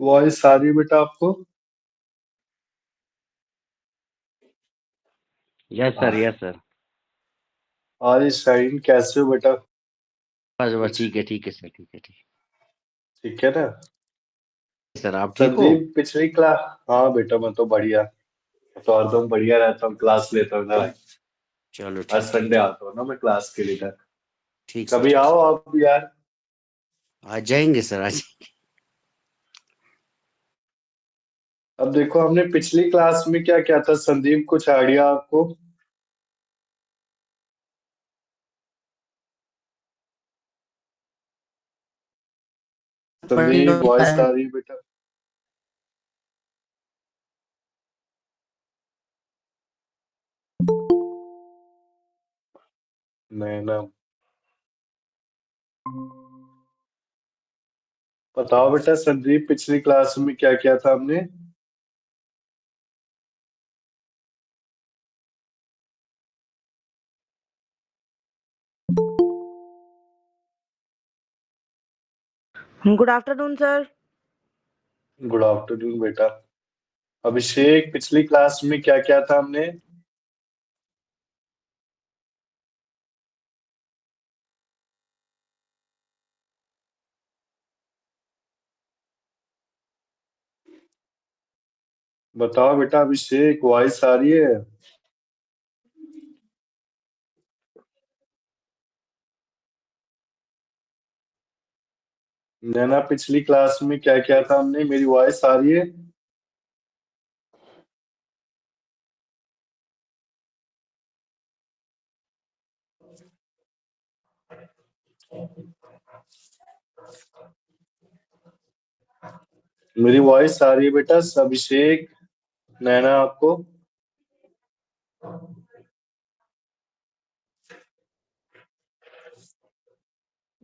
Voice आ रही है बेटा आपको? Yes sir, yes sir. आज शाइन कैसे हो बेटा? बस बस ठीक है सर, ठीक ठीक है ना? है सर। आप ठीक हो? संदीप पिछली क्लास। हाँ बेटा मैं तो बढ़िया। तो और तुम बढ़िया रहता हूँ, क्लास लेता हूँ ना। चलो आज ठीक संडे आता हूँ ना मैं क्लास के लिए। ठीक सर, कभी ठीक आओ सर। आप भी यार। आ जाएंगे सर, आज। अब देखो हमने पिछली क्लास में क्या किया था संदीप, कुछ आइडिया आपको? संदीप वॉइस आ रही है बेटा? मैं ना। बताओ बेटा संदीप, पिछली क्लास में क्या किया था हमने? Good afternoon sir. Good afternoon बेटा। अभिषेक पिछली क्लास में क्या किया था हमने? बताओ बेटा अभिषेक, वॉइस आ रही है? नैना पिछली क्लास में क्या किया था हमने, मेरी वॉइस आ रही है? मेरी वॉइस आ रही है बेटा अभिषेक, नैना आपको?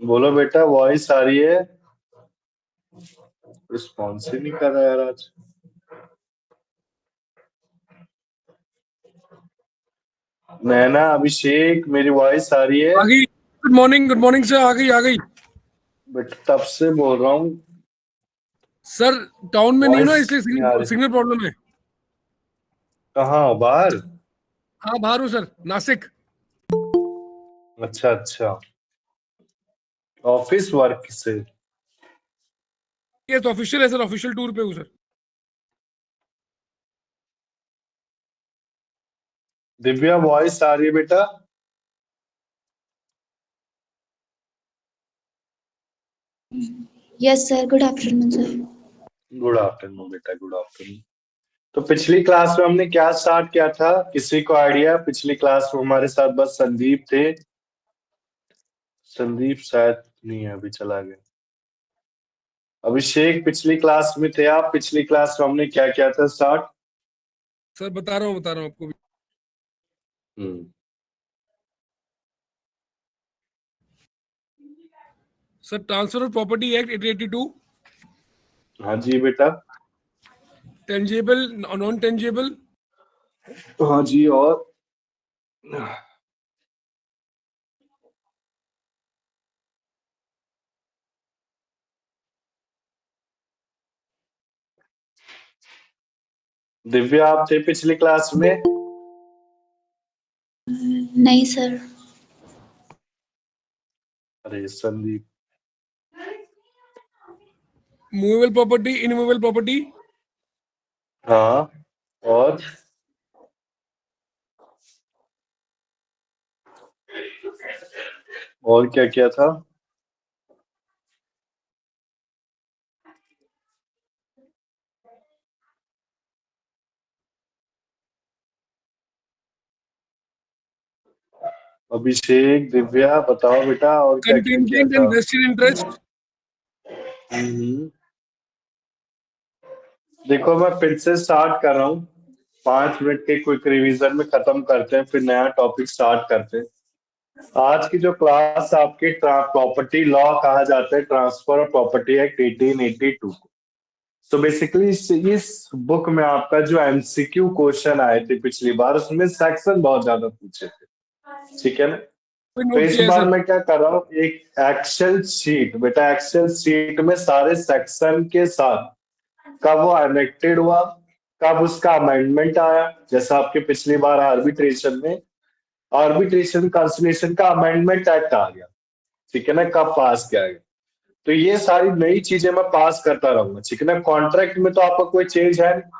बोलो बेटा वॉइस आ रही है? रिस्पॉन्स ही नहीं कर रहा यार आज। नैना अभिषेक मेरी वॉइस आ रही है? आ गई। Good morning sir. आ गई। बट तब से बोल रहा हूँ। सर टाउन में नहीं हूं ना, वॉइस इसलिए नहीं आ रही। सिग्नल प्रॉब्लम है। कहाँ हो, बाहर? हाँ बाहर हूँ सर, नासिक। अच्छा अच्छा, ऑफिस वर्क से। ये तो ऑफिशियल है सर, ऑफिशियल टूर पे हूँ सर। दिव्या वॉइस आ रही है बेटा? Yes sir, good afternoon sir. Good afternoon बेटा, गुड आफ्टरनून। तो पिछली क्लास में हमने क्या स्टार्ट किया था, किसी को आइडिया? पिछली क्लास में हमारे साथ बस संदीप थे। संदीप शायद नहीं है, अभी चला गया। अभिषेक पिछली क्लास में थे आप? पिछली क्लास में हमने क्या किया था स्टार्ट? सर बता रहा हूँ आपको भी। Sir transfer of property act 1882, हाँ जी बेटा। Tangible non tangible. हाँ जी, और? दिव्या आप थे पिछली क्लास में? नहीं सर। अरे Sandeep. Movable property, immovable property. हाँ, और? और क्या किया था? अभिषेक दिव्या बताओ बेटा, और क्या क्या किया कंटिंजेंट था? And vested interest. हम्म। देखो मैं फिर से स्टार्ट कर रहा हूँ। 5 मिनट के क्विक रिवीजन में खत्म करते हैं, फिर नया टॉपिक स्टार्ट करते हैं। आज की जो क्लास आपके प्रॉपर्टी लॉ कहा जाता है, ट्रांसफर ऑफ प्रॉपर्टी एक्ट 1882। तो बेसिकली इस बुक में आपका जो एमसीक्यू क्वेश्चन आए थे पिछली बार, उसमें सेक्शन बहुत ज्यादा पूछे थे, ठीक है ना? तो नोट इस किया है बार सर। मैं क्या कर रहा हूँ, एक एक्सेल शीट बेटा, एक्सेल शीट में सारे सेक्शन के साथ कब वो एनेक्टेड हुआ, कब उसका अमेंडमेंट आया, जैसा आपके पिछली बार आर्बिट्रेशन कंसोलिडेशन का अमेंडमेंट एक्ट आ गया, ठीक है ना, कब पास किया गया। तो ये सारी नई चीजें मैं पास करता रहूंगा, ठीक है ना। कॉन्ट्रैक्ट में तो आपका कोई चेंज है नहीं,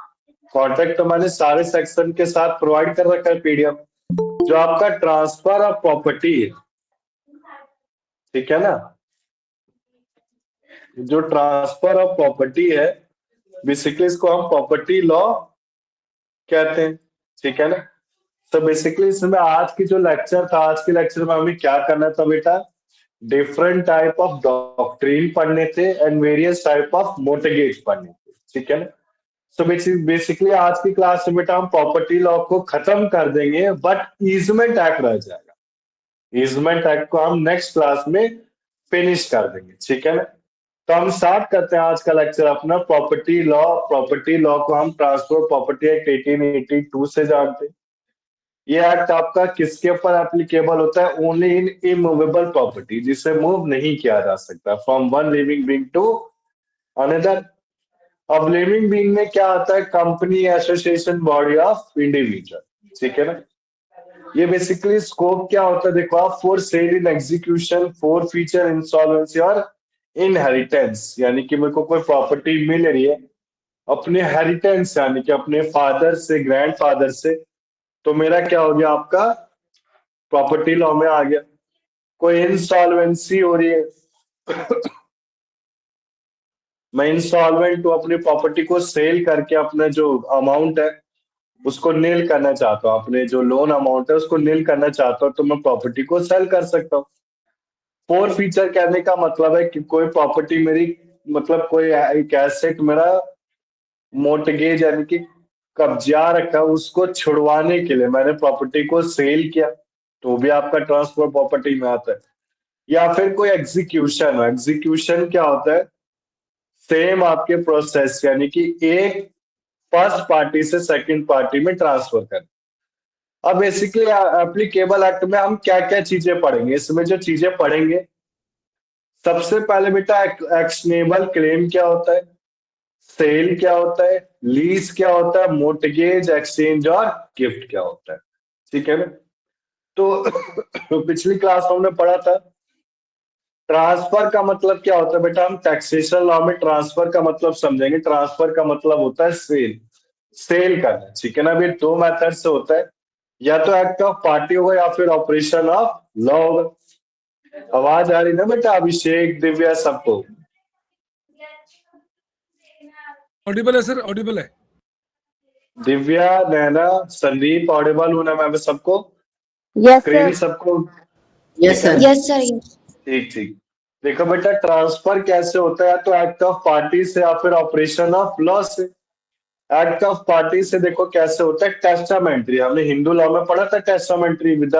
कॉन्ट्रैक्ट तो मैंने सारे सेक्शन के साथ प्रोवाइड कर रखा है पीडीएफ। जो आपका ट्रांसफर ऑफ प्रॉपर्टी है, ठीक है ना, जो ट्रांसफर ऑफ प्रॉपर्टी है बेसिकली इसको हम प्रॉपर्टी लॉ कहते हैं, ठीक है ना। तो बेसिकली इसमें आज की जो लेक्चर था, आज के लेक्चर में हमें क्या करना था बेटा, डिफरेंट टाइप ऑफ डॉक्ट्रिन पढ़ने थे and various type of mortgage पढ़ने थे, ठीक है ना। सो बेसिकली आज की क्लास में बेटा हम प्रॉपर्टी लॉ को खत्म कर देंगे, बट ईजमेंट एक्ट रह जाएगा। ईजमेंट एक्ट को हम नेक्स्ट क्लास में फिनिश कर देंगे, ठीक है ना। तो हम स्टार्ट करते हैं आज का लेक्चर अपना प्रॉपर्टी लॉ। प्रॉपर्टी लॉ को हम ट्रांसफर प्रॉपर्टी एक्ट 1882 से जानते हैं। ये एक्ट आपका किसके ऊपर एप्लीकेबल होता है, ओनली इन इमूवेबल प्रॉपर्टी, जिसे मूव नहीं किया जा सकता from one living being to another. अब लिविंग बीइंग में क्या आता है, company, association, body of individual, ठीक है ना। ये बेसिकली स्कोप क्या होता है, देखो आप, for sale in execution, for future insolvency और इनहेरिटेंस, यानी कि मेरे को कोई प्रॉपर्टी मिल रही है अपने हेरिटेंस, यानी कि अपने फादर से, ग्रैंडफादर से, तो मेरा क्या हो गया, आपका प्रॉपर्टी लॉ में आ गया। कोई इंसॉल्वेंसी हो रही है, मैं इंस्टॉलमेंट हूं, अपनी प्रॉपर्टी को सेल करके अपना जो अमाउंट है उसको नील करना चाहता हूँ, अपने जो लोन अमाउंट है उसको नील करना चाहता हूँ, तो मैं प्रॉपर्टी को सेल कर सकता हूँ। फोर फीचर कहने का मतलब है कि कोई प्रॉपर्टी मेरी, मतलब कोई एक एसेट मेरा मोर्टगेज यानी कि कब्जा रखा, उसको छुड़वाने के लिए मैंने प्रॉपर्टी को सेल किया, तो भी आपका ट्रांसफर प्रॉपर्टी में आता है। या फिर कोई एग्जीक्यूशन, एग्जीक्यूशन क्या होता है, सेम आपके प्रोसेस, यानी कि एक फर्स्ट पार्टी से सेकंड पार्टी में ट्रांसफर करना। अब बेसिकली एप्लीकेबल एक्ट में हम क्या क्या चीजें पढ़ेंगे, इसमें जो चीजें पढ़ेंगे, सबसे पहले बेटा एक्शनेबल क्लेम क्या होता है, सेल क्या होता है, लीज क्या होता है, मोर्टगेज, एक्सचेंज और गिफ्ट क्या होता है, ठीक है ना। तो पिछली क्लास में हमने पढ़ा था ट्रांसफर का मतलब क्या होता है बेटा, हम टैक्सेशन लॉ में ट्रांसफर का मतलब समझेंगे। ट्रांसफर का मतलब होता है सेल, सेल करना, ठीक है ना। अभी दो मेथड से होता है, या तो एक्ट ऑफ पार्टी होगा या फिर ऑपरेशन ऑफ लॉ होगा। आवाज आ रही ना बेटा, अभिषेक, दिव्या, सबको ऑडिबल है सर, ऑडिबल है। दिव्या, नैना, संदीप, ऑडिबल हूं ना मैं सबको? Yes screen sir. सबको यस सर। Yes sir. ठीक ठीक। देखो बेटा ट्रांसफर कैसे होता है, तो एक्ट ऑफ पार्टी से या फिर ऑपरेशन ऑफ लॉ से। एक्ट ऑफ पार्टी से देखो कैसे होता है, टेस्टामेंट्री, हमने हिंदू लॉ में पढ़ा था, testamentary with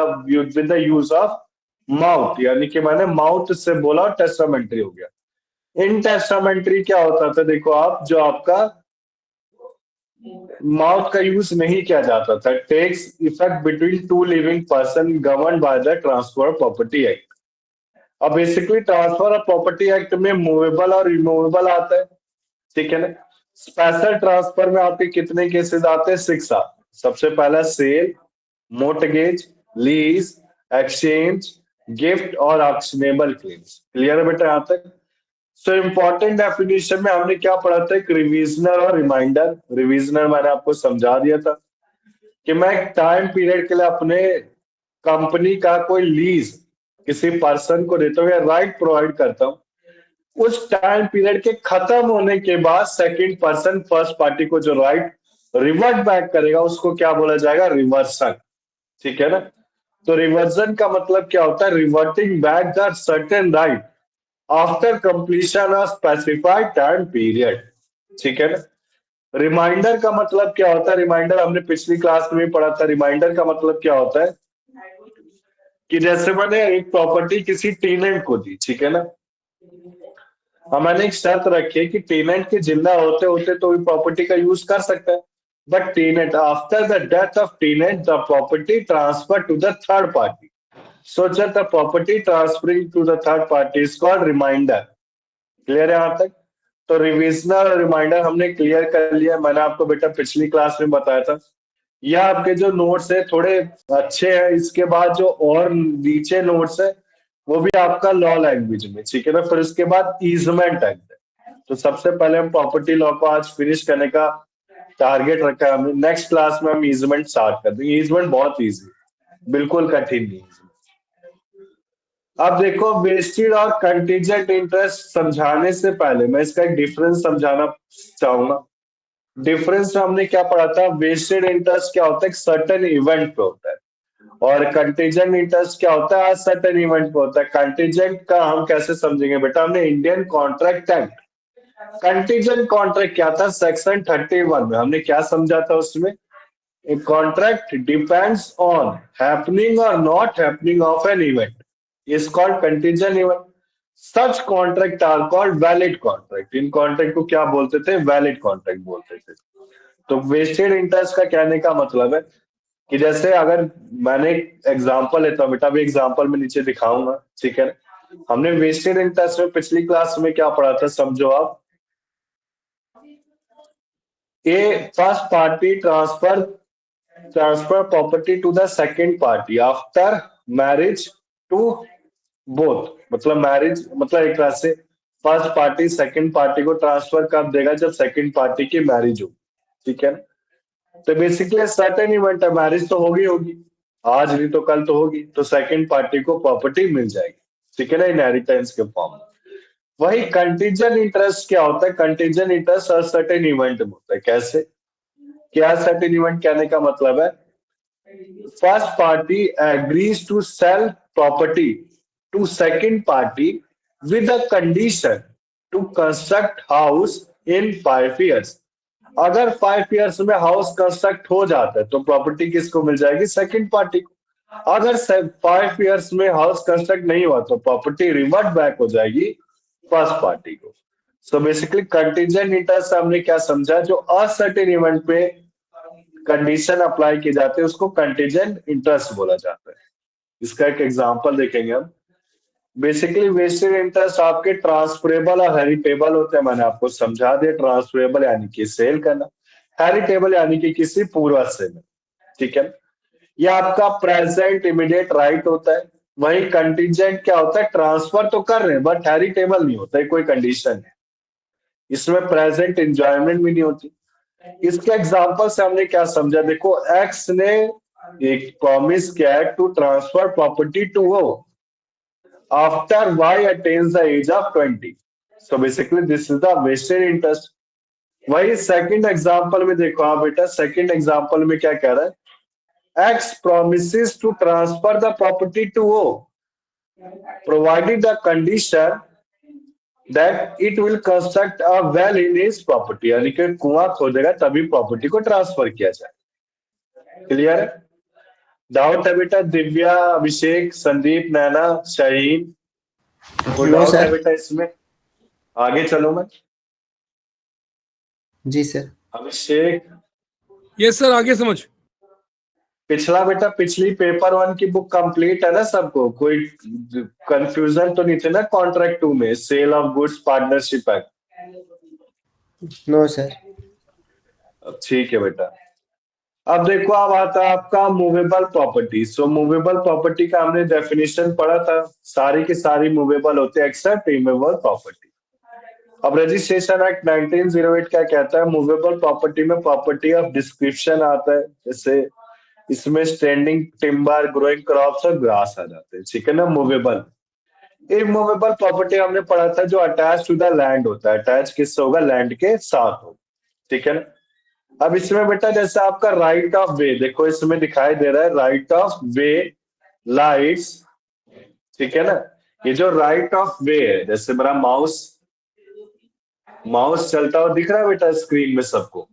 the use of mouth, यानी कि मैंने माउथ से बोला, टेस्टामेंट्री हो गया। इन टेस्टामेंट्री क्या होता था, देखो आप, जो आपका माउथ का यूज नहीं किया जाता था, takes effect between two living person govern by the transfer property act. अब basically transfer of property act में मूवेबल और रिमूवेबल आता है, ठीक है ना। स्पेशल ट्रांसफर में आपके कितने केसेस आते हैं, 6 आते हैं। सबसे पहला sale, mortgage, lease, exchange, gift और ऑक्शनेबल क्लेम्स। क्लियर है बेटा यहाँ तक? सो इंपॉर्टेंट डेफिनेशन में हमने क्या पढ़ा था, एक रिविजनर और रिमाइंडर। रिविजनर मैंने आपको समझा दिया था कि मैं एक टाइम पीरियड के लिए अपने कंपनी का कोई लीज किसी पर्सन को देता हूँ या राइट प्रोवाइड करता हूँ, उस टाइम पीरियड के खत्म होने के बाद सेकंड पर्सन फर्स्ट पार्टी को जो राइट रिवर्ट बैक करेगा उसको क्या बोला जाएगा, रिवर्सन, ठीक है ना। तो रिवर्जन का मतलब क्या होता है, reverting back the certain right after completion of specified time period, ठीक है ना। रिमाइंडर का मतलब क्या होता है, रिमाइंडर हमने पिछली क्लास में भी पढ़ा था। रिमाइंडर का मतलब क्या होता है कि जैसे मैंने एक प्रॉपर्टी किसी टेनेंट को दी, ठीक है ना, मैंने एक शर्त रखी है कि टेनेंट के जिंदा होते होते तो भी प्रॉपर्टी का यूज कर सकता है, but tenant after the death of tenant the property transfer to the third party, so the property transferring to the third party is called remainder. Clear है यहाँ तक? तो रिविजनल रिमाइंडर हमने क्लियर कर लिया। मैंने आपको बेटा पिछली क्लास में बताया था। यह आपके जो नोट्स है थोड़े अच्छे हैं। इसके बाद जो और नीचे नोट्स है वो भी आपका लॉ लैंग्वेज में, ठीक है ना। फिर उसके बाद ईजमेंट एक्ट है। तो सबसे पहले हम प्रॉपर्टी लॉ को आज फिनिश करने का टारगेट रखा है हमने। नेक्स्ट क्लास में हम ईजमेंट स्टार्ट कर देंगे। ईजमेंट बहुत ईजी, बिल्कुल कठिन नहीं। अब देखो, वेस्टेड और कंटीजेंट इंटरेस्ट समझाने से पहले मैं इसका एक डिफरेंस समझाना चाहूंगा। डिफरेंस में हमने क्या पढ़ा था? वेस्टेड इंटरेस्ट क्या होता है? सर्टेन इवेंट पे होता है, और कंटीजेंट इंटरेस्ट क्या होता है? सर्टेन इवेंट पे होता है। कंटीजेंट का हम कैसे समझेंगे बेटा? हमने Indian contract act, contingent contract क्या था? सेक्शन 31 में हमने क्या समझा था उसमें? A contract depends on happening or not happening of an event is called contingent event. Such contract are called valid contract. In contract को क्या बोलते थे? valid contract बोलते थे। तो vested interest का कहने का मतलब है कि जैसे अगर मैंने एग्जांपल लेता हूँ बेटा, अभी एग्जांपल में नीचे दिखाऊंगा, ठीक है। हमने वेस्टेड इंटरेस्ट में पिछली क्लास में क्या पढ़ा था, समझो आप। A first party transfer property to the second party after marriage to both। मतलब मैरिज मतलब एक तरह से फर्स्ट पार्टी सेकंड पार्टी को ट्रांसफर कब देगा? जब सेकंड पार्टी की मैरिज हो, ठीक है। तो बेसिकली सर्टेन इवेंट है, मैरिज तो होगी, आज नहीं तो कल तो होगी, तो सेकंड पार्टी को प्रॉपर्टी मिल जाएगी, ठीक है ना, इनहेरिटेंस के फॉर्म में। वही कंटीजेंट इंटरेस्ट क्या होता है? कंटीजेंट इंटरेस्ट सर्टेन इवेंट में होता है। कैसे? क्या सर्टेन इवेंट कहने का मतलब है? First party agrees to sell property to second party with a condition to construct house in 5 years। अगर 5 years में हाउस कंस्ट्रक्ट हो जाता है तो प्रॉपर्टी किसको मिल जाएगी? सेकंड पार्टी को। अगर 5 years में हाउस कंस्ट्रक्ट नहीं हुआ तो प्रॉपर्टी रिवर्ट बैक हो जाएगी फर्स्ट पार्टी को। सो बेसिकली कंटीजेंट इंटरेस्ट हमने क्या समझा? जो अनसर्टेन इवेंट पे कंडीशन अप्लाई किए जाते हैं उसको कंटीजेंट इंटरेस्ट बोला जाता है। इसका एक एग्जांपल देखेंगे हम। बेसिकली वेस्टेड इंटरेस्ट आपके ट्रांसफरेबल और हेरिटेबल होते हैं। मैंने आपको समझा दिया। ट्रांसफरेबल यानी कि सेल करना, हेरिटेबल यानी कि किसी पूर्वज से, ठीक है। यह आपका प्रेजेंट इमीडिएट राइट होता है। वही कंटीजेंट क्या होता है? ट्रांसफर तो कर रहे हैं बट हेरिटेबल नहीं होता है, कोई कंडीशन है। इसमें प्रेजेंट एंजॉयमेंट भी नहीं होती। इसके एग्जांपल से हमने क्या समझा? देखो, एक्स ने एक प्रॉमिस किया है टू ट्रांसफर प्रॉपर्टी टू वो after Y attains the age of 20। So basically this is the vested interest. वही सेकंड एग्जांपल में देखो आप बेटा, सेकंड एग्जांपल में क्या कह रहा है? X promises to transfer the property to वो provided the condition that it will construct a well in his property। यानी कि कुआं खोदेगा तभी प्रॉपर्टी को ट्रांसफर किया जाए। क्लियर है? डाउट है बेटा? दिव्या, अभिषेक, संदीप, नैना, शाहीन, कोई डाउट है बेटा इसमें? आगे चलो मैं। जी सर। अभिषेक, यस सर, आगे समझ। पिछला बेटा, पिछली पेपर 1 की बुक कंप्लीट है ना सबको? कोई कंफ्यूजन तो नहीं थे ना कॉन्ट्रैक्ट 2 में, sale of goods partnership act? No sir. ठीक है बेटा। अब देखो, अब आता है आपका मूवेबल प्रॉपर्टी। सो मूवेबल प्रॉपर्टी का हमने डेफिनेशन पढ़ा था। सारी की सारी मूवेबल होते हैं एक्सेप्ट इमूवेबल प्रॉपर्टी। अब रजिस्ट्रेशन एक्ट 1908 क्या कहता है? मूवेबल प्रॉपर्टी में प्रॉपर्टी ऑफ डिस्क्रिप्शन आता है। जैसे इसमें स्टैंडिंग टिम्बर, ग्रोइंग क्रॉप्स और ग्रास आ जाते हैं, ठीक है ना, मूवेबल। इमूवेबल प्रॉपर्टी हमने पढ़ा था जो अटैच टू द लैंड होता है। अटैच किससे होगा? लैंड के साथ हो, ठीक है ना। अब इसमें बेटा जैसे आपका राइट ऑफ वे, देखो इसमें दिखाई दे रहा है राइट ऑफ वे लाइट्स, ठीक है ना। ये जो राइट ऑफ वे है, जैसे मेरा माउस चलता हुआ दिख रहा है बेटा स्क्रीन में सबको?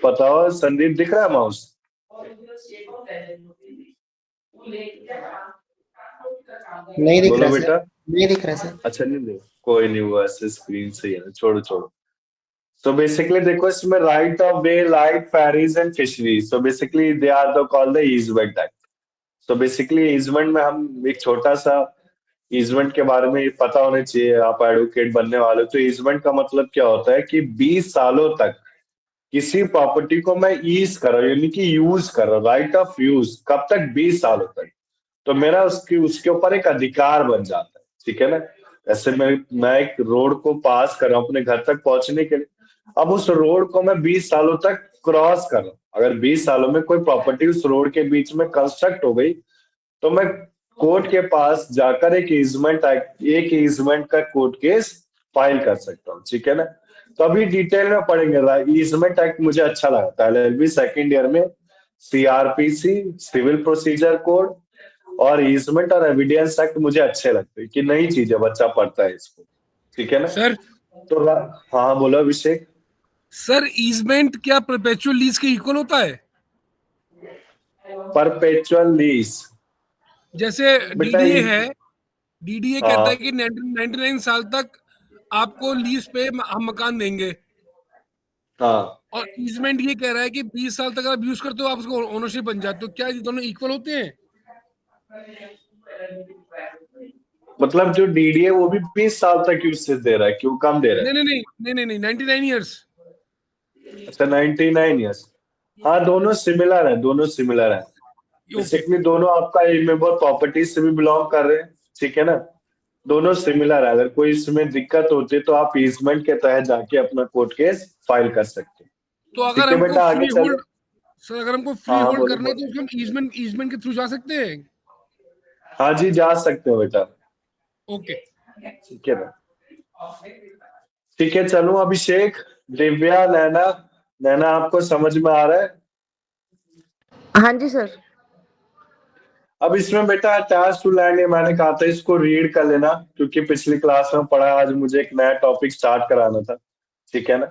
बताओ संदीप, दिख रहा है माउस? नहीं दिख बोलो रहा बेटा। सर, नहीं दिख रहा सर। अच्छा नहीं देख, कोई नहीं, वो ऐसे स्क्रीन से ही है, छोड़ो। So basically देखो इसमें right of way, light, ferries and fisheries. So basically they are the called the easement act. So basically easement में हम एक छोटा सा ईजमेंट के बारे में पता होना चाहिए, आप एडवोकेट बनने वाले हो। तो ईजमेंट का मतलब क्या होता है कि 20 सालों तक किसी प्रॉपर्टी को मैं ईज कर रहा हूँ, यानी कि यूज कर रहा हूँ, राइट ऑफ यूज। कब तक? 20 सालों तक। तो मेरा उसके ऊपर एक अधिकार बन जाता है, ठीक है ना। ऐसे मैं एक रोड को पास कर रहा हूँ अपने घर तक पहुंचने के लिए। अब उस रोड को मैं 20 सालों तक क्रॉस कर रहा हूँ। अगर 20 सालों में कोई प्रॉपर्टी उस रोड के बीच में कंस्ट्रक्ट हो गई, तो मैं कोर्ट के पास जाकर एक ईजमेंट का कोर्ट केस फाइल कर सकता हूँ, ठीक है ना। तो अभी डिटेल में पढ़ेंगे। ईजमेंट एक्ट मुझे अच्छा लगता है। एलएलबी सेकंड ईयर में सीआरपीसी, सिविल प्रोसीजर कोड और ईजमेंट और एविडेंस एक्ट मुझे अच्छे लगते हैं कि नई चीजें बच्चा पढ़ता है इसको, ठीक है ना। सर तो हाँ बोलो अभिषेक। सर ईजमेंट क्या परपेचुअल लीज के इक्वल होता है? परपेचुअल लीज जैसे बेटा डीडीए है, डीडीए कहता है हाँ कि 99 साल तक आपको लीज पे हम मकान देंगे, हाँ, और ईजमेंट ये कह रहा है कि 20 साल तक आप यूज करते हो, आप उसको ओनरशिप बन जाते हो। क्या ये दोनों इक्वल होते हैं? मतलब जो डीडीए वो भी 20 साल तक यूज दे रहा है, क्यों कम दे रहा नहीं है? नहीं नहीं नहीं नहीं नहीं 99 ईयर्स। अच्छा 99 ईयर्स। हाँ दोनों सिमिलर है, दोनों सिमिलर है। ओके, बेसिकली दोनों आपका इमेबल प्रॉपर्टी से भी बिलोंग कर रहे हैं, ठीक है ना। दोनों सिमिलर है। अगर कोई इसमें दिक्कत होती है तो आप ईजमेंट के तहत जाके अपना कोर्ट केस फाइल कर सकते हैं। तो अगर ठीक है हमको बेटा आगे फ्री चले। होल्ड, सर अगर हमको फ्री हाँ हाँ होल्ड बोलो करना है बोलो। तो उसको हम ईजमेंट के थ्रू जा सकते हैं? हाँ जी जा सकते हो बेटा, ओके। ठीक है ना। ठीक है चलो अभिषेक, दिव्या, नैना। नैना आपको समझ में आ रहा है? हाँ जी सर। अब इसमें बेटा अटैच टू लैंड, ये मैंने कहा था इसको रीड कर लेना, क्योंकि पिछली क्लास में पढ़ा, आज मुझे एक नया टॉपिक स्टार्ट कराना था, ठीक है ना।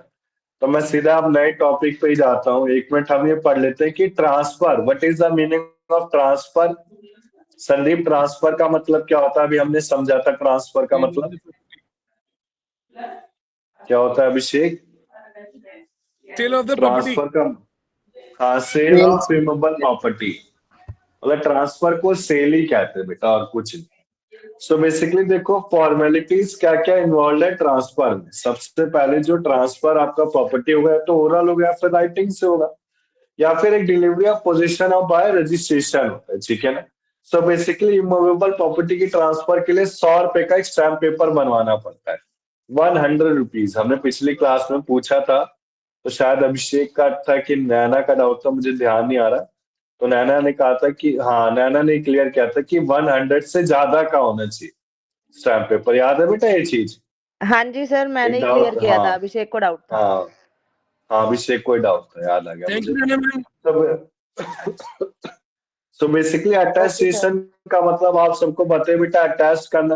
तो मैं सीधा अब नए टॉपिक पे ही जाता हूँ। 1 मिनट हम ये पढ़ लेते हैं कि transfer, what is the meaning of transfer. Sandeep transfer का मतलब क्या होता है? अभी हमने समझा था ट्रांसफर का मतलब क्या होता है Abhishek. Sale of the property. Transfer का हाँ सेल ऑफ रिमूवेबल प्रॉपर्टी, मतलब ट्रांसफर को सेल ही कहते हैं बेटा और कुछ नहीं। सो बेसिकली देखो फॉर्मेलिटीज क्या क्या इन्वॉल्व है ट्रांसफर में। सबसे पहले जो ट्रांसफर आपका प्रॉपर्टी होगा तो ओरल होगा या फिर राइटिंग से होगा, या फिर एक delivery of position of bye registration होता है, ठीक है ना। सो बेसिकली इमूवेबल प्रॉपर्टी की ट्रांसफर के लिए 100 रुपए का एक स्टैम्प पेपर बनवाना पड़ता है, 100 रुपीज। हमने पिछली क्लास में पूछा था, तो शायद अभिषेक का था कि नैना का डाउट था, मुझे ध्यान नहीं आ रहा। तो नैना ने कहा था कि हाँ, नैना ने क्लियर किया था कि 100 से ज्यादा का होना चाहिए स्टैम्प पेपर। याद है बेटा ये चीज? हाँ जी सर, मैंने एक ही क्लियर डाउट, किया हाँ था, अभिषेक को डाउट था। हाँ हाँ अभिषेक कोई डाउट था, याद आ गया थैंक मुझे। You ma'am. तो so basically okay sir. Attestation का मतलब आप सबको बताए बेटा, अटैच करना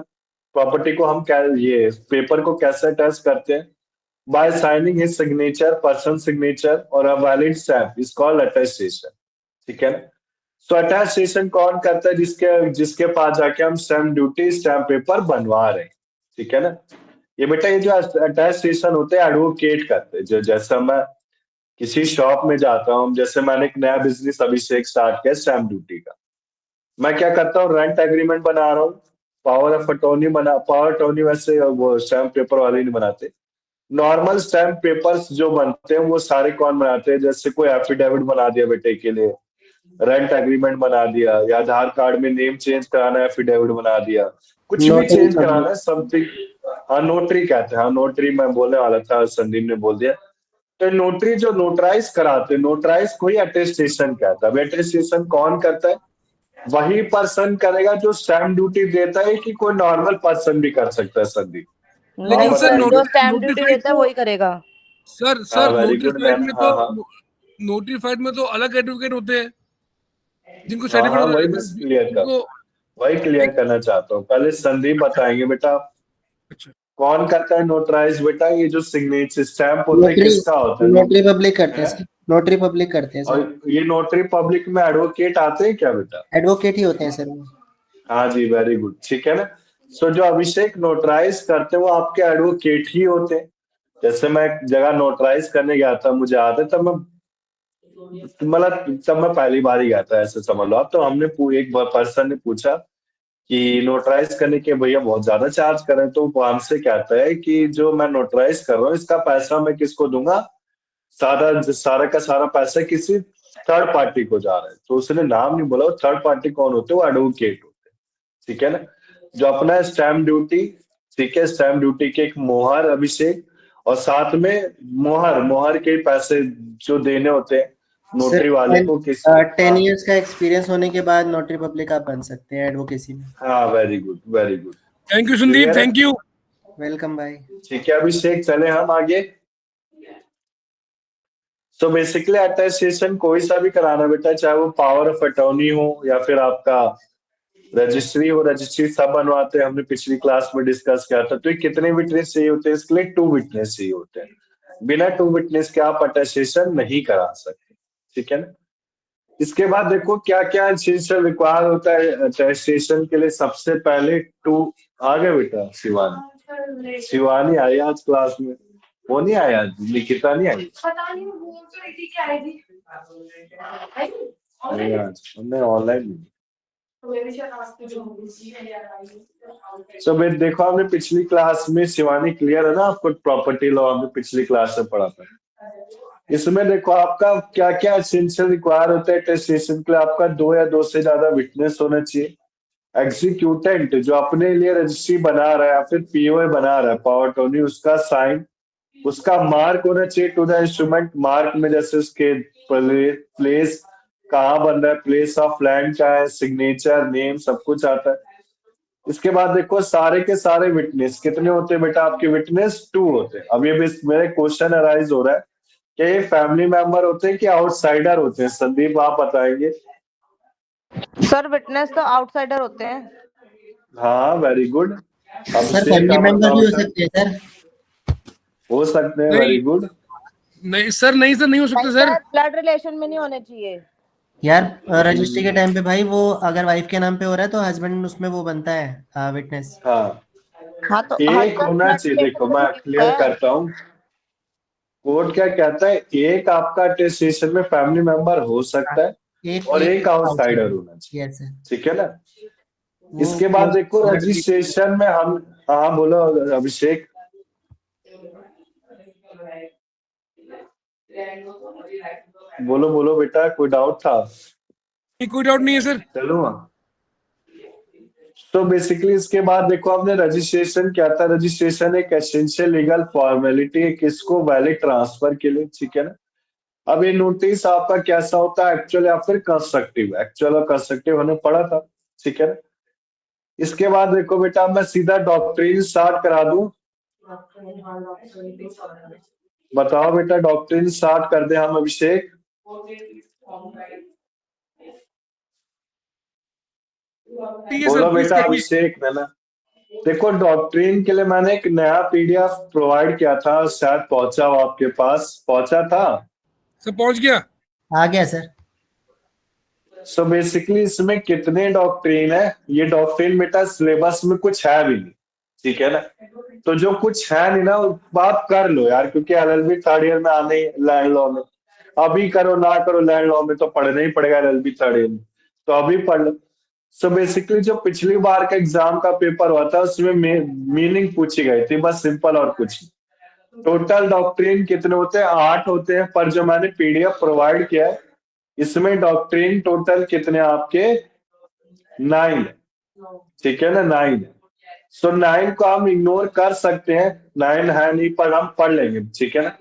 प्रॉपर्टी को। हम क्या ये पेपर को कैसे अटैच करते हैं? By signing his signature, person signature और a valid stamp is called attestation, ठीक है ना। सो अटेस्टेशन कौन करता है? जिसके जिसके पास जाके हम स्टैम्प ड्यूटी स्टैम्प पेपर बनवा रहे हैं, ठीक है ना। ये बेटा ये जो अटेस्टेशन होते हैं एडवोकेट करते हैं। जो जैसे मैं किसी शॉप में जाता हूँ, जैसे मैंने एक नया बिजनेस अभिषेक स्टार्ट किया स्टैम्प ड्यूटी का, मैं क्या करता हूँ रेंट एग्रीमेंट बना रहा हूँ, power of attorney power attorney वैसे वो स्टैम्प पेपर वाले नहीं बनाते। नॉर्मल स्टैम्प पेपर्स जो बनते हैं वो सारे कौन बनाते हैं? जैसे कोई एफिडेविट बना दिया बेटे के लिए, रेंट एग्रीमेंट बना दिया, या आधार कार्ड में नेम चेंज कराना है एफिडेविट बना दिया, कुछ भी नोटरी चेंज कराना पब्लिक। है समथिंग। हाँ नोटरी कहते हैं, हाँ नोटरी मैं बोलने वाला था, संदीप ने बोल दिया। तो नोटरी जो नोटराइज कराते हैं, नोटराइज को ही अटेस्टेशन कहता है। अब अटेस्टेशन कौन करता है? वही पर्सन करेगा जो स्टैम्प ड्यूटी देता है, कि कोई नॉर्मल पर्सन भी कर सकता है संदीप? आप लेकिन नहीं सर सर, बताइए। जो स्टैम्प ड्यूटी नोटिफाइड देता है तो, वही करेगा। सर हाँ sir very good notified man, में हाँ तो, हाँ नोटिफाइड में तो अलग एडवोकेट होते हैं जिनको हाँ हाँ वही सर्टिफिकेट, बस क्लियर कर, जिनको वही क्लियर एक, करना चाहता हूँ। पहले संदीप बताएंगे बेटा अच्छा कौन करता है नोटराइज। बेटा ये जो सिग्नेचर स्टैम्प होता है नोटरी किसका होता है? नोटरी पब्लिक करते हैं है? सर। नोटरी पब्लिक करते हैं और सर। ये नोटरी पब्लिक में एडवोकेट आते हैं क्या बेटा? एडवोकेट ही होते हैं सर वो। हाँ जी वेरी गुड, ठीक है ना। सो जो अभिषेक नोटराइज करते हैं वो आपके एडवोकेट ही होते हैं। जैसे मैं एक जगह नोटराइज करने गया था, मुझे याद है, तब मैं मतलब तब मैं पहली बार ही गया था, ऐसे समझ लो आप। तो हमने एक पर्सन ने पूछा कि नोटराइज करने के भैया बहुत ज्यादा चार्ज कर रहे हैं, तो वो हमसे कहता है कि जो मैं नोटराइज कर रहा हूँ इसका पैसा मैं किसको दूंगा, सारा का सारा पैसा किसी थर्ड पार्टी को जा रहा है। तो उसने नाम नहीं बोला, वो थर्ड पार्टी कौन होते हैं, वो एडवोकेट होते हैं, ठीक है ना, जो अपना स्टैम्प ड्यूटी, ठीक है, स्टैम्प ड्यूटी के एक मोहर अभिषेक, और साथ में मोहर मोहर के पैसे जो देने होते हैं नोटरी वाले को किसी। 10 इयर्स का एक्सपीरियंस होने के बाद नोटरी पब्लिक आप बन सकते हैं एडवोकेसी में। हाँ, very good very good, thank you Sandeep, thank you. Welcome भाई। ठीक है अभिषेक, चले हम आगे। तो बेसिकली अटेस्टेशन कोई सा भी कराना बेटा, चाहे वो पावर ऑफ अटॉर्नी हो या फिर आपका रजिस्ट्री हो, रजिस्ट्री सब बनवाते हैं, हमने पिछली क्लास में डिस्कस किया था। तो ये कितने विटनेस चाहिए होते हैं, इसके लिए 2 विटनेस चाहिए होते हैं। बिना 2 विटनेस के आप अटेस्टेशन नहीं करा सकते, ठीक है ना। इसके बाद देखो क्या क्या एसेंशियल रिक्वायर होता है अटेस्टेशन के लिए। सबसे पहले 2 आ गए बेटा, शिवानी आई आज क्लास में, वो नहीं आया, निकिता नहीं आई, नहीं आज हमने ऑनलाइन। भाई देखो हमने पिछली क्लास में, शिवानी क्लियर है ना आपको, प्रॉपर्टी लॉ हमने पिछली क्लास में पढ़ा था। इसमें देखो आपका क्या क्या एसेंशियल रिक्वायर होता है अटेस्टेशन के लिए। आपका 2 या 2 से ज्यादा विटनेस होना चाहिए। एग्जीक्यूटेंट जो अपने लिए रजिस्ट्री बना रहा है या फिर पीओए बना रहा है, पावर अटॉर्नी, उसका साइन, उसका मार्क होना चाहिए टू द इंस्ट्रूमेंट। मार्क में जैसे उसके प्लेस कहाँ बन रहा है, प्लेस ऑफ लैंड क्या है, सिग्नेचर, नेम, सब कुछ आता है। इसके बाद देखो सारे के सारे विटनेस कितने होते हैं बेटा, आपके विटनेस 2 होते हैं। अब ये मेरे क्वेश्चन अराइज हो रहा है कि ये फैमिली मेंबर होते हैं कि आउटसाइडर होते हैं, संदीप आप बताएंगे। सर विटनेस तो आउटसाइडर होते हैं। हाँ very good. Sir family member भी हो सकते हैं सर, हो सकते हैं, नहीं। Very good. नहीं सर, नहीं सर, नहीं हो सकते सर। ब्लड रिलेशन में नहीं होने चाहिए यार। रजिस्ट्री के टाइम पे भाई वो अगर वाइफ के नाम पे हो रहा है तो हस्बैंड उसमें वो बनता है विटनेस। हाँ, हाँ तो एक होना चाहिए। देखो मैं क्लियर करता हूँ, कोर्ट क्या कहता है, एक आपका अटेस्टेशन में फैमिली मेंबर हो सकता है और एक आउटसाइडर होना चाहिए, यस सर। ठीक है ना। इसके बाद देखो रजिस्ट्रेशन में हम, हाँ बोलो अभिषेक। बोलो बोलो बेटा, कोई डाउट था? कोई डाउट नहीं है सर। चलो तो बेसिकली इसके बाद देखो आपने रजिस्ट्रेशन क्या था। रजिस्ट्रेशन एक एसेंशियल लीगल फॉर्मेलिटी है किसको, वैलिड ट्रांसफर के लिए, ठीक है ना। अब ये नोटिस आपका कैसा होता है, एक्चुअल या फिर कंस्ट्रक्टिव। एक्चुअल और कंस्ट्रक्टिव हमने पढ़ा था, ठीक है ना। इसके बाद देखो बेटा मैं सीधा डॉक्ट्रिन स्टार्ट करा दूं, बताओ बेटा डॉक्ट्रिन स्टार्ट कर दे हम अभिषेक। ठीक है बोलो सर, प्लीज बेटा करिए। अभिषेक है ना। देखो डॉक्ट्रिन के लिए मैंने एक नया पीडीएफ प्रोवाइड किया था, शायद पहुंचा हो आपके पास, पहुंचा था? सर पहुंच गया। आ गया सर। सो बेसिकली इसमें कितने डॉक्ट्रिन है, ये डॉक्ट्रिन बेटा सिलेबस में कुछ है भी नहीं, ठीक है ना। तो जो कुछ है नहीं ना वो आप कर लो यार, क्योंकि एलएलबी थर्ड ईयर में आने लैंड लॉ में, अभी करो ना करो लैंड लॉ में तो पढ़ना ही पड़ेगा एलएलबी थर्ड ईयर में, तो अभी पढ़ लो। सो बेसिकली जो पिछली बार का एग्जाम का पेपर हुआ था उसमें मीनिंग पूछी गई थी, बस सिंपल और कुछ नहीं। टोटल डॉक्ट्रिन कितने होते हैं, 8 होते हैं, पर जो मैंने पीडीएफ प्रोवाइड किया है इसमें डॉक्ट्रिन टोटल कितने आपके 9, ठीक है ना, 9। सो 9 को हम इग्नोर कर सकते हैं, 9 है नहीं पर हम पढ़ लेंगे, ठीक है ना।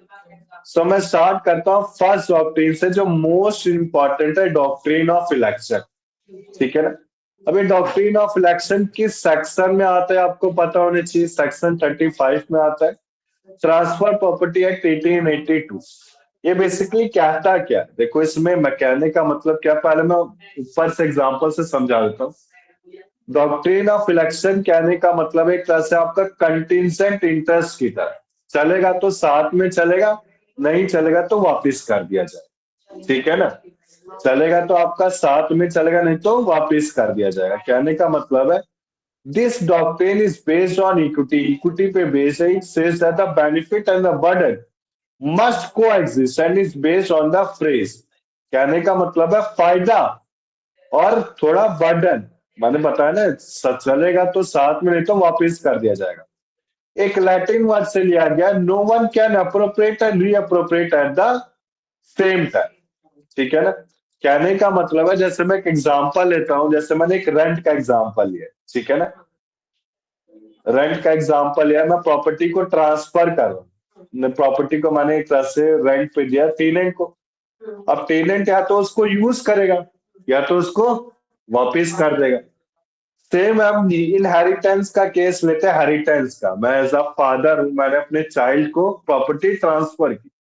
सो मैं स्टार्ट करता हूँ फर्स्ट डॉक्ट्रिन से जो मोस्ट इंपॉर्टेंट है, डॉक्ट्रिन ऑफ इलेक्शन, ठीक है ना। अभी डॉक्ट्रिन ऑफ इलेक्शन किस सेक्शन में आता है आपको पता होना चाहिए, सेक्शन 35 में आता है, ट्रांसफर प्रॉपर्टी एक्ट 1882। ये बेसिकली कहता क्या है, देखो इसमें मैं कहने का मतलब क्या, पहले मैं ऊपर से एग्जांपल से समझा देता हूँ। डॉक्ट्रिन ऑफ इलेक्शन कहने का मतलब एक तरह से आपका कंटिजेंट इंटरेस्ट की तरह, चलेगा तो साथ में चलेगा, नहीं चलेगा तो वापिस कर दिया जाए, ठीक है ना। चलेगा तो आपका साथ में चलेगा, नहीं तो वापिस कर दिया जाएगा। कहने का मतलब है this doctrine is based on equity, equity पे बेस्ड है। It says that the benefit and the burden must coexist and is based on the phrase. कहने का मतलब है फायदा और थोड़ा बर्डन मैंने बताया ना, चलेगा तो साथ में, नहीं तो वापस कर दिया जाएगा। एक लैटिन वर्ड से लिया गया, no one can appropriate and reappropriate at the same time. ठीक है ना? कहने का मतलब है, जैसे मैं एक एग्जांपल लेता हूं, जैसे मैंने एक रेंट का एग्जांपल लिया, ठीक है ना? रेंट का एग्जांपल लिया, मैं प्रॉपर्टी को ट्रांसफर कर रहा हूँ, प्रॉपर्टी को मैंने एक तरह से रेंट पे दिया टेनेंट को। अब टेनेंट या तो उसको यूज करेगा या तो उसको वापस कर देगा। सेम हम इनहेरिटेंस का केस लेते हैं, हेरिटेंस का। मैं एज अ फादर हूं, मैंने अपने चाइल्ड को प्रॉपर्टी ट्रांसफर की,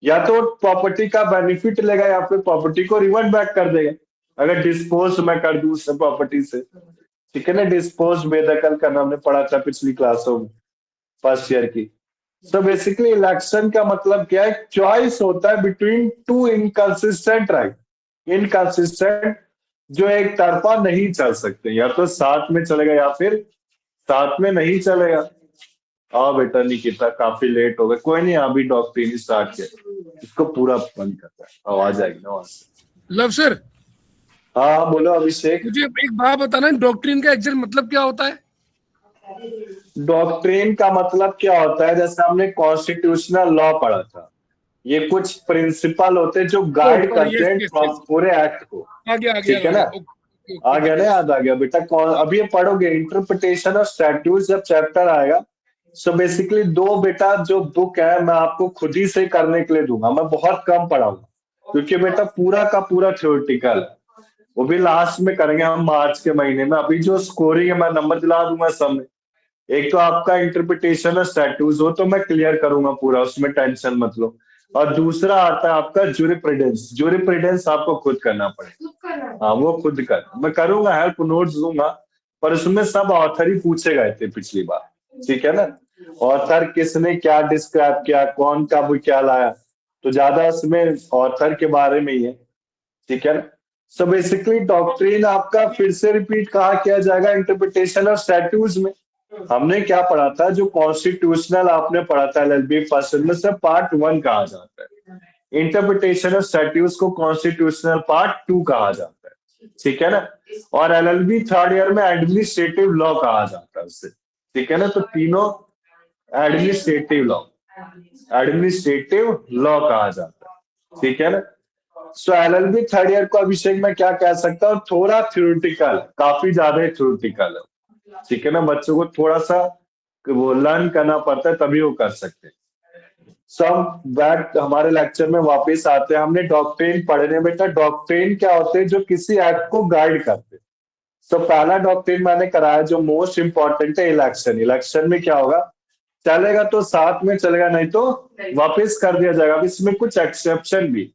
या तो प्रॉपर्टी का बेनिफिट लेगा या फिर प्रॉपर्टी को रिवर्ट बैक कर देगा। अगर डिस्पोज मैं कर दूं उस प्रॉपर्टी से, ठीक है ना? डिस्पोज बेदखल करना हमने पढ़ा था पिछली क्लासों में, फर्स्ट ईयर की। सो बेसिकली इलेक्शन का मतलब क्या है? चॉइस होता है between two inconsistent right, inconsistent जो एक तरफा नहीं चल सकते, या तो साथ में चलेगा या फिर साथ में नहीं चलेगा। हाँ बेटा निकिता, काफी लेट हो गए, कोई नहीं, अभी डॉक्टरी स्टार्ट किया, इसको पूरा बंद करता है, आवाज आएगी ना वहां से। लव सर, हाँ बोलो अभिषेक। मुझे एक बात बताना, डॉक्ट्रिन का एग्जैक्ट मतलब क्या होता है? डॉक्ट्रिन का मतलब क्या होता है? जैसे हमने कॉन्स्टिट्यूशनल लॉ पढ़ा था, ये कुछ प्रिंसिपल होते हैं जो गाइड करते हैं पूरे एक्ट को। आ गया ठीक है ना? आ गया ना, याद आ गया बेटा। अभी ये पढ़ोगे इंटरप्रिटेशन ऑफ स्टैट्यूट, जब चैप्टर आएगा। सो बेसिकली दो बेटा जो बुक है, मैं आपको खुद ही से करने के लिए दूंगा, मैं बहुत कम पढ़ाऊंगा, क्योंकि बेटा पूरा का पूरा थ्योरेटिकल है। वो भी लास्ट में करेंगे हम मार्च के महीने में। अभी जो स्कोरिंग है मैं नंबर दिला दूंगा सब में। एक तो आपका इंटरप्रिटेशन ऑफ स्टैट्यूट हो तो मैं क्लियर करूंगा पूरा, उसमें टेंशन मत लो। और दूसरा आता है आपका ज्यूरिप्रूडेंस। ज्यूरिप्रूडेंस आपको खुद करना पड़ेगा, हाँ वो खुद कर, मैं करूंगा, हेल्प नोट्स दूंगा, पर उसमें सब ऑथर ही पूछे गए थे पिछली बार। ठीक है ना? ऑथर किसने क्या डिस्क्राइब किया, कौन कब क्या लाया, तो ज्यादा उसमें ऑथर के बारे में ही है। ठीक है ना? सो बेसिकली डॉक्ट्रिन आपका फिर से रिपीट कहा किया जाएगा इंटरप्रिटेशन ऑफ स्टैट्यूट्स में। हमने क्या पढ़ा था? जो कॉन्स्टिट्यूशनल आपने पढ़ा था एलएलबी फर्स्ट में से, पार्ट 1 कहा जाता है। इंटरप्रिटेशन ऑफ स्टैट्यूट्स को कॉन्स्टिट्यूशनल पार्ट 2 कहा जाता है। ठीक है ना? और एलएलबी थर्ड ईयर में एडमिनिस्ट्रेटिव लॉ कहा जाता है उससे। ठीक है ना? तो तीनों एडमिनिस्ट्रेटिव लॉ, एडमिनिस्ट्रेटिव लॉ कहा जाता है। ठीक है ना? सो एलएलबी थर्ड ईयर को अभिषेक मैं क्या कह सकता हूँ, थोड़ा थ्योरेटिकल, काफी ज्यादा थ्योरेटिकल है। ठीक है ना? बच्चों को थोड़ा सा वो लर्न करना पड़ता है, तभी वो कर सकते हैं। सब बैक हमारे लेक्चर में वापस आते हैं। हमने डॉक्ट्रिन पढ़ने, बेटा डॉक्ट्रिन क्या होते हैं? जो किसी एक्ट को गाइड करते हैं। सो पहला डॉक्ट्रिन मैंने कराया जो मोस्ट इंपॉर्टेंट है, इलेक्शन। इलेक्शन में क्या होगा? चलेगा तो साथ में चलेगा, नहीं तो वापस कर दिया जाएगा। अब इसमें कुछ एक्सेप्शन भी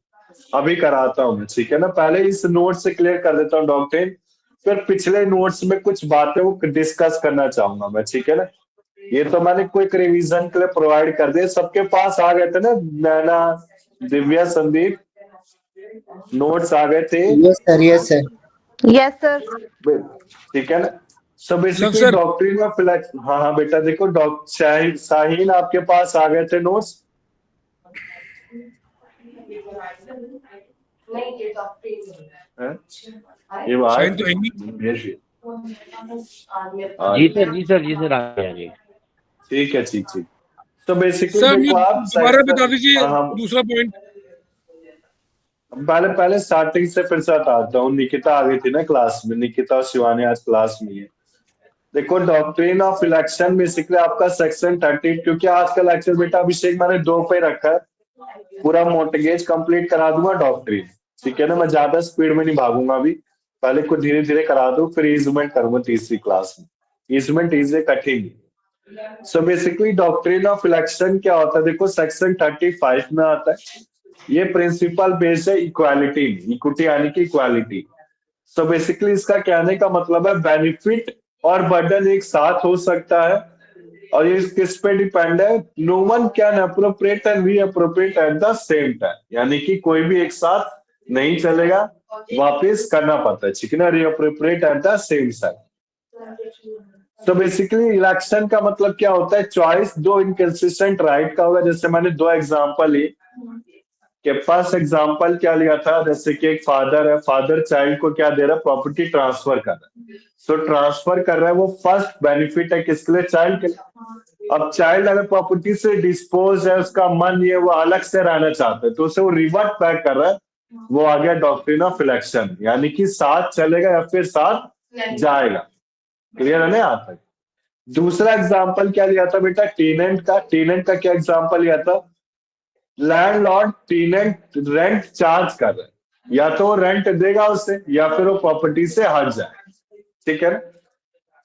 अभी कराता हूँ मैं। ठीक है ना? पहले इस नोट से क्लियर कर देता हूँ डॉक्ट्रिन, फिर पिछले नोट्स में कुछ बातें वो डिस्कस करना चाहूंगा मैं। ठीक है ना? ये तो मैंने क्विक रिवीजन के लिए प्रोवाइड कर दिया, सबके पास आ गए थे ना? नैना, दिव्या, संदीप, नोट्स आ गए थे? Yes sir, yes sir. Yes sir. ठीक है ना? So love basically sir, doctrine of election, हाँ हाँ बेटा देखो, शाहीन आपके पास आ गए थे नोट्स? हैं? ये बात शायद तो है नहीं। जी सर आ गया जी। ठीक है, ठीक ठीक। तो बेसिकली सर देखो आप दोबारा बता दीजिए हाँ, हाँ। दूसरा पॉइंट। पहले स्टार्टिंग से फिर से बताता हूँ। निकिता आ गई थी ना क्लास में, निकिता और शिवानी आज क्लास में है। देखो डॉक्ट्रिन ऑफ इलेक्शन बेसिकली आपका सेक्शन 30, क्योंकि आज का लेक्चर बेटा अभिषेक मैंने 2 पे रखा है, पूरा मोर्टगेज कंप्लीट करा दूंगा डॉक्ट्रिन। ठीक है ना? मैं ज्यादा स्पीड में नहीं भागूंगा अभी, पहले कुछ धीरे धीरे करा दूं, फिर इजमेंट करूंगा तीसरी क्लास में। इजमेंट इजी कठिन। So basically doctrine of election क्या होता है? देखो सेक्शन 35 में आता है। ये प्रिंसिपल बेस्ड है इक्वालिटी, इक्विटी यानी कि इक्वालिटी। सो बेसिकली इसका कहने का मतलब है बेनिफिट और बर्डन एक साथ हो सकता है, और ये किस पे डिपेंड है? No one can appropriate and reappropriate at the same time, यानी कि कोई भी एक साथ नहीं चलेगा, वापस करना पड़ता है। ठीक है ना? रीअप्रोप्रिएट एट द सेम टाइम। तो बेसिकली इलेक्शन का मतलब क्या होता है? चॉइस दो इनकंसिस्टेंट राइट का होगा। जैसे मैंने 2 एग्जांपल लिए, के पास एग्जाम्पल क्या लिया था, जैसे कि एक फादर है, फादर चाइल्ड को क्या दे रहा है, प्रॉपर्टी ट्रांसफर कर रहा है। सो ट्रांसफर कर रहा है, वो फर्स्ट बेनिफिट है किसके लिए, चाइल्ड के लिए। अब चाइल्ड अगर प्रॉपर्टी से डिस्पोज है, उसका मन ये वो अलग से रहना चाहता है, तो उसे वो रिवर्ट बैक कर रहा है, वो आ गया डॉक्ट्रिन ऑफ इलेक्शन, यानी कि साथ चलेगा या फिर साथ जाएगा। क्लियर है ना यहाँ तक। दूसरा एग्जाम्पल क्या लिया था बेटा, टेनेंट का। टेनेंट का क्या एग्जाम्पल लिया था, लैंडलॉर्ड टेनेंट रेंट चार्ज कर रहा है, या तो वो रेंट देगा उसे या फिर वो प्रॉपर्टी से हट जाए। ठीक है ना।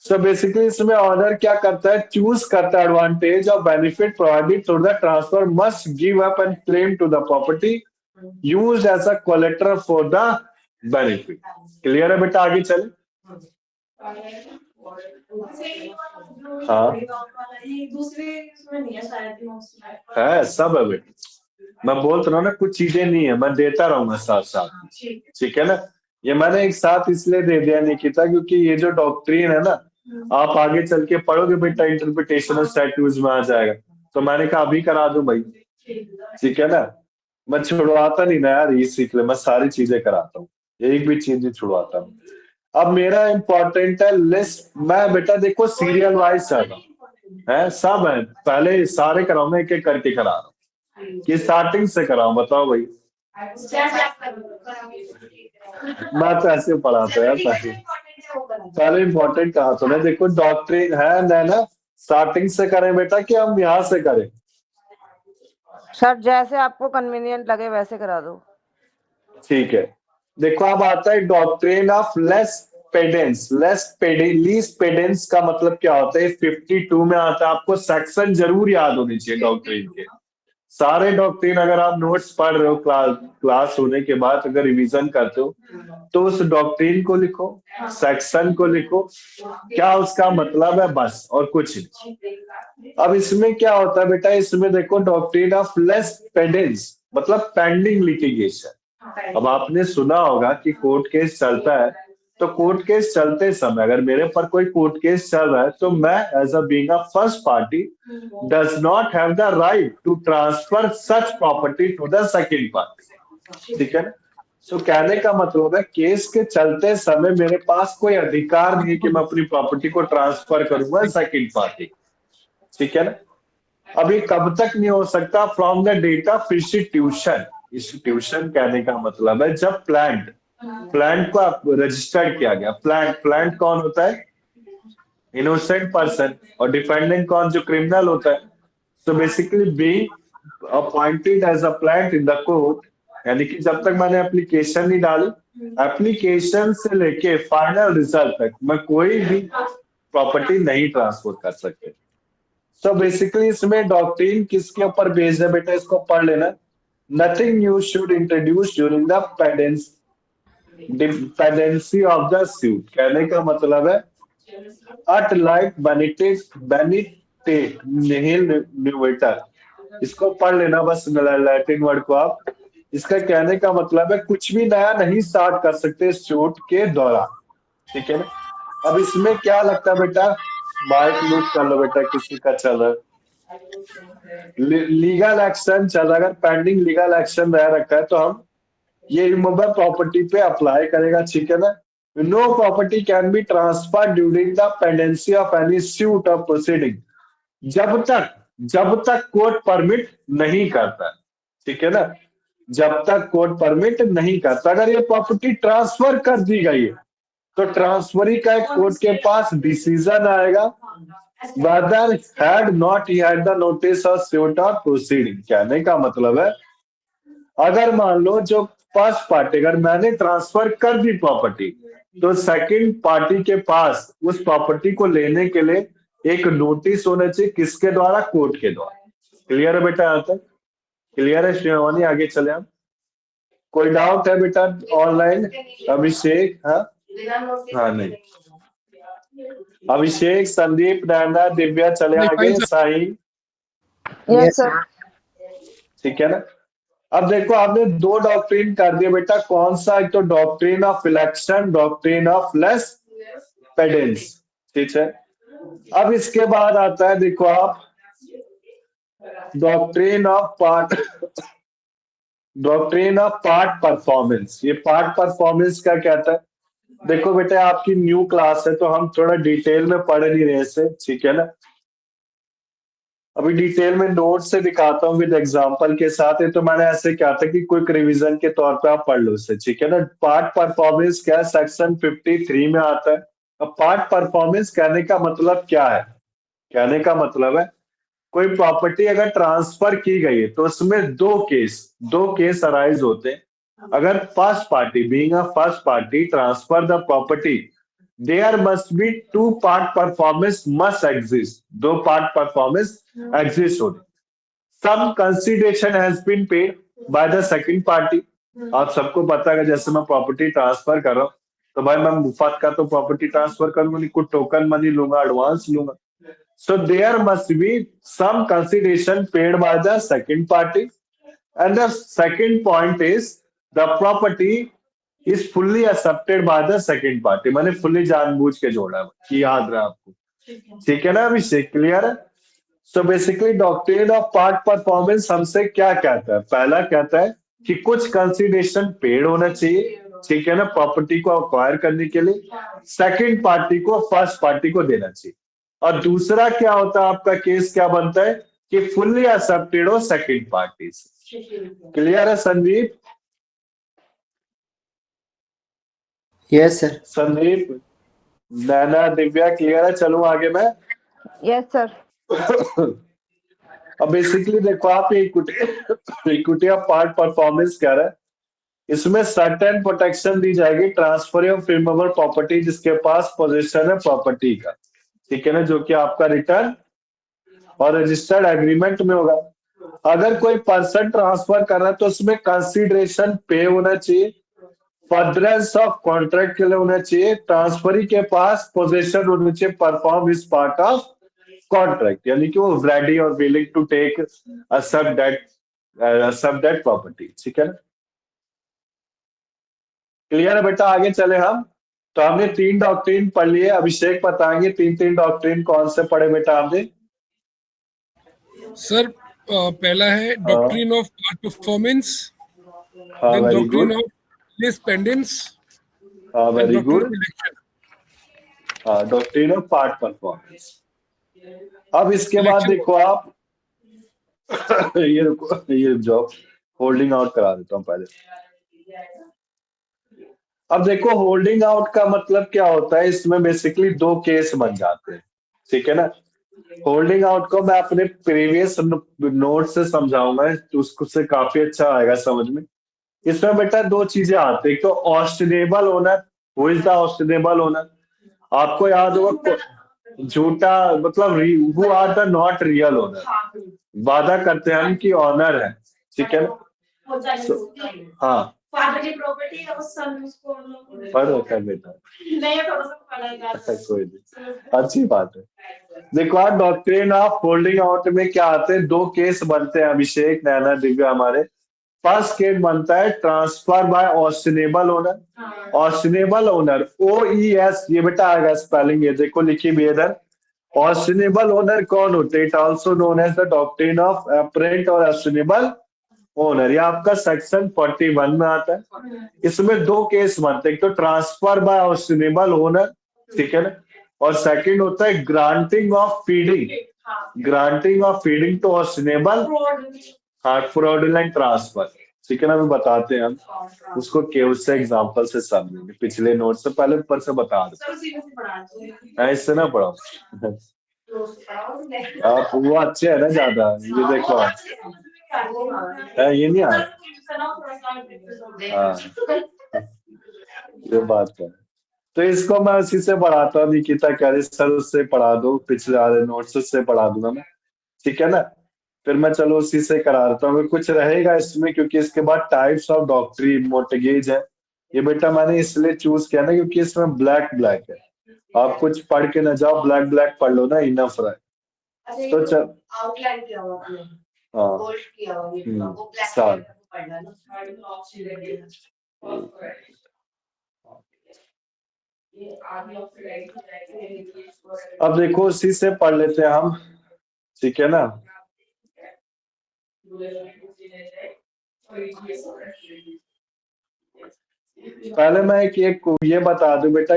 सो बेसिकली इसमें ऑनर क्या करता है, चूज करता है एडवांटेज और benefit provided through the transfer must give up and claim to the property used as a collateral for the benefit. Clear है बेटा, आगे चले। हाँ है, सब है बेटा, मैं बोल रहा हूँ ना, कुछ चीजें नहीं है, मैं देता रहूंगा साथ साथ। ठीक है ना। ये मैंने एक साथ इसलिए दे दिया निकिता, क्योंकि ये जो डॉक्ट्रिन है ना, आप आगे चल के पढ़ोगे बेटा, इंटरप्रिटेशन ऑफ स्टैट्यूट्स में आ जाएगा, तो मैंने कहा अभी करा दूं भाई। ठीक है ना। मैं छुड़वाता नहीं ना यार, ये सीख ले, मैं सारी चीजें कराता हूँ, एक भी चीज नहीं छुड़वाता हूँ। अब मेरा इंपॉर्टेंट है लिस्ट, मैं बेटा देखो सीरियल वाइज चल रहा हूँ, है सब है, पहले सारे कराऊंगा, एक एक करके करा रहा हूँ, कि स्टार्टिंग से कराऊं, बताओ भाई। मैं तो ऐसे पढ़ाता है यार, पहले इंपॉर्टेंट कहा तो ना, देखो डॉक्ट्रिन है ना, स्टार्टिंग से करें बेटा कि हम यहाँ से करें। सर जैसे आपको कन्वीनियंट लगे वैसे करा दो। ठीक है, देखो अब आता है डॉक्ट्रिन ऑफ लेस पेडेंस। लीस्ट पेडेंस का मतलब क्या होता है, 52 में आता है। आपको सेक्शन जरूर याद होनी चाहिए डॉक्ट्रिन के, सारे डॉक्ट्रिन अगर आप नोट्स पढ़ रहे हो, क्लास होने के बाद अगर रिवीजन करते हो, तो उस डॉक्ट्रिन को लिखो, सेक्शन को लिखो, क्या उसका मतलब है, बस, और कुछ नहीं। अब इसमें क्या होता है बेटा, इसमें देखो डॉक्ट्रिन ऑफ लेस पेडेंस मतलब पेंडिंग लिटिगेशन। अब आपने सुना होगा कि कोर्ट केस चलता है, तो कोर्ट केस चलते समय अगर मेरे पर कोई कोर्ट केस चल रहा है, तो मैं as a being a first party does not have the right to transfer such property to the second party. ठीक है ना। सो कहने का मतलब है, केस के चलते समय मेरे पास कोई अधिकार नहीं कि मैं अपनी प्रॉपर्टी को ट्रांसफर करूंगा सेकंड पार्टी। ठीक है ना। अभी कब तक नहीं हो सकता, from the date of institution. Institution कहने का मतलब है जब प्लांट को रजिस्टर्ड किया गया। प्लांट कौन होता है, इनोसेंट पर्सन, और डिपेंडेंट कौन, जो क्रिमिनल होता है। So basically being appointed as a plant in the court, यानी कि जब तक मैंने एप्लीकेशन नहीं डाली, एप्लीकेशन से लेके फाइनल रिजल्ट तक मैं कोई भी प्रॉपर्टी नहीं ट्रांसफर कर सकते। सो बेसिकली इसमें डॉक्ट्रिन किसके ऊपर बेस्ड है बेटा, इसको पढ़ लेना। Nothing you should introduce during the pendency of the suit. कहने का मतलब है अट लाइक बेनिटेट निहिल न्यूवेटर। इसको पढ़ लेना बस, लैटिन वर्ड को आप। इसका कहने का मतलब है कुछ भी नया नहीं स्टार्ट कर सकते सूट के दौरान। ठीक है ना। अब इसमें क्या लगता है बेटा, माइक म्यूट कर लो बेटा, किसी का चल रहा है। लीगल एक्शन चल रहा है, अगर पेंडिंग लीगल एक्शन रह रखा है, तो हम ये इमूवेबल प्रॉपर्टी पे अप्लाई करेगा। ठीक है ना। No property can be transfer during the pendency of any suit of proceeding, जब तक कोर्ट परमिट नहीं करता। ठीक है ना। जब तक कोर्ट परमिट नहीं करता। अगर ये प्रॉपर्टी ट्रांसफर कर दी गई है, तो ट्रांसफरी का एक कोर्ट के पास डिसीजन आएगा, whether had not he had the notice of suit or proceeding। कहने का मतलब है, अगर मान लो जो फर्स्ट पार्टी, अगर मैंने ट्रांसफर कर दी प्रॉपर्टी, तो सेकंड पार्टी के पास उस प्रॉपर्टी को लेने के लिए एक नोटिस होना चाहिए, किसके द्वारा, कोर्ट के द्वारा। क्लियर है बेटा, यहाँ तक क्लियर है श्रीवानी, आगे चले हम। कोई डाउट है बेटा ऑनलाइन? अभिषेक, हाँ नहीं, अभिषेक, संदीप, नैना, दिव्या चले नहीं, आगे, fine, sir. Sahil. Yes sir. ठीक है ना। अब देखो आपने दो डॉक्ट्रिन कर दिए बेटा, कौन सा, एक तो doctrine of election, doctrine of lis pendens. ठीक है। अब इसके बाद आता है, देखो आप, doctrine of part doctrine of part performance. ये पार्ट परफॉर्मेंस क्या कहता है? देखो बेटा, आपकी न्यू क्लास है तो हम थोड़ा डिटेल में पढ़ नहीं रहे इसे, ठीक है ना। अभी डिटेल में नोट से दिखाता हूँ विद एग्जांपल के साथ। ये तो मैंने ऐसे क्या था कि क्विक रिवीजन के तौर पे आप पढ़ लो इसे, ठीक है ना। पार्ट परफॉर्मेंस क्या है, सेक्शन 53 में आता है। अब पार्ट परफॉर्मेंस कहने का मतलब क्या है? कहने का मतलब है कोई प्रॉपर्टी अगर ट्रांसफर की गई है तो उसमें दो केस अराइज होते हैं। अगर first party being a first party transfer the property, there must be two part performance must exist. दो पार्ट परफॉर्मेंस एग्जिस्ट होते। Some consideration has been paid by the second party. आप सबको पता है कि जैसे मैं प्रॉपर्टी ट्रांसफर कर रहा हूँ तो भाई मैं मुफ्त का तो प्रॉपर्टी ट्रांसफर करूंगा नहीं, कुछ टोकन मनी लूंगा, एडवांस लूंगा। So there must be some consideration paid by the second party. And the second point is the property is fully accepted by the second party. मैंने fully जानबूझ के जोड़ा है कि याद रहा आपको, ठीक है ना। अभिषेक क्लियर है? So basically doctrine of part performance हमसे क्या कहता है? पहला कहता है कि कुछ कंसिडरेशन पेड होना चाहिए, ठीक है ना, प्रॉपर्टी को अक्वायर करने के लिए सेकंड पार्टी को फर्स्ट पार्टी को देना चाहिए। और दूसरा क्या होता है, आपका केस क्या बनता है कि फुल्ली एक्सेप्टेड हो सेकंड पार्टी से। क्लियर है Sandeep? Yes sir. Sandeep, Naina, Divya clear है? चलो आगे मैं। Yes sir. अब बेसिकली देखो आप इक्विटी ऑफ पार्ट परफॉर्मेंस कह रहा है, इसमें सर्टेन प्रोटेक्शन दी जाएगी ट्रांसफर ऑफ रिमूवेबल प्रॉपर्टी जिसके पास पोजीशन है प्रॉपर्टी का, ठीक है ना, जो कि आपका रिटर्न और रजिस्टर्ड एग्रीमेंट में होगा। अगर कोई पर्सन ट्रांसफर कर रहा है तो उसमें कंसीडरेशन पे होना चाहिए, फर्दरेंस ऑफ कॉन्ट्रैक्ट के लिए होना चाहिए, ट्रांसफरी के पास पोजीशन होना चाहिए, perform is part of contract, यानी कि वो रेडी और willing to take accept that property, ठीक है ना। क्लियर है बेटा? आगे चले हम। तो हमने 3 डॉक्ट्रिन पढ़ लिए। अभिषेक बताएंगे 3 डॉक्ट्रिन कौन से पढ़े बेटा आपने? सर पहला है डॉक्ट्रिन ऑफ पार्ट परफॉर्मेंस, हाँ then very doctrine good, of lis pendens हाँ and very doctrine of good, election. हाँ डॉक्ट्रिन ऑफ पार्ट परफॉर्मेंस। अब इसके बाद इलेक्शन देखो आप ये रुको, ये जॉब होल्डिंग आउट करा देता हूँ पहले। अब देखो होल्डिंग आउट का मतलब क्या होता है, इसमें बेसिकली 2 केस बन जाते हैं, ठीक है ना। होल्डिंग आउट को मैं अपने प्रीवियस नोट से समझाऊंगा तो उससे काफी अच्छा आएगा समझ में। इसमें बेटा 2 चीजें आती है, एक तो ostensible owner. Who is the ostensible owner? आपको याद होगा झूठा मतलब who are the not real owner. वादा करते हैं हम कि ऑनर है, ठीक है ना। हाँ पढ़ रखा है बेटा, कोई नहीं, अच्छी बात है। देखो आप डॉक्ट्रिन ऑफ होल्डिंग आउट में क्या आते हैं, 2 केस बनते हैं अभिषेक, नैना, दिव्या हमारे। फर्स्ट केस बनता है transfer by ostensible owner. Ostensible owner OES, ये बेटा आएगा स्पेलिंग, ये देखो लिखी भी इधर। ऑस्टेनेबल ओनर कौन होते हैं? It also known as the doctrine of apparent और ऑस्टेनेबल ओनर। ये आपका सेक्शन 41 में आता है। इसमें 2 केस बनते हैं, एक तो ट्रांसफर बाय ऑस्टेनेबल ओनर, ठीक है ना, और सेकंड होता है ग्रांटिंग ऑफ फीडिंग टू ऑस्टेनेबल, हाँ फ्रॉडुलेंट ट्रांसफर, ठीक है ना। मैं बताते हैं हम उसको केवल से एग्जांपल से समझेंगे, पिछले नोट से पहले ऊपर से बता दो, ऐसे ना पढ़ो आप, वो अच्छे है ना ज्यादा, ये देखो ये नहीं आ हाँ ये बात है। तो इसको मैं उसी से पढ़ाता हूँ, निकिता कह रही सर उससे पढ़ा दो, पिछले वाले नोट्स से पढ़ा दूंगा मैं, ठीक है ना। फिर मैं चलो उसी से करा देता हूँ, कुछ रहेगा इसमें क्योंकि इसके बाद टाइप्स ऑफ डॉक्ट्रिन मोर्टगेज है। ये बेटा मैंने इसलिए चूज किया ना क्योंकि इसमें ब्लैक ब्लैक है, आप कुछ पढ़ के ना जाओ, ब्लैक ब्लैक पढ़ लो ना, इनफ है। तो चल हाँ साल अब देखो उसी से पढ़ लेते हैं हम, ठीक है ना। पहले मैं ये बता दूं बेटा,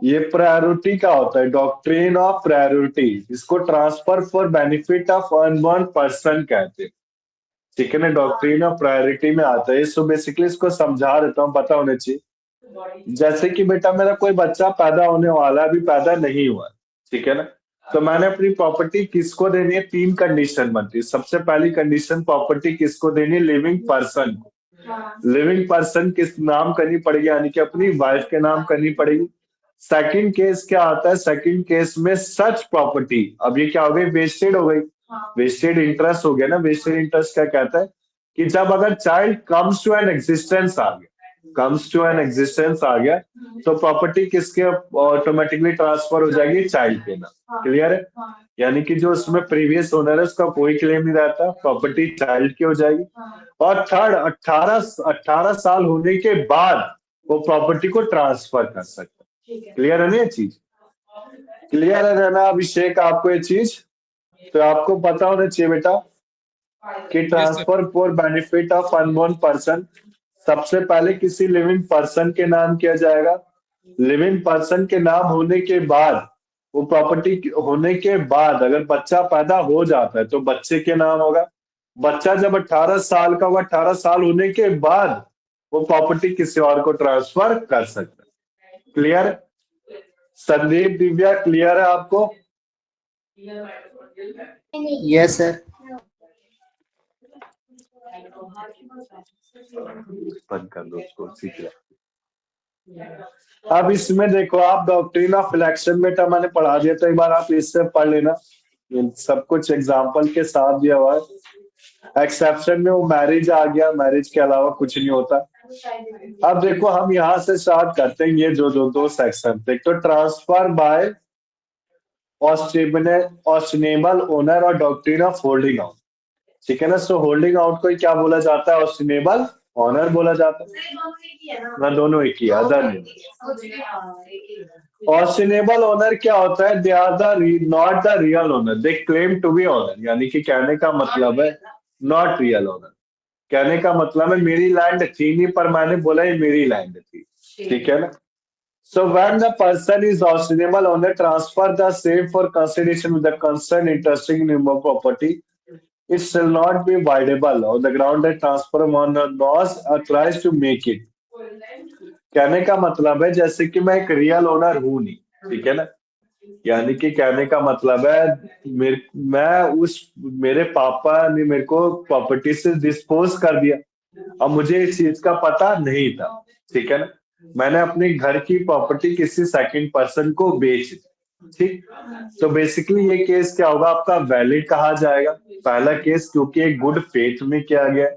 ये प्रायोरिटी क्या होता है, डॉक्ट्रिन ऑफ प्रायोरिटी, इसको transfer for benefit of unborn person कहते हैं, ठीक है ना, डॉक्ट्रिन ऑफ प्रायोरिटी में आता है। सो बेसिकली इसको समझा देता हूँ, पता होने चाहिए। जैसे कि बेटा मेरा कोई बच्चा पैदा होने वाला है, अभी पैदा नहीं हुआ, ठीक है ना, तो मैंने अपनी प्रॉपर्टी किसको देनी है, 3 कंडीशन बनती है। सबसे पहली कंडीशन, प्रॉपर्टी किसको देनी है, लिविंग पर्सन को। लिविंग पर्सन किस नाम करनी पड़ेगी, यानी कि अपनी वाइफ के नाम करनी पड़ेगी। सेकंड केस क्या आता है, सेकंड केस में सच प्रॉपर्टी, अब ये क्या हो गई, वेस्टेड हो गई, वेस्टेड इंटरेस्ट हो गया ना। वेस्टेड इंटरेस्ट क्या कहता है कि जब अगर child comes to an existence आ गया, कम्स टू एन एग्जिस्टेंस आ गया, तो प्रॉपर्टी किसके ऑटोमेटिकली ट्रांसफर हो जाएगी, चाइल्ड के नाम। क्लियर है, यानी कि जो उसमें प्रीवियस ओनर है उसका कोई क्लेम नहीं रहता, प्रॉपर्टी चाइल्ड की हो जाएगी। और थर्ड, 18 साल होने के बाद वो प्रॉपर्टी को ट्रांसफर कर सकता है। क्लियर है ना ये चीज, क्लियर है ना अभिषेक आपको ये चीज? तो आपको पता होना चाहिए बेटा कि transfer for benefit of unborn person सबसे पहले किसी लिविंग पर्सन के नाम किया जाएगा। लिविंग पर्सन के नाम होने के बाद, वो प्रॉपर्टी होने के बाद अगर बच्चा पैदा हो जाता है तो बच्चे के नाम होगा। बच्चा जब 18 साल का होगा, 18 साल होने के बाद वो प्रॉपर्टी किसी और को ट्रांसफर कर सकता है। क्लियर? संदीप, दिव्या, क्लियर है आपको? Yes sir. बंद कर दो उसको, सीख ले। अब इसमें देखो, आप डॉक्ट्रिन ऑफ इलेक्शन बेटा मैंने पढ़ा दिया, तो एक बार आप इससे पढ़ लेना, सब कुछ एग्जाम्पल के साथ दिया हुआ है। एक्सेप्शन में वो मैरिज आ गया, मैरिज के अलावा कुछ नहीं होता। अब देखो हम यहाँ से स्टार्ट करते हैं, ये जो दो सेक्शन, एक तो ट्रांसफर बाय ऑस्टिनेबल ओनर और डॉक्ट्रिन ऑफ होल्डिंग आउट, ठीक है ना। सो होल्डिंग आउट को क्या बोला जाता है, ऑस्टिनेबल ऑनर बोला जाता है ना, दोनों एक ही, अदर नहीं। ऑस्टिनेबल ओनर क्या होता है, they are not the real owner, they claim to be owner, यानी कि कहने का मतलब है नॉट रियल ओनर। कहने का मतलब है मेरी लैंड थी नहीं, पर मैंने बोला ये मेरी लैंड थी, ठीक है ना। So when the person is optionable owner, transfer the same for consideration with the concerned interesting in immovable property. It shall not be voidable on the ground that transfer owner was authorized to make it. कहने का मतलब है जैसे कि मैं एक real owner हूं नहीं, ठीक है ना, यानी कि कहने का मतलब है मेरे पापा ने मेरे को प्रॉपर्टी से डिस्पोज कर दिया, अब मुझे इस चीज का पता नहीं था, ठीक है ना, मैंने अपने घर की प्रॉपर्टी किसी सेकंड पर्सन को बेच दी, ठीक। तो बेसिकली ये केस क्या होगा, आपका वैलिड कहा जाएगा, पहला केस, क्योंकि एक गुड फेथ में किया गया,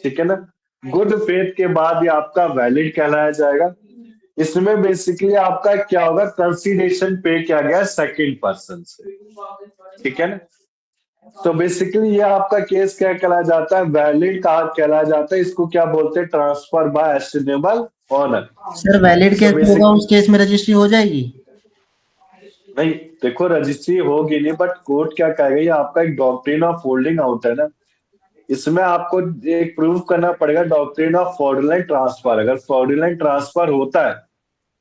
ठीक है ना। गुड फेथ के बाद ये आपका वैलिड कहलाया जाएगा। इसमें बेसिकली आपका क्या होगा, कंसीडरेशन पे किया गया सेकंड पर्सन से, ठीक है ना। तो बेसिकली ये आपका केस क्या कहलाया जाता है, वैलिड कहा कहलाया जाता है। इसको क्या बोलते हैं, transfer by ostensible owner. Sir valid case होगा, उस केस में रजिस्ट्री हो जाएगी? नहीं, देखो रजिस्ट्री होगी नहीं, बट कोर्ट क्या कहेगा, ये आपका एक डॉक्ट्रिन ऑफ होल्डिंग आउट है ना, इसमें आपको एक प्रूव करना पड़ेगा डॉक्ट्रिन ऑफ फ्रॉडुलेंट ट्रांसफर। अगर फ्रॉडुलेंट ट्रांसफर होता है,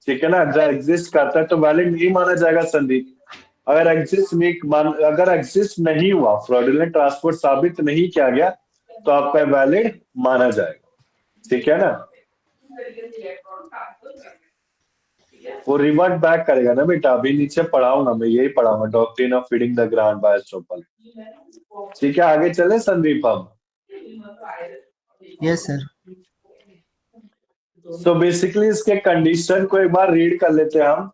ठीक है ना, अगर एग्जिस्ट करता है तो वैलिड नहीं माना जाएगा संदीप। अगर एग्जिस्ट नहीं हुआ, फ्रॉडुलेंट ट्रांसफर साबित नहीं किया गया, तो आपका वैलिड माना जाएगा, ठीक है ना। वो रिवर्ट बैक करेगा ना बेटा, अभी नीचे पढ़ाऊंगा मैं, यही पढ़ाऊंगा, doctrine of feeding the grant by estoppel, ठीक है। आगे चले संदीप हम? Yes sir. तो बेसिकली इसके कंडीशन को एक बार रीड कर लेते हैं हम।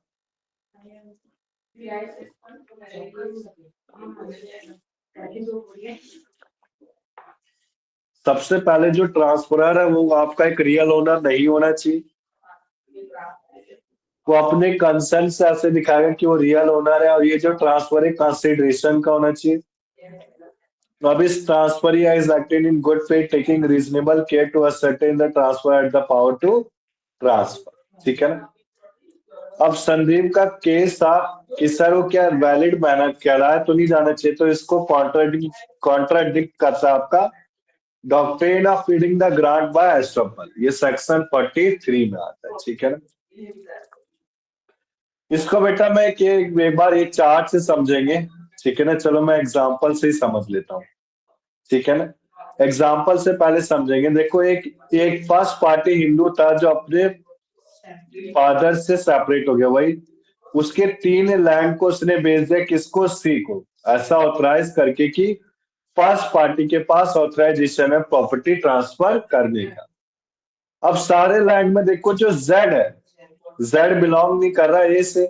सबसे पहले जो ट्रांसफरर है वो आपका एक रियल ओनर नहीं होना चाहिए, वो अपने कंसर्न से ऐसे दिखाएगा कि वो रियल ओनर है, और ये जो ट्रांसफर है कंसिडरेशन का होना चाहिए। अब इस transfer is acted in good faith, taking reasonable care to ascertain the transfer at the power to transfer, ठीक है ना। अब संदीप का केस था कि सर वो क्या वैलिड मैनर कहलाए तो नहीं जाना चाहिए, तो इसको कॉन्ट्राडिक्ट करता है आपका doctrine of feeding the grant by estoppel, ये सेक्शन 43 में आता है, ठीक है ना। इसको बेटा मैं एक बार एक चार्ट से समझेंगे, ठीक है ना। चलो मैं एग्जांपल से ही समझ लेता हूँ, ठीक है ना। एग्जाम्पल से पहले समझेंगे। देखो एक फर्स्ट पार्टी हिंदू था जो अपने फादर से सेपरेट हो गया, वही उसके 3 लैंड को उसने बेच दिया किसको, सी को, ऐसा ऑथराइज करके कि फर्स्ट पार्टी के पास ऑथराइजेशन है प्रॉपर्टी ट्रांसफर करने का। अब सारे लैंड में देखो जो जेड है, जेड बिलोंग नहीं कर रहा ए से,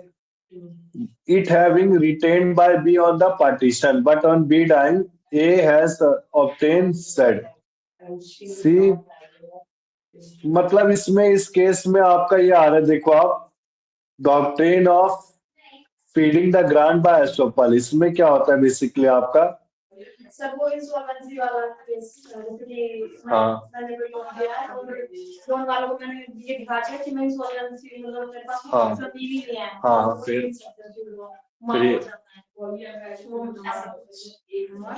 it having retained by B on the partition, but on B dying, A has obtained Z. C मतलब इसमें इस केस में आपका ये आ रहा है, देखो आप doctrine of feeding the grant by estoppel, इसमें क्या होता है बेसिकली आपका, सर वो इंसॉल्वेंसी वाला केस, जैसे कि हाँ। मैंने कोई लोन दिया है और लोन वालों को मैंने ये दिखा दिया कि मैं इंसॉल्वेंसी, मतलब मेरे पास हाँ। कुछ नहीं है। हाँ, फिर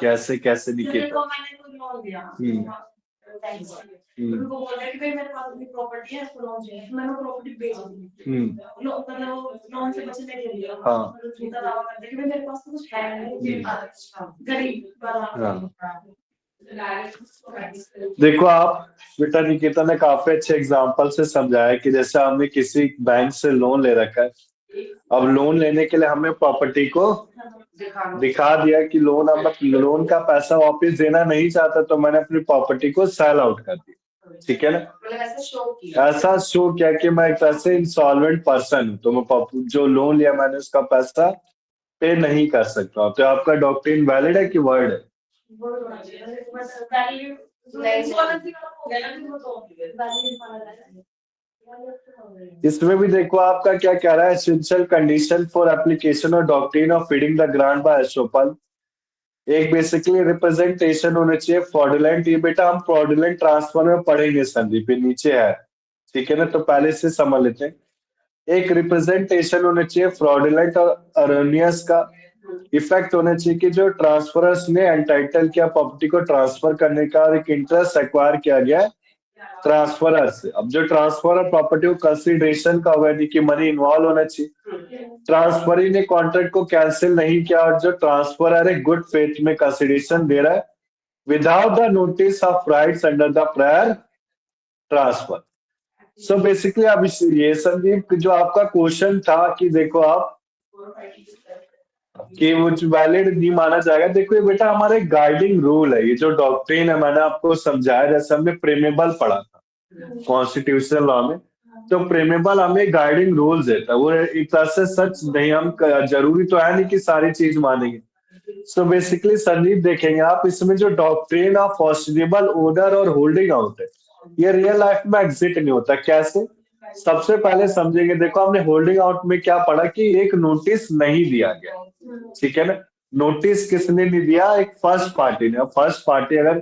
कैसे कैसे निकलता, मैंने कोई लोन दिया, हम्म, उनको बोला कि भाई मेरे पास अपनी प्रॉपर्टी है, इसको लोन चाहिए, मैंने प्रॉपर्टी बेच दी, मतलब लोन से बचने के लिए, हाँ। मतलब झूठा दावा करते कि भाई मेरे पास तो कुछ है नहीं, गरीब वाला। देखो आप बेटा निकिता ने काफी अच्छे एग्जांपल से समझाया कि जैसे हमने किसी बैंक से लोन ले रखा है, अब लोन लेने के लिए हमें प्रॉपर्टी को दिखा दिया कि लोन, अब लोन का पैसा वापस देना नहीं चाहता तो मैंने अपनी प्रॉपर्टी को सेल आउट कर दिया, ठीक है ना। ऐसा शो किया कि मैं एक तरह से इंसॉल्वेंट पर्सन हूँ, तो मैं जो लोन लिया मैंने उसका पैसा पे नहीं कर सकता हूँ, तो आपका डॉक्ट्रिन वैलिड है कि वर्ड है। इसमें भी देखो आपका क्या कह रहा है, एसेंशियल कंडीशन फॉर एप्लीकेशन और doctrine of feeding the grant by estoppel, एक बेसिकली रिप्रेजेंटेशन होना चाहिए फ्रॉडुलेंट। ये बेटा हम फ्रॉडुलेंट ट्रांसफर में पढ़ेंगे संदीप, ये नीचे है, ठीक है ना, तो पहले से समझ लेते हैं। एक रिप्रेजेंटेशन होना चाहिए फ्रॉडुलेंट और अरोनियस का, इफेक्ट होना चाहिए कि जो ट्रांसफरर्स ने एंटाइटल किया प्रॉपर्टी को ट्रांसफर करने का और एक इंटरेस्ट एक्वायर किया गया ट्रांसफरर से। अब जो ट्रांसफरर प्रॉपर्टी को कंसिडरेशन का होगा, कि मनी इन्वॉल्व होना चाहिए, ट्रांसफरी ने कॉन्ट्रैक्ट को कैंसिल नहीं किया और जो ट्रांसफरर है गुड फेथ में कंसिडरेशन दे रहा है without the notice of rights under the prior transfer. So basically अब ये संदीप जो आपका क्वेश्चन था कि देखो आप कि वो वैलिड नहीं माना जाएगा, देखो ये बेटा हमारा एक गाइडिंग रूल है, ये जो डॉक्ट्रिन है मैंने आपको समझाया, जैसे हमने प्रेमेबल पढ़ा था कॉन्स्टिट्यूशनल लॉ में, तो प्रेमेबल हमें गाइडिंग रूल्स देता है, वो एक तरह से सच नहीं, हम जरूरी तो है नहीं कि सारी चीज मानेंगे। सो बेसिकली संदीप देखेंगे आप इसमें जो डॉक्ट्रिन ऑफ फॉर्सिबल ओनर और होल्डिंग आउट है, ये रियल लाइफ में एग्जिट नहीं होता। कैसे, सबसे पहले समझेंगे, देखो हमने होल्डिंग आउट में क्या पढ़ा कि एक नोटिस नहीं दिया गया, ठीक है ना। नोटिस किसने नहीं दिया, एक फर्स्ट पार्टी ने। फर्स्ट पार्टी अगर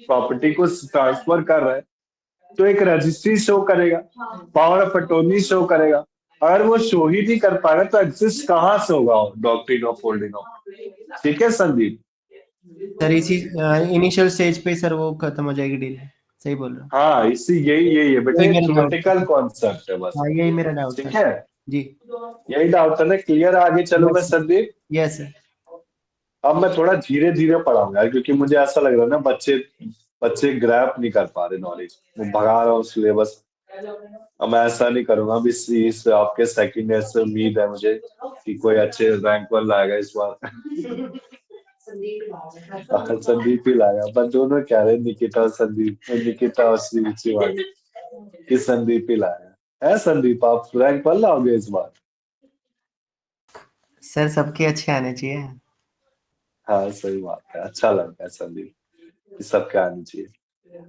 प्रॉपर्टी को ट्रांसफर कर रहा है तो एक रजिस्ट्री शो करेगा, पावर ऑफ अटॉर्नी शो करेगा, अगर वो शो ही नहीं कर पाएगा तो एग्जिस्ट कहाँ से होगा डॉक्ट्रिन ऑफ होल्डिंग आउट, ठीक है संदीप। सर इसी इनिशियल स्टेज पे सर वो खत्म हो जाएगी डील, सही बोल रहे हो। हाँ इसी यही है बेटा, यही मेरा थ्योरेटिकल कॉन्सेप्ट है बस, हाँ यही मेरा डाउट ठीक है है जी। यही डाउट है ना, क्लियर। आगे चलो मैं संदीप, यस सर। अब मैं थोड़ा धीरे धीरे पढ़ाऊंगा क्योंकि मुझे ऐसा लग रहा है ना बच्चे ग्रैप नहीं कर पा रहे नॉलेज, मैं भगा रहा हूँ सिलेबस। अब मैं ऐसा नहीं करूंगा, अब इस आपके सेकंड ईयर से उम्मीद है मुझे कि कोई अच्छे रैंक पर लाएगा इस बार। संदीप ही लाएगा, पर दोनों कह रहे निकिता और शिवानी कि संदीप ही लाएगा। है संदीप, आप रैंक पर लाओगे इस बार? सर सबके अच्छे आने चाहिए। हाँ सही बात है, अच्छा लगता है संदीप कि सबके आने चाहिए।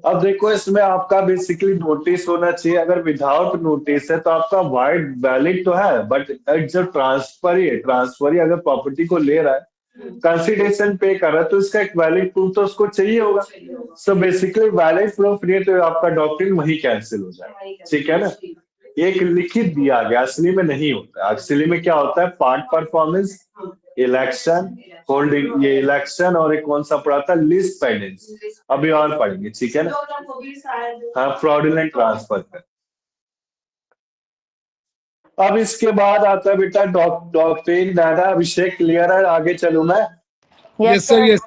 अब देखो इसमें आपका बेसिकली नोटिस होना चाहिए, अगर विदाउट नोटिस है तो आपका वाइड वैलिड तो है, बट जो ट्रांसफरी अगर प्रॉपर्टी को ले रहा है, कंसिडरेशन पे कर रहा है, तो इसका एक वैलिड प्रूफ तो उसको चाहिए होगा। सो बेसिकली वैलिड प्रूफ नहीं है तो आपका डॉक्ट्रिन वही कैंसिल हो जाए, ठीक है ना। एक लिखित दिया गया, असली में नहीं होता है। असली में क्या होता है, पार्ट परफॉर्मेंस, इलेक्शन, होल्डिंग, ये इलेक्शन और एक कौन सा पढ़ा था, लिस्ट पेंडेंस, अभी और पढ़ेंगे, ठीक है ना। हाँ, फ्रॉडुलेंट ट्रांसफर का। अब इसके बाद आता है बेटा डॉक्ट्रिन। दादा अभिषेक क्लियर है, आगे चलूं मैं। Yes sir yes.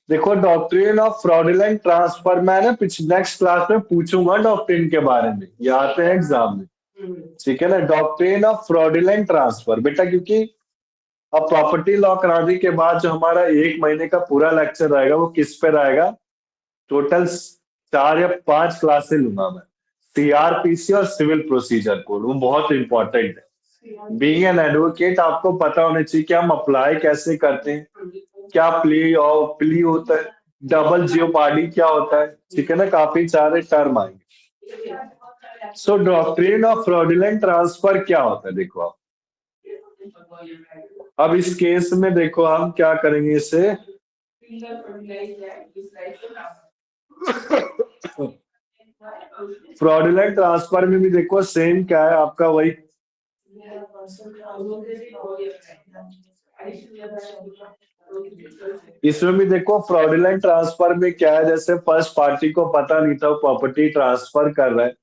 देखो डॉक्ट्रिन ऑफ फ्रॉडुलेंट ट्रांसफर, मैं ना नेक्स्ट क्लास में पूछूंगा डॉक्ट्रिन के बारे में, ये आते हैं एग्जाम में, ठीक है ना। डॉक्ट्रिन ऑफ फ्रॉडुलेंट ट्रांसफर बेटा, क्योंकि अब प्रॉपर्टी लॉ कराने के बाद जो हमारा 1 महीने का पूरा लेक्चर रहेगा वो किस पे रहेगा, टोटल 4 या 5 क्लासेस लूंगा मैं। सीआरपीसी और सिविल प्रोसीजर कोड, वो बहुत इंपॉर्टेंट है। बीइंग एन एडवोकेट आपको पता होना चाहिए कि हम अप्लाई कैसे करते हैं, क्या प्ली होता है, डबल जियोपार्डी क्या होता है, ठीक है ना, काफी सारे टर्म आएंगे। सो डॉक्ट्रिन ऑफ फ्रॉडुलेंट ट्रांसफर क्या होता है, देखो आप अब इस केस में देखो हम क्या करेंगे इसे। फ्रॉडुलेंट ट्रांसफर में भी देखो सेम क्या है आपका, वही इसमें भी देखो फ्रॉडुलेंट ट्रांसफर में क्या है, जैसे फर्स्ट पार्टी को पता नहीं था प्रॉपर्टी ट्रांसफर कर रहा है,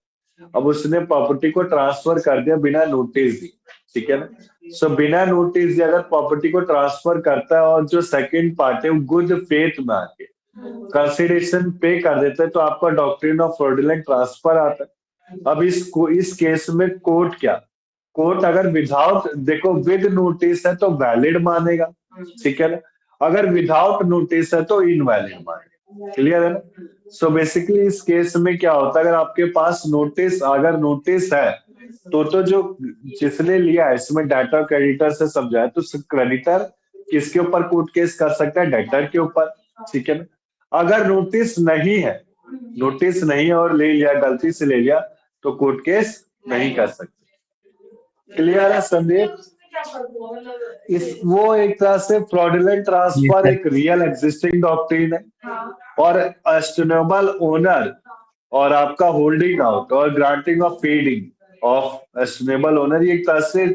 अब उसने प्रॉपर्टी को ट्रांसफर कर दिया बिना नोटिस दिए, ठीक है ना। सो बिना नोटिस दिए अगर प्रॉपर्टी को ट्रांसफर करता है और जो सेकंड पार्टी है गुड फेथ में आके कंसिडरेशन पे कर देते हैं, तो आपका डॉक्ट्रिन ऑफ फ्रॉडुलेंट ट्रांसफर आता है। अब इस केस में कोर्ट क्या, कोर्ट अगर विदाउट, देखो विद नोटिस है तो वैलिड मानेगा, ठीक है ना, अगर विदाउट नोटिस है तो इनवैलिड मानेगा, क्लियर है ना। सो बेसिकली इस केस में क्या होता है, अगर आपके पास नोटिस, अगर नोटिस है तो जो जिसने लिया है, इसमें डेटर क्रेडिटर से समझाया, तो क्रेडिटर किसके ऊपर कोर्ट केस कर सकता है, डेटर के ऊपर, ठीक है ना। अगर नोटिस नहीं है, नोटिस नहीं है और ले लिया, गलती से ले लिया, तो कोर्ट केस नहीं कर सकते, क्लियर है संदीप। इस वो एक तरह से फ्रॉडुलेंट ट्रांसफर एक रियल एग्जिस्टिंग डॉक्ट्रिन है, और एस्टेनेबल ओनर और आपका होल्डिंग आउट और granting of feeding of ostensible owner, ये एक तरह से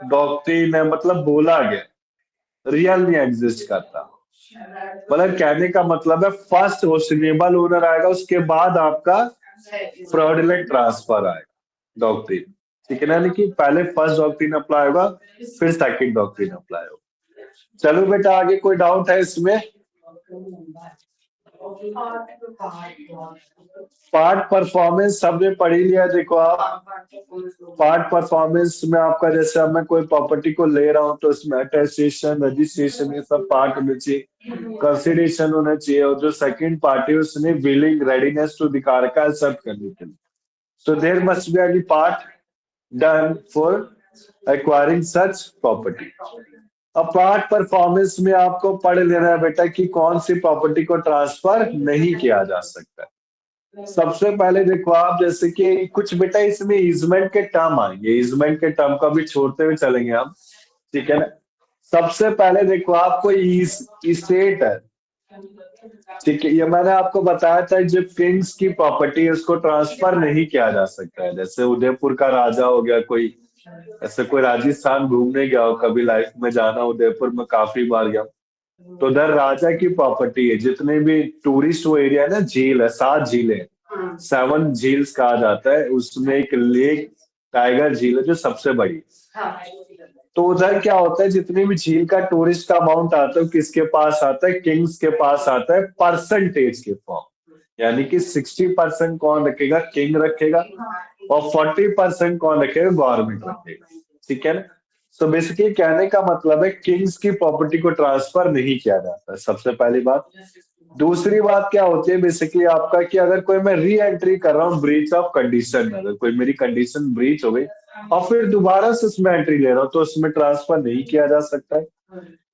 डॉक्ट्रिन है, मतलब बोला गया, रियल नहीं एग्जिस्ट करता। मतलब कहने का मतलब है फर्स्ट एस्टेनेबल ओनर आएगा, उसके बाद आपका फ्रॉडुलेंट ट्रांसफर आएगा डॉक्ट्रिन, ठीक है ना, यानी कि पहले फर्स्ट डॉक्ट्रिन अप्लाई होगा फिर सेकंड डॉक्ट्रिन अप्लाई होगा। चलो बेटा आगे कोई डाउट है इसमें। पार्ट परफॉर्मेंस सबने पढ़ ही लिया, देखो आप पार्ट परफॉर्मेंस में आपका, जैसे अब मैं कोई प्रॉपर्टी को ले रहा हूँ तो उसमें अटेस्टेशन, रजिस्ट्रेशन, ये सब पार्ट होने चाहिए, कंसिडरेशन होना चाहिए, और जो सेकंड पार्टी उसने विलिंग रेडीनेस टू दिखा रखा है एक्सेप्ट करने के लिए। So there must be any part done for acquiring such property. अब पार्ट परफॉर्मेंस में आपको पढ़ लेना है बेटा कि कौन सी प्रॉपर्टी को ट्रांसफर नहीं किया जा सकता। सबसे पहले देखो आप, जैसे कि कुछ बेटा इसमें ईजमेंट के टर्म आएंगे, ईजमेंट के टर्म को भी छोड़ते हुए चलेंगे हम, ठीक है ना। सबसे पहले देखो आपको इस्टेट है, ठीक है, ये मैंने आपको बताया था, जब किंग्स की प्रॉपर्टी है उसको ट्रांसफर नहीं किया जा सकता है। जैसे उदयपुर का राजा हो गया, कोई ऐसे कोई राजस्थान घूमने गया हो, कभी लाइफ में जाना, उदयपुर में काफी बार गया, तो उधर राजा की प्रॉपर्टी है, जितने भी टूरिस्ट वो एरिया है ना, झील है, 7 झीलें, 7 झील्स कहा जाता है, उसमें एक लेक टाइगर झील है जो सबसे बड़ी। तो उधर क्या होता है, जितनी भी झील का टूरिस्ट का अमाउंट आता है किसके पास आता है, किंग्स के पास आता है परसेंटेज के फॉर्म, यानी कि 60% कौन रखेगा, किंग रखेगा, और 40% कौन रखेगा, गवर्नमेंट रखेगा, ठीक है ना। सो बेसिकली कहने का मतलब है किंग्स की प्रॉपर्टी को ट्रांसफर नहीं किया जाता है, सबसे पहली बात। दूसरी बात क्या होती है बेसिकली आपका, कि अगर कोई मैं री एंट्री कर रहा हूँ ब्रीच ऑफ कंडीशन, अगर कोई मेरी कंडीशन ब्रीच हो गई और फिर दोबारा से उसमें एंट्री ले रहा हूँ, तो उसमें ट्रांसफर नहीं किया जा सकता है।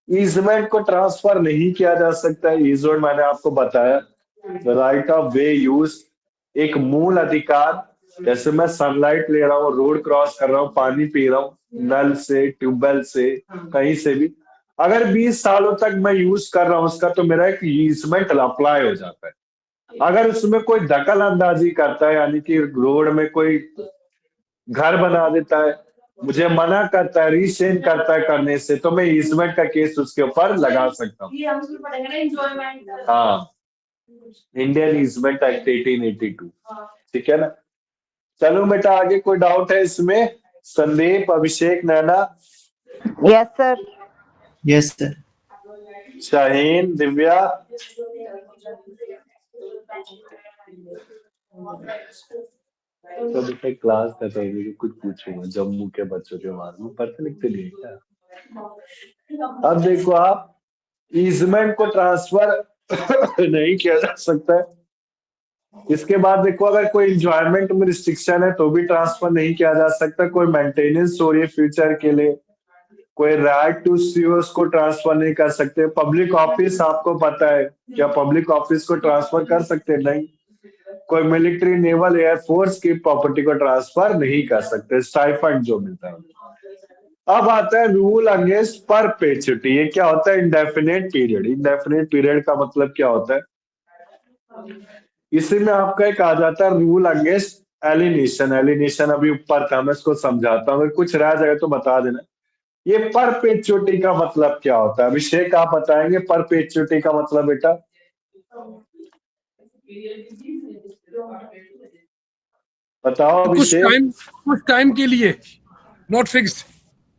ईजमेंट को ट्रांसफर नहीं किया जा सकता है। ईजमेंट मैंने आपको बताया, राइट ऑफ वे यूज, एक मूल अधिकार, जैसे मैं सनलाइट ले रहा हूँ, रोड क्रॉस कर रहा हूँ, पानी पी रहा हूँ नल से, ट्यूबवेल से, कहीं से भी, अगर 20 सालों तक मैं यूज कर रहा हूँ उसका, तो मेरा एक ईजमेंट अप्लाई हो जाता है। अगर उसमें कोई दखल अंदाजी करता है, यानी कि रोड में कोई घर बना देता है, मुझे मना करता है, रीसेंड करता है करने से, तो मैं ईजमेंट का केस उसके ऊपर लगा सकता हूँ। ये हम उसमें पढ़ेंगे ना एंजॉयमेंट। हाँ, इंडियन ईजमेंट एक्ट 1882, ठीक है ना। चलो बेटा आगे, कोई डाउट है इसमें? Sandeep, Abhishek, Naina, yes sir. Yes sir. Shaheen, Divya, तो बेटा क्लास का तो कुछ पूछूंगा जम्मू के बच्चों के बारे में, पढ़ते लिखते नहीं क्या? अब देखो आप, ईजमेंट को ट्रांसफर नहीं किया जा सकता है। इसके बाद देखो, अगर कोई इंजॉयमेंट में रिस्ट्रिक्शन है तो भी ट्रांसफर नहीं किया जा सकता। कोई मेंटेनेंस हो रही है फ्यूचर के लिए, कोई राइट टू सीओस को ट्रांसफर नहीं कर सकते। पब्लिक ऑफिस आपको पता है, क्या पब्लिक ऑफिस को ट्रांसफर कर सकते? नहीं। कोई मिलिट्री, नेवल, एयरफोर्स की प्रॉपर्टी को ट्रांसफर नहीं कर सकते, स्टाइफंड जो मिलता है। अब आता है रूल अगेंस्ट परपेचुइटी। ये क्या होता है? Indefinite period. इंडेफिनेट पीरियड का मतलब क्या होता है? इसी में आपका एक आ जाता है रूल अगेंस्ट एलिनेशन। एलिनेशन अभी ऊपर था, मैं इसको समझाता हूँ, अगर कुछ रह जाए तो बता देना। ये परपेचुइटी का मतलब क्या होता है? अभिषेक आप बताएंगे परपेचुइटी का मतलब बेटा? बताओ अभिषेक। कुछ टाइम के लिए, नॉट फिक्स्ड।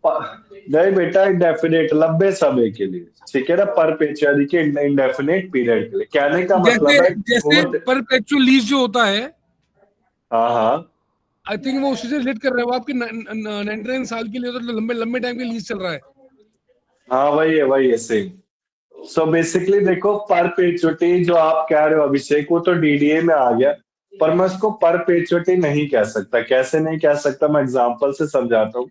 नहीं बेटा, इंडेफिनेट, लंबे समय के लिए, ठीक है ना। परपेचुअली के इंडेफिनेट पीरियड के लिए, कहने का मतलब है जैसे परपेचुअल लीज जो होता है, हाँ हाँ, आई थिंक वो उसी से रिलेट कर रहे हो। आपके 99 साल के लिए तो लंबे लंबे टाइम के लीज चल रहा है। हाँ वही है सेम। सो बेसिकली देखो, परपेचुइटी जो आप कह रहे हो अभिषेक, वो तो डीडीए में आ गया, पर मैं उसको परपेचुइटी नहीं कह सकता। कैसे नहीं कह सकता? मैं एग्जांपल से समझाता हूँ।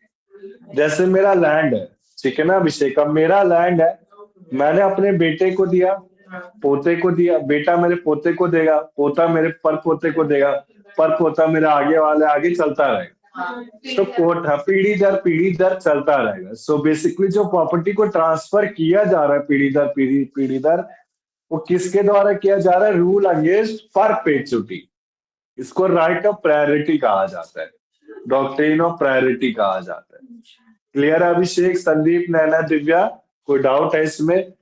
जैसे मेरा लैंड है, ठीक है ना अभिषेक, अब मेरा लैंड है, मैंने अपने बेटे को दिया, पोते को दिया, बेटा मेरे पोते को देगा, पोता मेरे पर पोते को देगा, पर पोता मेरे आगे वाले आगे चलता रहेगा। तो कोर्ट है, पीढ़ी दर चलता रहेगा। सो बेसिकली जो प्रॉपर्टी को ट्रांसफर किया जा रहा है पीढ़ी दर, वो किसके द्वारा किया जा रहा है? Rule against perpetuity. इसको राइट ऑफ प्रायोरिटी कहा जाता है, डॉक्ट्रिन ऑफ प्रायोरिटी कहा जाता है। क्लियर है अभिषेक, संदीप, नैना, दिव्या? कोई डाउट है इसमें?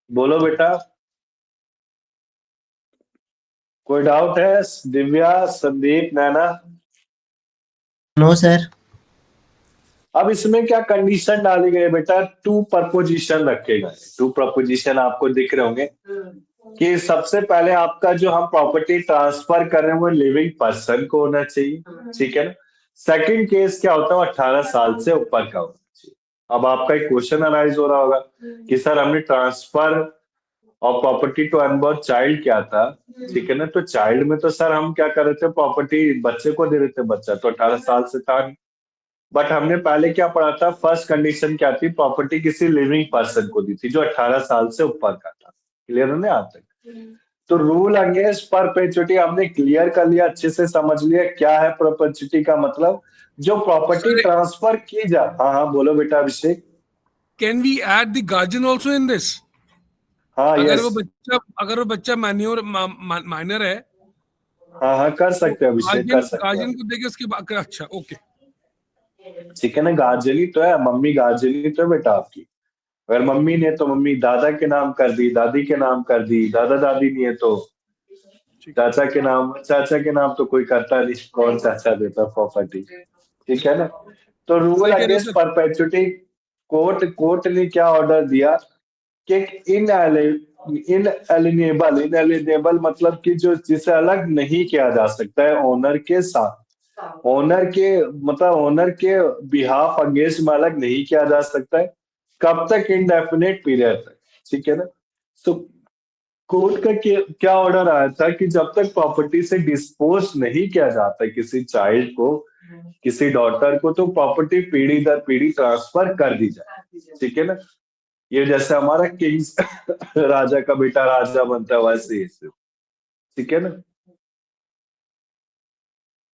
बोलो बेटा, कोई डाउट है? दिव्या, संदीप, नैना? No sir. अब इसमें क्या कंडीशन डाली गई है बेटा? टू प्रपोजिशन रखे गए। टू प्रपोजिशन आपको दिख रहे होंगे कि सबसे पहले आपका जो हम प्रॉपर्टी ट्रांसफर कर रहे हैं वो लिविंग पर्सन को होना चाहिए, ठीक है ना। सेकंड केस क्या होता है? 18 साल से ऊपर का होना चाहिए। अब आपका एक क्वेश्चन अराइज हो रहा होगा कि सर हमने ट्रांसफर और प्रॉपर्टी टू अनबॉर्न चाइल्ड क्या था, ठीक है ना। तो चाइल्ड में तो सर हम क्या कर रहे थे? प्रॉपर्टी बच्चे को दे रहे थे, बच्चा तो 18 साल से था नहीं। बट हमने पहले क्या पढ़ा था? फर्स्ट कंडीशन क्या थी? प्रॉपर्टी किसी लिविंग पर्सन को दी थी जो 18 साल से ऊपर का था। क्लियर है ना यहाँ तक? तो रूल अगेंस्ट परपेचुइटी हमने क्लियर कर लिया, अच्छे से समझ लिया क्या है परपेचुइटी का मतलब। जो प्रॉपर्टी ट्रांसफर की जा, हाँ बोलो बेटा Abhishek. Can we add the guardian also in this? हाँ अगर यस, वो बच्चा माइनर है, हाँ कर सकते हैं अभिषेक, कर सकते हैं। गार्जियन को देके उसके बाद, अच्छा ओके, ठीक है ना। गार्जियन ही तो है, मम्मी गार्जियन ही तो है बेटा आपकी। अगर मम्मी ने तो मम्मी दादा के नाम कर दी, दादी के नाम कर दी, दादा दादी नहीं है तो चाचा के नाम। चाचा के नाम तो कोई करता नहीं, कौन चाचा देता प्रॉपर्टी, ठीक है ना। तो रूल सही कह रहे हो अगेंस्ट सर। परपेचुइटी, कोर्ट ने क्या ऑर्डर दिया कि इनएलिनेबल मतलब कि जो जिसे अलग नहीं किया जा सकता है ओनर के साथ, ओनर के मतलब ओनर के बिहाफ अगेंस्ट में अलग नहीं किया जा सकता है। कब तक? इंडेफिनेट पीरियड तक, ठीक है ना। तो कोर्ट का क्या ऑर्डर आया था कि जब तक प्रॉपर्टी से डिस्पोज नहीं किया जाता किसी चाइल्ड को, किसी डॉटर को, तो प्रॉपर्टी पीढ़ी दर पीढ़ी ट्रांसफर कर दी जाए, ठीक है ना। ये जैसे हमारा किंग्स राजा का बेटा राजा बनता है, वैसे ही, ठीक है ना।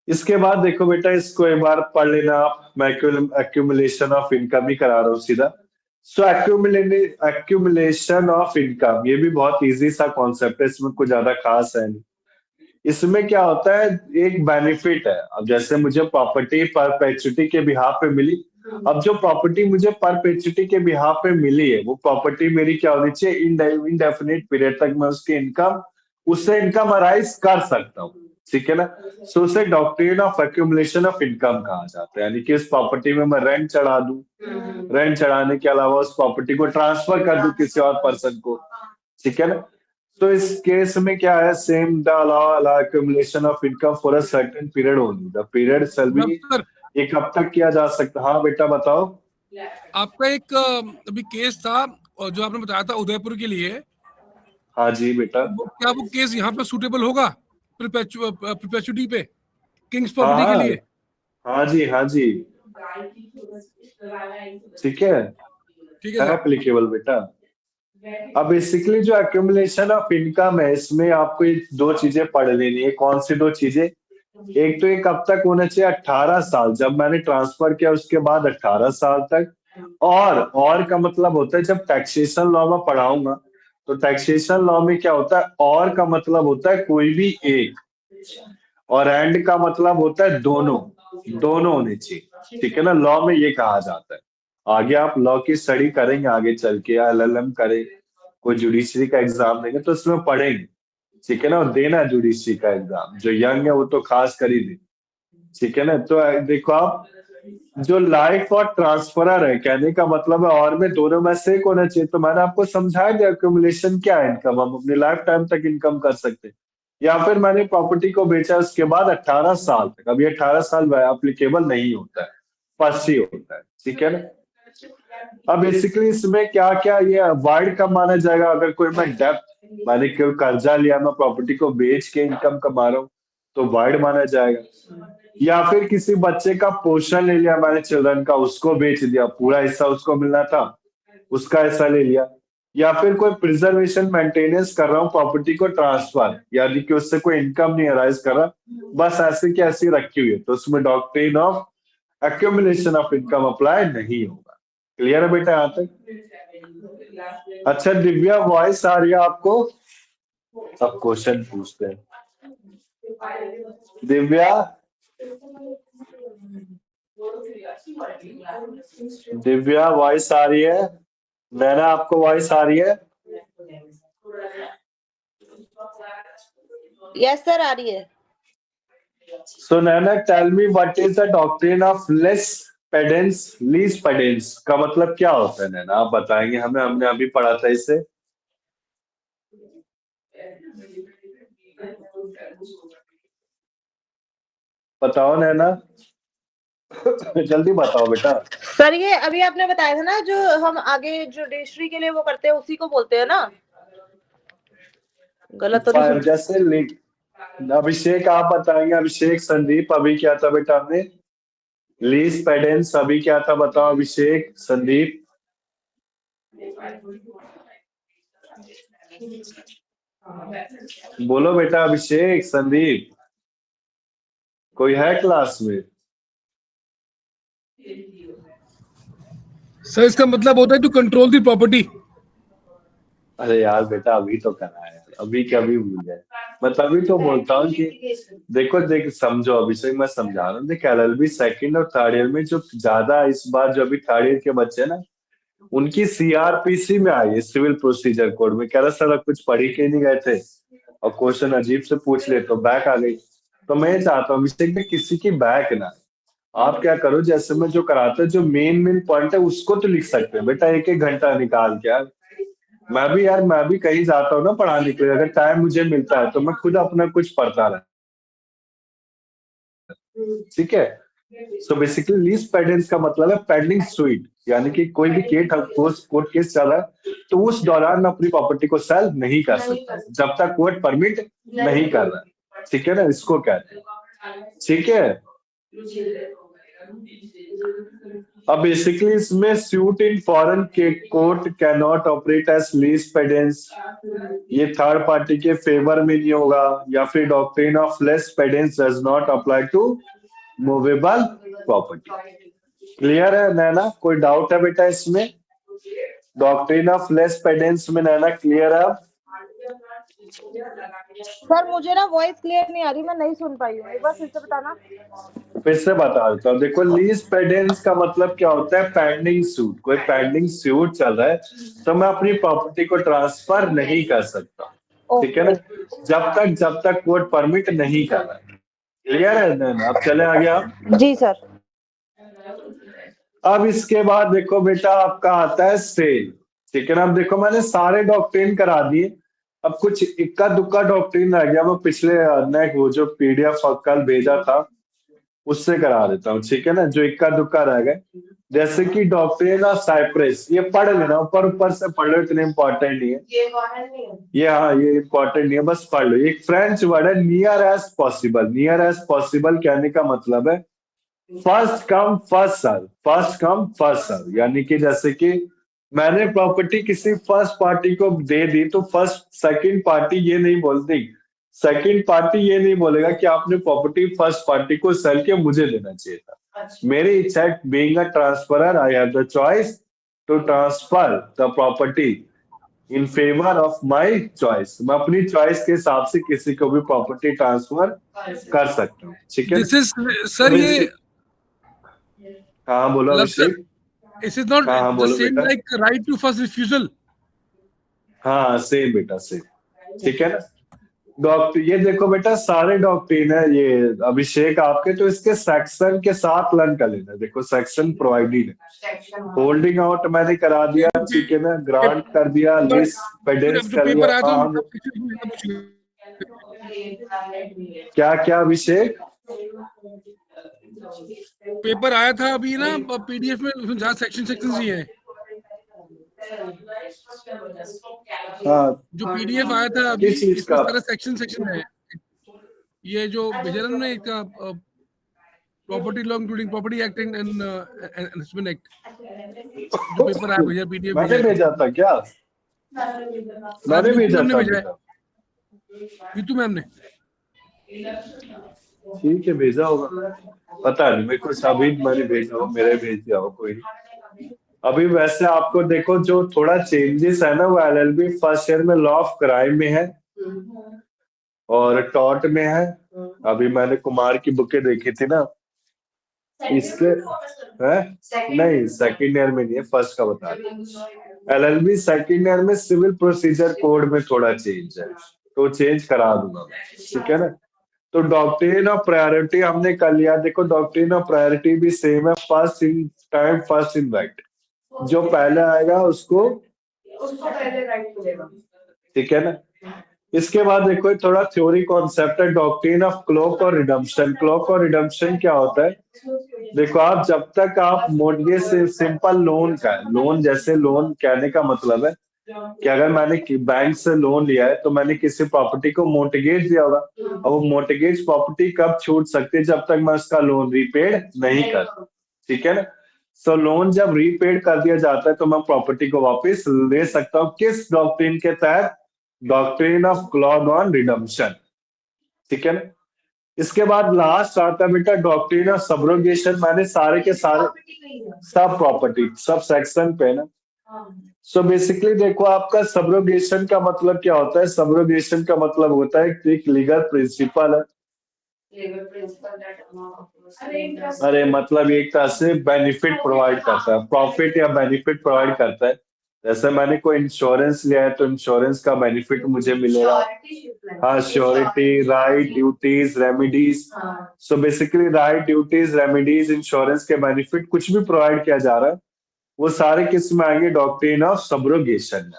इसके बाद देखो बेटा, इसको एक बार पढ़ लेना आप, मैं एक्यूमुलेशन ऑफ इनकम ही करा रहा हूँ सीधा। सो एक्यूमुलेशन ऑफ इनकम, ये भी बहुत इजी सा कॉन्सेप्ट है, इसमें कुछ ज्यादा खास है नहीं। इसमें क्या होता है, एक बेनिफिट है। अब जैसे मुझे प्रॉपर्टी परपेचुटी के बिहाफ पे मिली, अब जो प्रॉपर्टी मुझे परपेचुटी के बिहाफ पे मिली है, वो प्रॉपर्टी मेरी क्या होनी चाहिए, इंडेफिनिट पीरियड तक मैं उसकी इनकम, उससे इनकम अराइज कर सकता हूँ, ठीक है ना। सो उसे doctrine of accumulation of income कहा जाता है, यानी कि इस प्रॉपर्टी में मैं रेंट चढ़ा दूं, रेंट चढ़ाने के अलावा उस प्रॉपर्टी को ट्रांसफर कर दूं किसी और पर्सन को, ठीक है ना। तो इस केस में क्या है, same the allow accumulation of income for a certain period only, the period shall be, sir ये कब तक किया जा सकता। हाँ बेटा बताओ। आपका एक अभी केस था और जो आपने बताया था उदयपुर के लिए, हाँ जी बेटा। क्या वो केस यहाँ पे सूटेबल होगा परपेचुटी पे, किंग्स हाँ प्रॉपर्टी के हाँ लिए? हाँ जी, हाँ जी, ठीक है ठीक है सर। एप्लीकेबल बेटा। अब बेसिकली जो एक्यूमुलेशन ऑफ इनकम है, इसमें आपको ये दो चीजें पढ़ लेनी है। कौन सी दो चीजें? एक तो ये कब तक होना चाहिए, 18 साल, जब मैंने ट्रांसफर किया उसके बाद 18 साल तक। और का मतलब होता है, जब टैक्सेशन लॉ में पढ़ाऊंगा तो टैक्सेशन लॉ में क्या होता है, और का मतलब होता है कोई भी एक, और एंड का मतलब होता है दोनों, दोनों होने चाहिए, ठीक है ना। लॉ में ये कहा जाता है। आगे आप लॉ की स्टडी करेंगे, आगे चल के LLM करें, कोई जुडिशरी का एग्जाम देंगे तो उसमें पढ़ेंगे, ठीक है ना। और देना जुडिशरी का एग्जाम, जो यंग है वो तो खास कर ही दे, ठीक है ना। तो देखो आप, जो लाइफ और ट्रांसफरर है, कहने का मतलब है और में दोनों में से एक होना चाहिए। तो मैंने आपको समझाया दिया एक्यूमुलेशन क्या है, इनकम हम अपने लाइफ टाइम तक इनकम कर सकते हैं। या फिर मैंने प्रॉपर्टी को बेचा उसके बाद 18 साल तक, अब ये 18 साल एप्लीकेबल नहीं होता है, फर्स्ट ही होता है, ठीक है ना। अब बेसिकली इसमें क्या क्या ये वाइड कब माना जाएगा, अगर कोई मैं डेप्थ, मैंने कोई कर्जा लिया, मैं प्रॉपर्टी को बेच के इनकम कमा रहा हूँ तो वाइड माना जाएगा। या फिर किसी बच्चे का पोर्शन ले लिया मैंने चिल्ड्रन का, उसको बेच दिया, पूरा हिस्सा उसको मिलना था, उसका हिस्सा ले लिया। या फिर कोई प्रिजर्वेशन मेंटेनेंस कर रहा हूँ, प्रॉपर्टी को ट्रांसफर, यानी कि उससे कोई इनकम नहीं अराइज कर रहा, बस ऐसे की ऐसी रखी हुई है, तो उसमें doctrine of accumulation of income apply नहीं होगा। क्लियर है बेटा यहाँ तक? अच्छा दिव्या, वॉइस आ रही है आपको? अब क्वेश्चन पूछते हैं। दिव्या, दिव्या वॉइस आ रही है? नैना आपको वॉइस आ रही है? यस सर, आ रही है। So Nana, tell me what is the doctrine of lease pedens का मतलब क्या होता है नैना, आप बताएंगे हमें, हमने अभी पढ़ा था इसे। बताओ नैना, जल्दी बताओ बेटा। सर ये अभी आपने बताया था ना, जो हम आगे जुडिशरी के लिए वो करते हैं उसी को बोलते हैं ना, गलत तो नहीं? जैसे अभिषेक आप बताएंगे, अभिषेक संदीप, अभी क्या था बेटा हमने, लीज पेडेंस, अभी क्या था बताओ अभिषेक संदीप। बोलो बेटा अभिषेक संदीप, कोई है क्लास में? सर इसका मतलब होता है टू कंट्रोल द प्रॉपर्टी। अरे यार बेटा अभी तो करा है, अभी क्या अभी भूल गए। मैं तभी तो बोलता हूँ कि देख समझो अभिषेक, मैं समझा रहा हूँ। देख LLB सेकंड और थर्ड ईयर में जो ज्यादा इस बार जो अभी थर्ड ईयर के बच्चे ना, उनकी CRPC में आई है, सिविल प्रोसीजर कोड में। कह रहा सर कुछ पढ़ी के नहीं गए थे और क्वेश्चन अजीब से पूछ ले तो बैक आ गई। तो मैं चाहता हूँ अभिषेक में किसी की बैक ना, आप क्या करो, जैसे मैं जो कराता है जो मेन पॉइंट है उसको तो लिख सकते हैं बेटा, एक घंटा निकाल के। यार मैं भी कहीं जाता हूँ ना पढ़ाने के लिए, अगर टाइम मुझे मिलता है तो मैं खुद अपना कुछ पढ़ता रहता, ठीक है। सो बेसिकली लीज पेडेंस का मतलब है पेंडिंग सुइट, यानी कि कोई भी कोर्ट केस चल रहा है तो उस दौरान मैं अपनी प्रॉपर्टी को सेल नहीं कर सकता जब तक कोर्ट परमिट नहीं कर रहा है, ठीक है ना, इसको कहते हैं, ठीक है। अब बेसिकली इसमें सूट इन फॉरेन के court can not operate as lis pendens, ये थर्ड पार्टी के फेवर में नहीं होगा। या फिर doctrine of lis pendens does not apply to movable property. Clear है नैना, कोई डाउट है बेटा इसमें? डॉक्ट्रिन ऑफ लेस पेडेंस में नैना क्लियर है? सर मुझे ना वॉइस क्लियर नहीं आ रही, मैं नहीं सुन पाई हूँ, एक बार फिर से बताना। फिर से बता देता हूँ। देखो लीज पेडेंस का मतलब क्या होता है? Pending suit. कोई पेंडिंग सूट चल रहा है तो मैं अपनी प्रॉपर्टी को ट्रांसफर नहीं कर सकता, ठीक है ना, जब तक कोर्ट परमिट नहीं कर रहा है। क्लियर है ना? अब चले आगे आप। जी सर। अब इसके बाद देखो बेटा आपका आता है सेल, ठीक है ना। अब देखो मैंने सारे डॉक्ट्रिन करा दिए, अब कुछ इक्का दुक्का डॉक्ट्रिन रह गया, वो पिछले वो जो पीडीएफ कल भेजा था उससे करा देता हूँ, ठीक है ना, जो इक्का दुक्का रह गए। जैसे कि डॉक्ट्रिन ऑफ साइप्रस, ये पढ़ लेना, ऊपर ऊपर से पढ़ लो, इतना इंपॉर्टेंट नहीं है ये। हाँ ये इंपॉर्टेंट नहीं है, बस पढ़ लो। एक फ्रेंच वर्ड है near as possible. Near as possible कहने का मतलब है first come first serve, first come first serve. यानी कि जैसे कि मैंने प्रॉपर्टी किसी फर्स्ट पार्टी को दे दी तो फर्स्ट सेकंड पार्टी ये नहीं बोलती, सेकंड पार्टी ये नहीं बोलेगा कि आपने प्रॉपर्टी फर्स्ट पार्टी को सेल के मुझे देना चाहिए था। मेरी इच्छा है, being a transferor I have the choice to transfer the property in favour of my choice. मैं अपनी चॉइस के हिसाब से किसी को भी प्रॉपर्टी ट्रांसफर कर सकता हूँ, ठीक है। दिस इज सर ये हाँ बोलो अभिषेक। इट इज नॉट हाँ द बोलो सेम बेटा। Like right to first refusal. हाँ सेम बेटा सेम, ठीक है ना। डॉक्टर ये देखो बेटा सारे डॉक्ट्रिन है ये अभिषेक आपके, तो इसके सेक्शन के साथ लर्न कर लेना। देखो सेक्शन प्रोवाइडेड है, होल्डिंग आउट मैंने करा दिया, ठीक है ना, ग्रांट कर दिया, लिस्ट पेडेंस जो कर पेपर दिया। आया था हाँ क्या क्या अभिषेक? पेपर आया था अभी ना पीडीएफ में, उसमें जहाँ सेक्शन ही है। हाँ जो पीडीएफ आया था अभी किस चीज इसमें का? सारा सेक्शन है। ये जो भेजा ना इसका property law including property act and investment act, जो पेपर आया भेजा पीडीएफ मैंने भेजा था क्या? मैंने भेजा हमने था भेजा है बेटा, नीतू मैम ने। ठीक है भेजा होगा, पता नहीं मेरे को। अभी मैंने भेजा हो, मेरे भेज दिया हो, कोई नहीं। अभी वैसे आपको देखो जो थोड़ा चेंजेस है ना, वो एलएलबी फर्स्ट ईयर में लॉ ऑफ क्राइम में है और टॉर्ट में है। अभी मैंने कुमार की बुकें देखी थी ना, इसके है नहीं, सेकंड ईयर में नहीं है, फर्स्ट का बता रहा। एलएलबी सेकंड ईयर में सिविल प्रोसीजर कोड में थोड़ा चेंज है, तो चेंज करा दूंगा, ठीक है ना। तो डॉक्ट्रिन ऑफ प्रायोरिटी हमने कर लिया। देखो डॉक्ट्रिन ऑफ प्रायोरिटी भी सेम है, first in time first in right. जो पहले आएगा उसको पहले राइट मिलेगा, ठीक है ना। इसके बाद देखो थोड़ा थ्योरी कॉन्सेप्ट है, डॉक्ट्रिन ऑफ क्लोक और रिडम्पशन। क्लोक और रिडम्पशन क्या होता है? देखो आप जब तक आप मोर्टगेज से सिंपल लोन का है, लोन जैसे लोन कहने का मतलब है कि अगर मैंने बैंक से लोन लिया है तो मैंने किसी प्रॉपर्टी को मोर्टगेज दिया होगा, और वो मोर्टगेज प्रॉपर्टी कब छूट सकती है? जब तक मैं उसका लोन रीपेड नहीं कर, ठीक है ना। सो लोन जब रीपेड कर दिया जाता है तो मैं प्रॉपर्टी को वापस ले सकता हूँ। किस डॉक्ट्रिन के तहत? Doctrine of clause on redemption, ठीक है ना। इसके बाद लास्ट आता है बेटा डॉक्ट्रिन ऑफ सब्रोगेशन। मैंने सारे के सारे सब प्रॉपर्टी सब सेक्शन पे ना। सो बेसिकली देखो आपका सब्रोगेशन का मतलब क्या होता है? सब्रोगेशन का मतलब होता है कि एक लीगल प्रिंसिपल है, अरे मतलब एक तरह से बेनिफिट प्रोवाइड करता है, प्रॉफिट या बेनिफिट प्रोवाइड करता है। जैसे मैंने कोई इंश्योरेंस लिया है तो इंश्योरेंस का बेनिफिट मुझे मिलेगा। हाँ surety, right, duties, remedies. So basically right, duties, remedies, insurance के बेनिफिट कुछ भी प्रोवाइड किया जा रहा है वो सारे किस में आएंगे? Doctrine of subrogation.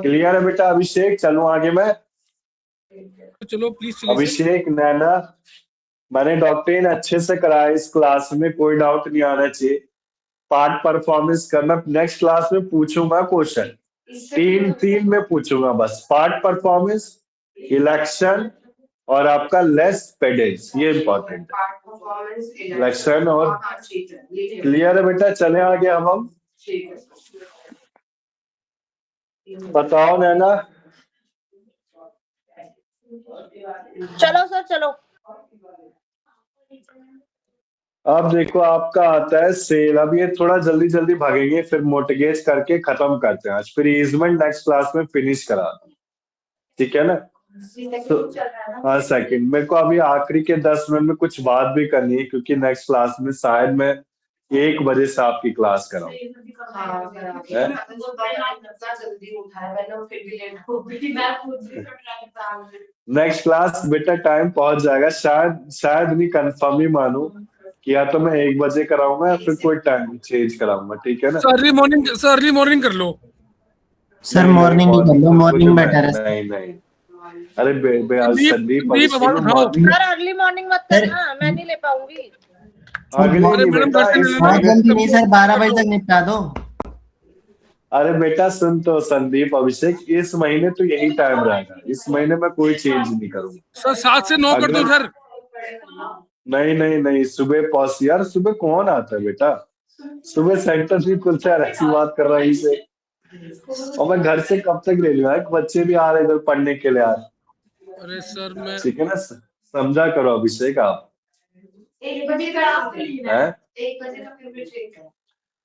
क्लियर है बेटा अभिषेक? चलो आगे मैं। चलो प्लीज चलिए। अभिषेक नैना मैंने डॉक्ट्रिन अच्छे से कराया इस क्लास में, कोई डाउट नहीं आना चाहिए। पार्ट परफॉर्मेंस करना, नेक्स्ट क्लास में पूछूंगा क्वेश्चन, तीन में पूछूंगा बस। पार्ट परफॉर्मेंस, इलेक्शन और आपका लेस पेडेंस, ये इंपॉर्टेंट है, इलेक्शन और। क्लियर है बेटा? चले आगे हम बताओ नैना। चलो सर चलो। अब देखो आपका आता है सेल। अब ये थोड़ा जल्दी जल्दी भागेंगे, फिर मोर्टगेज करके खत्म करते हैं आज, फिर ईजमेंट नेक्स्ट क्लास में फिनिश करा, ठीक है ना? तो हाँ सेकंड, मेरे को अभी आखिरी के 10 मिनट में कुछ बात भी करनी है, क्योंकि नेक्स्ट क्लास में शायद मैं 1 बजे से आपकी क्लास कराऊं। नेक्स्ट क्लास बेटा टाइम पहुंच जाएगा, शायद नहीं, कंफर्म ही मानो कि या तो मैं 1 बजे कराऊंगा या फिर कोई टाइम चेंज कराऊंगा, ठीक है ना? सर अर्ली मॉर्निंग कर लो। सर नहीं, मॉर्निंग ही कर लो, तो मॉर्निंग मुझे बेटर है। नहीं अरे संदीप, संदीप संदीप, आवाज उठाओ। सर अर्ली मॉर्निंग मत करना, मैं नहीं ले पाऊंगी। अगले अरे नहीं मैडम, बेटा, घर से इस ले लेना। बहुत महीने। जल्दी नहीं सर, 12 बजे तक निपटा दो। अरे बेटा सुन तो संदीप अभिषेक, इस महीने तो यही टाइम रहेगा, इस महीने में कोई चेंज नहीं करूंगा। सर 7 से 9 कर दो सर। नहीं सुबह पॉस यार, सुबह कौन आता है बेटा? सुबह सेंटर नहीं खुलता है, ऐसी बात कर रहा है इसे। और मैं घर से कब तक ले लूंगा, बच्चे भी आ रहे इधर पढ़ने के लिए यार, अरे सर मैं ठीक है ना? समझा करो अभिषेक आप। 1 बजे का हैं? 1 बजे का फेवरेट ट्रेक है।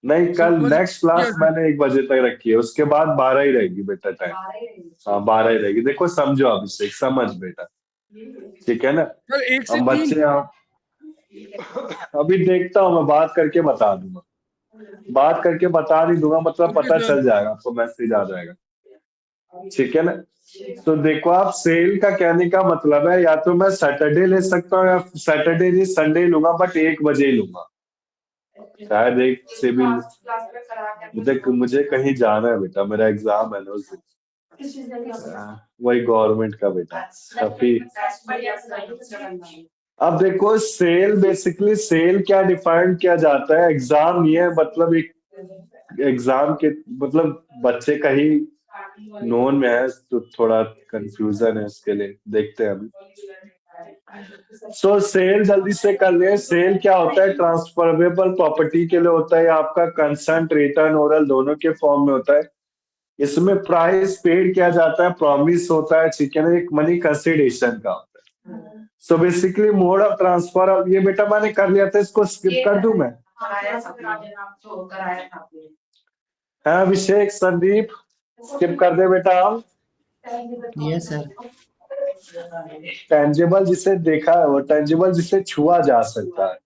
नहीं, कल समझ नेक्स्ट क्लास गया। मैंने 1 बजे तक रखी है, उसके बाद 12 ही रहेगी बेटा टाइम। हाँ 12 ही रहेगी, देखो समझो अभिषेक, समझ बेटा, ठीक है ना? सर 1 से हम 3। बच्चे अभी देखता हूँ, मैं बात करके बता दूंगा, बात करके बता नहीं दूंगा मतलब ओके पता सर। चल जाएगा आपको, मैसेज आ जाएगा, ठीक है ना? तो देखो आप, सेल का कहने का मतलब है या तो मैं सैटरडे ले सकता हूँ या सैटरडे नहीं संडे लूंगा, बट 1 बजे ही लूंगा, शायद 1 से भी। मुझे कहीं जाना है बेटा, मेरा एग्जाम है ना उस दिन, वही गवर्नमेंट का बेटा काफी। अब देखो सेल, बेसिकली सेल क्या डिफाइन किया जाता है, एग्जाम ये है, मतलब एक एग्जाम के मतलब बच्चे का ही नोन में है, तो थोड़ा कंफ्यूजन है, उसके लिए देखते हैं अभी। सो सेल जल्दी से कर ले। सेल क्या होता है? ट्रांसफरेबल प्रॉपर्टी के लिए होता है, आपका कंसेंट रिटर्न ओरल दोनों के फॉर्म में होता है। इसमें प्राइस पेड किया जाता है, प्रॉमिस होता है, ठीक है ना? एक मनी कंसिडरेशन का होता है। So basically mode of transfer, अब ये बेटा मैंने कर लिया था, इसको स्किप कर दूं मैं? है अभिषेक, संदीप, स्किप कर दे बेटा हम? Yes sir. टेंजिबल जिसे देखा है वो, टेंजिबल जिसे छुआ जा सकता है,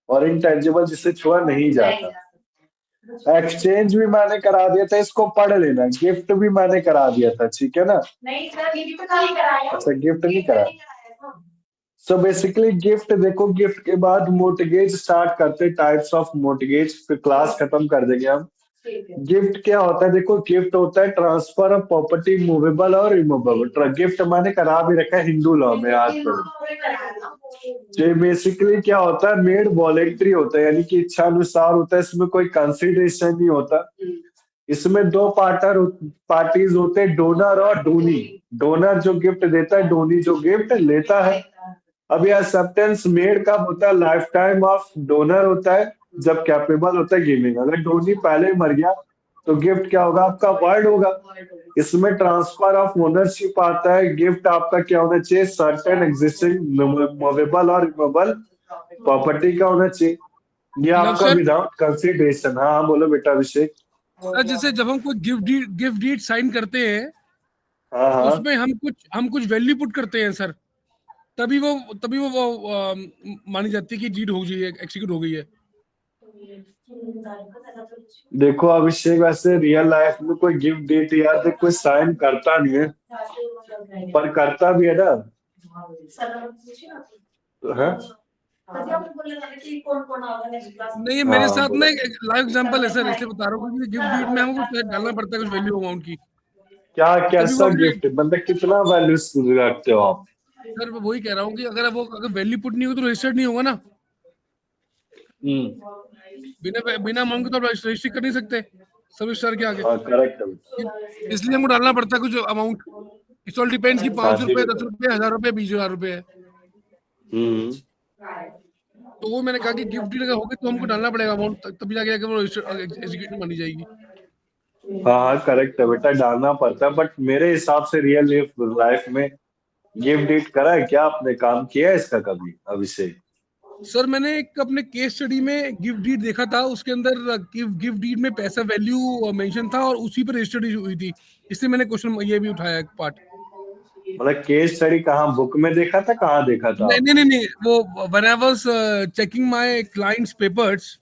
और इनटेंजिबल जिसे छुआ नहीं जाता। एक्सचेंज भी मैंने करा दिया था, इसको पढ़ लेना। गिफ्ट भी मैंने करा दिया था, ठीक है ना? नहीं सर, ये तो नहीं कराया। अच्छा गिफ्ट नहीं कराया। सो बेसिकली गिफ्ट देखो, गिफ्ट के बाद मोर्टगेज स्टार्ट करते, टाइप्स ऑफ मोर्टगेज, फिर क्लास खत्म कर देंगे हम। गिफ्ट क्या होता है? देखो गिफ्ट होता है ट्रांसफर ऑफ प्रॉपर्टी, मूवेबल और रिमूवेबल। गिफ्ट मैंने करा भी रखा है हिंदू लॉ में, आज जो बेसिकली क्या होता है, मेड वॉलेंट्री होता है, यानी कि इच्छा अनुसार होता है, इसमें कोई कंसिडरेशन नहीं होता। इसमें 2 पार्टीज होते हैं, डोनर और डोनी। डोनर जो गिफ्ट देता है, डोनी जो गिफ्ट लेता है। अब यह एक्सेप्टेंस मेड कब होता है? लाइफ टाइम ऑफ डोनर होता है, जब कैपेबल होता है गिविंग। अगर डोनी पहले ही मर गया तो गिफ्ट क्या होगा? आपका वर्ड होगा। इसमें ट्रांसफर ऑफ ओनरशिप आता है। गिफ्ट आपका क्या होना चाहिए? सर्टेन एग्जिस्टिंग मूवेबल और रिमूवेबल प्रॉपर्टी का होना चाहिए। ये आपका सर, विदाउट कंसिडरेशन। हाँ बोलो बेटा अभिषेक। सर जैसे जब हम कोई गिफ्ट डीड साइन करते हैं, हाँ तो हाँ उसमें हम कुछ वैल्यू पुट करते हैं सर, तभी वो मानी जाती है कि डीड हो गई है, एक्सिक्यूट हो गई है। देखो अभिषेक, वैसे रियल लाइफ में कोई गिफ्ट डीड यार कोई साइन करता नहीं है, पर करता भी है ना। हाँ? नहीं, मेरे हाँ साथ बोलो। ना एक लाइव एग्जांपल है सर, इसलिए बता रहा हूँ कि गिफ्ट डीड में हमको कुछ डालना पड़ता है, कुछ वैल्यू अमाउंट की, क्या तभी कैसा वो अपने। गिफ्ट, मतलब कितना वैल्यू रखते हो आप? सर मैं वही कह रहा हूँ कि अगर वैल्यू पुट नहीं होगी तो रजिस्टर्ड नहीं होगा ना। बिना अमाउंट के तो रजिस्ट्री कर नहीं सकते सब रजिस्टर के आगे, हाँ करेक्ट है। इसलिए हमको डालना पड़ता है कुछ अमाउंट। इट्स ऑल डिपेंड्स कि 500 रुपए, 10 रुपए, 1000 रुपए, 20,000 रुपए है। तो वो मैंने कहा कि गिफ्ट डीड अगर होगी तो हमको डालना पड़ेगा अमाउंट, तभी जाके वो एग्जीक्यूशन मानी जाएगी। हाँ करेक्ट है बेटा, डालना पड़ता है, बट मेरे हिसाब से रियल लाइफ में गिफ्ट डीड करा है क्या आपने? काम किया है इसका कभी अभिषेक? सर मैंने एक अपने केस स्टडी में गिफ्ट डीड देखा था, उसके अंदर गिफ्ट डीड में पैसा वैल्यू मेंशन था और उसी पर रजिस्टर्ड हुई थी, इसलिए मैंने क्वेश्चन ये भी उठाया एक पार्ट। मतलब केस स्टडी कहाँ, बुक में देखा था, कहाँ देखा था नहीं आपने? नहीं नहीं नहीं, वो when I was checking my clients papers,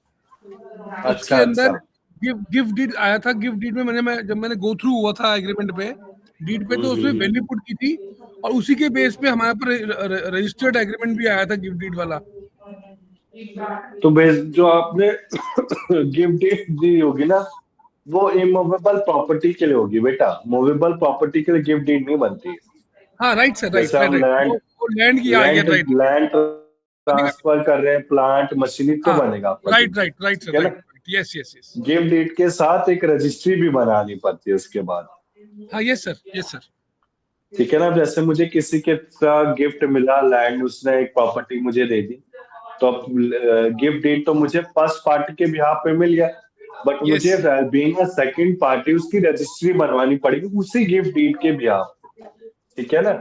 उसके अच्छा अंदर अच्छा। गिफ्ट डीड आया था। गिफ्ट डीड में जब मैंने गो थ्रू हुआ था एग्रीमेंट पे, डीड पे, तो उसमें वैल्यू पुट की थी और उसी के बेस पे हमारे पर रजिस्टर्ड एग्रीमेंट भी आया था गिफ्ट डीड वाला। तो बेस जो आपने गिफ्ट दी होगी ना, वो इमूवेबल प्रॉपर्टी के लिए होगी बेटा, मूवेबल प्रॉपर्टी के लिए गिफ्ट डीड नहीं बनती है। हाँ राइट सर, राइट जैसे हम राइट, वो लैंड की आ गया, राइट, लैंड ट्रांसफर कर रहे हैं, प्लांट मशीनरी, तो हाँ बनेगा आपका राइट राइट राइट ठीक सर, है ना। Right, yes yes yes, gift deed के साथ एक रजिस्ट्री भी बनानी पड़ती है उसके बाद, हाँ यस सर, यस सर, ठीक है ना। जैसे मुझे किसी के गिफ्ट मिला लैंड, उसने एक प्रॉपर्टी मुझे दे दी, तो अब गिफ्ट डीड तो मुझे फर्स्ट पार्टी के बिहाफ पे मिल गया, बट Yes. मुझे बीइंग अ सेकंड पार्टी उसकी रजिस्ट्री बनवानी पड़ेगी उसी गिफ्ट डीड के बिहाफ, ठीक है ना।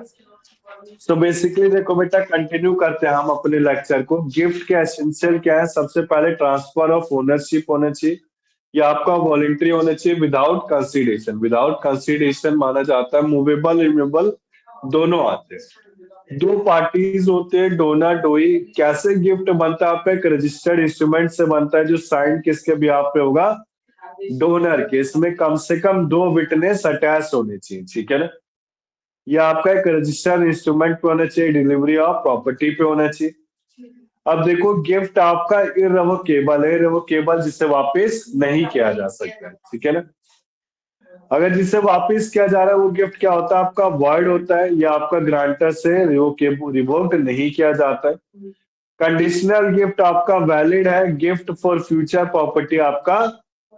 तो बेसिकली देखो बेटा, कंटिन्यू करते हैं हम अपने लेक्चर को। गिफ्ट के एसेंशियल क्या है? सबसे पहले ट्रांसफर ऑफ ओनरशिप होना चाहिए, या आपका वॉलंटरी होना चाहिए, विदाउट कंसीडरेशन। विदाउट कंसीडरेशन माना जाता है, मूवेबल इमूवेबल दोनों आते हैं, दो पार्टीज होते हैं, डोनर डोई। कैसे गिफ्ट बनता है? आपका एक रजिस्टर्ड इंस्ट्रूमेंट से बनता है, जो साइन किसके बिहाफ पे होगा? डोनर के। इसमें कम से कम 2 विटनेस अटैच होने चाहिए, ठीक है ना। या आपका एक रजिस्टर्ड इंस्ट्रूमेंट पे होना चाहिए, डिलीवरी ऑफ प्रॉपर्टी पे होना चाहिए। अब देखो, गिफ्ट आपका इररिवोकेबल है, इररिवोकेबल जिसे वापस नहीं किया जा सकता, ठीक है ना। अगर जिसे वापस किया जा रहा है वो गिफ्ट क्या होता है? आपका वॉइड होता है, या आपका ग्रांटर से रिवोक्ड नहीं किया जाता है। कंडीशनल गिफ्ट आपका वैलिड है, गिफ्ट फॉर फ्यूचर प्रॉपर्टी आपका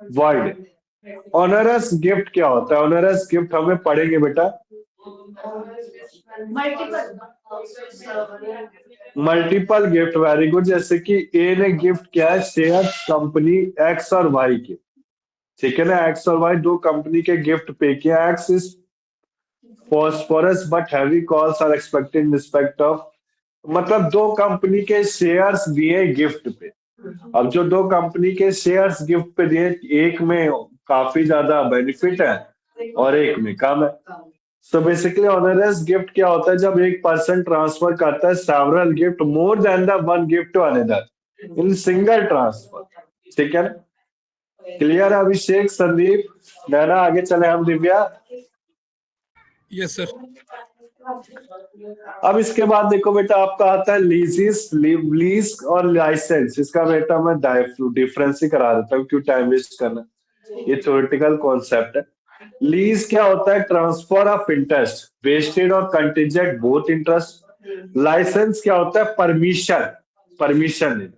वॉइड है। ऑनरस गिफ्ट क्या होता है? ऑनरस गिफ्ट हमें पढ़ेंगे बेटा, मल्टीपल गिफ्ट, वेरी गुड। जैसे कि ए ने गिफ्ट किया है शेयर कंपनी एक्स और वाई के, ठीक है ना। एक्स और वाई दो कंपनी के गिफ्ट पे किया। X is phosphorus but heavy calls are expected in respect of, मतलब दो कंपनी के शेयर्स दिए गिफ्ट पे। अब जो दो कंपनी के शेयर्स गिफ्ट पे दिए, एक में काफी ज्यादा बेनिफिट है और एक में कम है। सो बेसिकली ऑनरस गिफ्ट क्या होता है? जब एक पर्सन ट्रांसफर करता है several gift more than the one gift to another in single transfer, ठीक है ना। क्लियर? अभिषेक, संदीप, नैना, आगे चले हम। Divya, yes sir. अब इसके बाद देखो बेटा, आपका आता है लीजिस, लीज और लाइसेंस। इसका बेटा मैं डिफरेंस ही करा देता हूँ, क्यों टाइम वेस्ट करना, ये थ्योरेटिकल कॉन्सेप्ट है। लीज क्या होता है? ट्रांसफर ऑफ इंटरेस्ट, वेस्टेड और कंटिजेंट बोथ इंटरेस्ट। लाइसेंस क्या होता है? Permission, permission.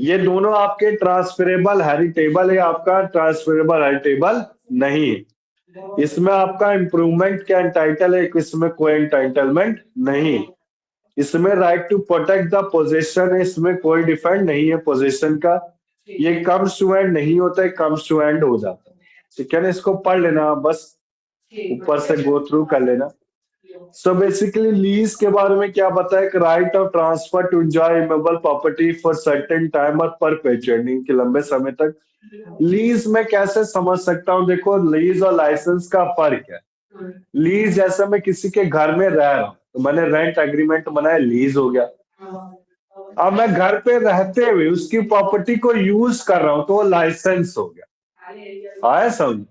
ये दोनों आपके ट्रांसफरेबल हेरिटेबल है, आपका ट्रांसफरेबल हेरिटेबल नहीं है। इसमें आपका इम्प्रूवमेंट क्या एंटाइटल है, इसमें कोई एंटाइटलमेंट नहीं। इसमें right to protect the possession है, इसमें कोई डिफेंड नहीं है पोजेशन का। ये कम्स टू एंड नहीं होता है, कम्स टू एंड हो जाता है, ठीक है ना। इसको पढ़ लेना, बस ऊपर से गो थ्रू कर लेना। सो बेसिकली लीज के बारे में क्या बताया? Right of transfer to enjoy immovable property for certain time और परपेचुअली, के लंबे समय तक। लीज में कैसे समझ सकता हूं? देखो, लीज और लाइसेंस का फर्क है। लीज जैसे मैं किसी के घर में रह रहा हूं, तो मैंने रेंट एग्रीमेंट बनाया, लीज हो गया। अब मैं घर पे रहते हुए उसकी प्रॉपर्टी को यूज कर रहा हूं, तो वो लाइसेंस हो गया। आया समझ?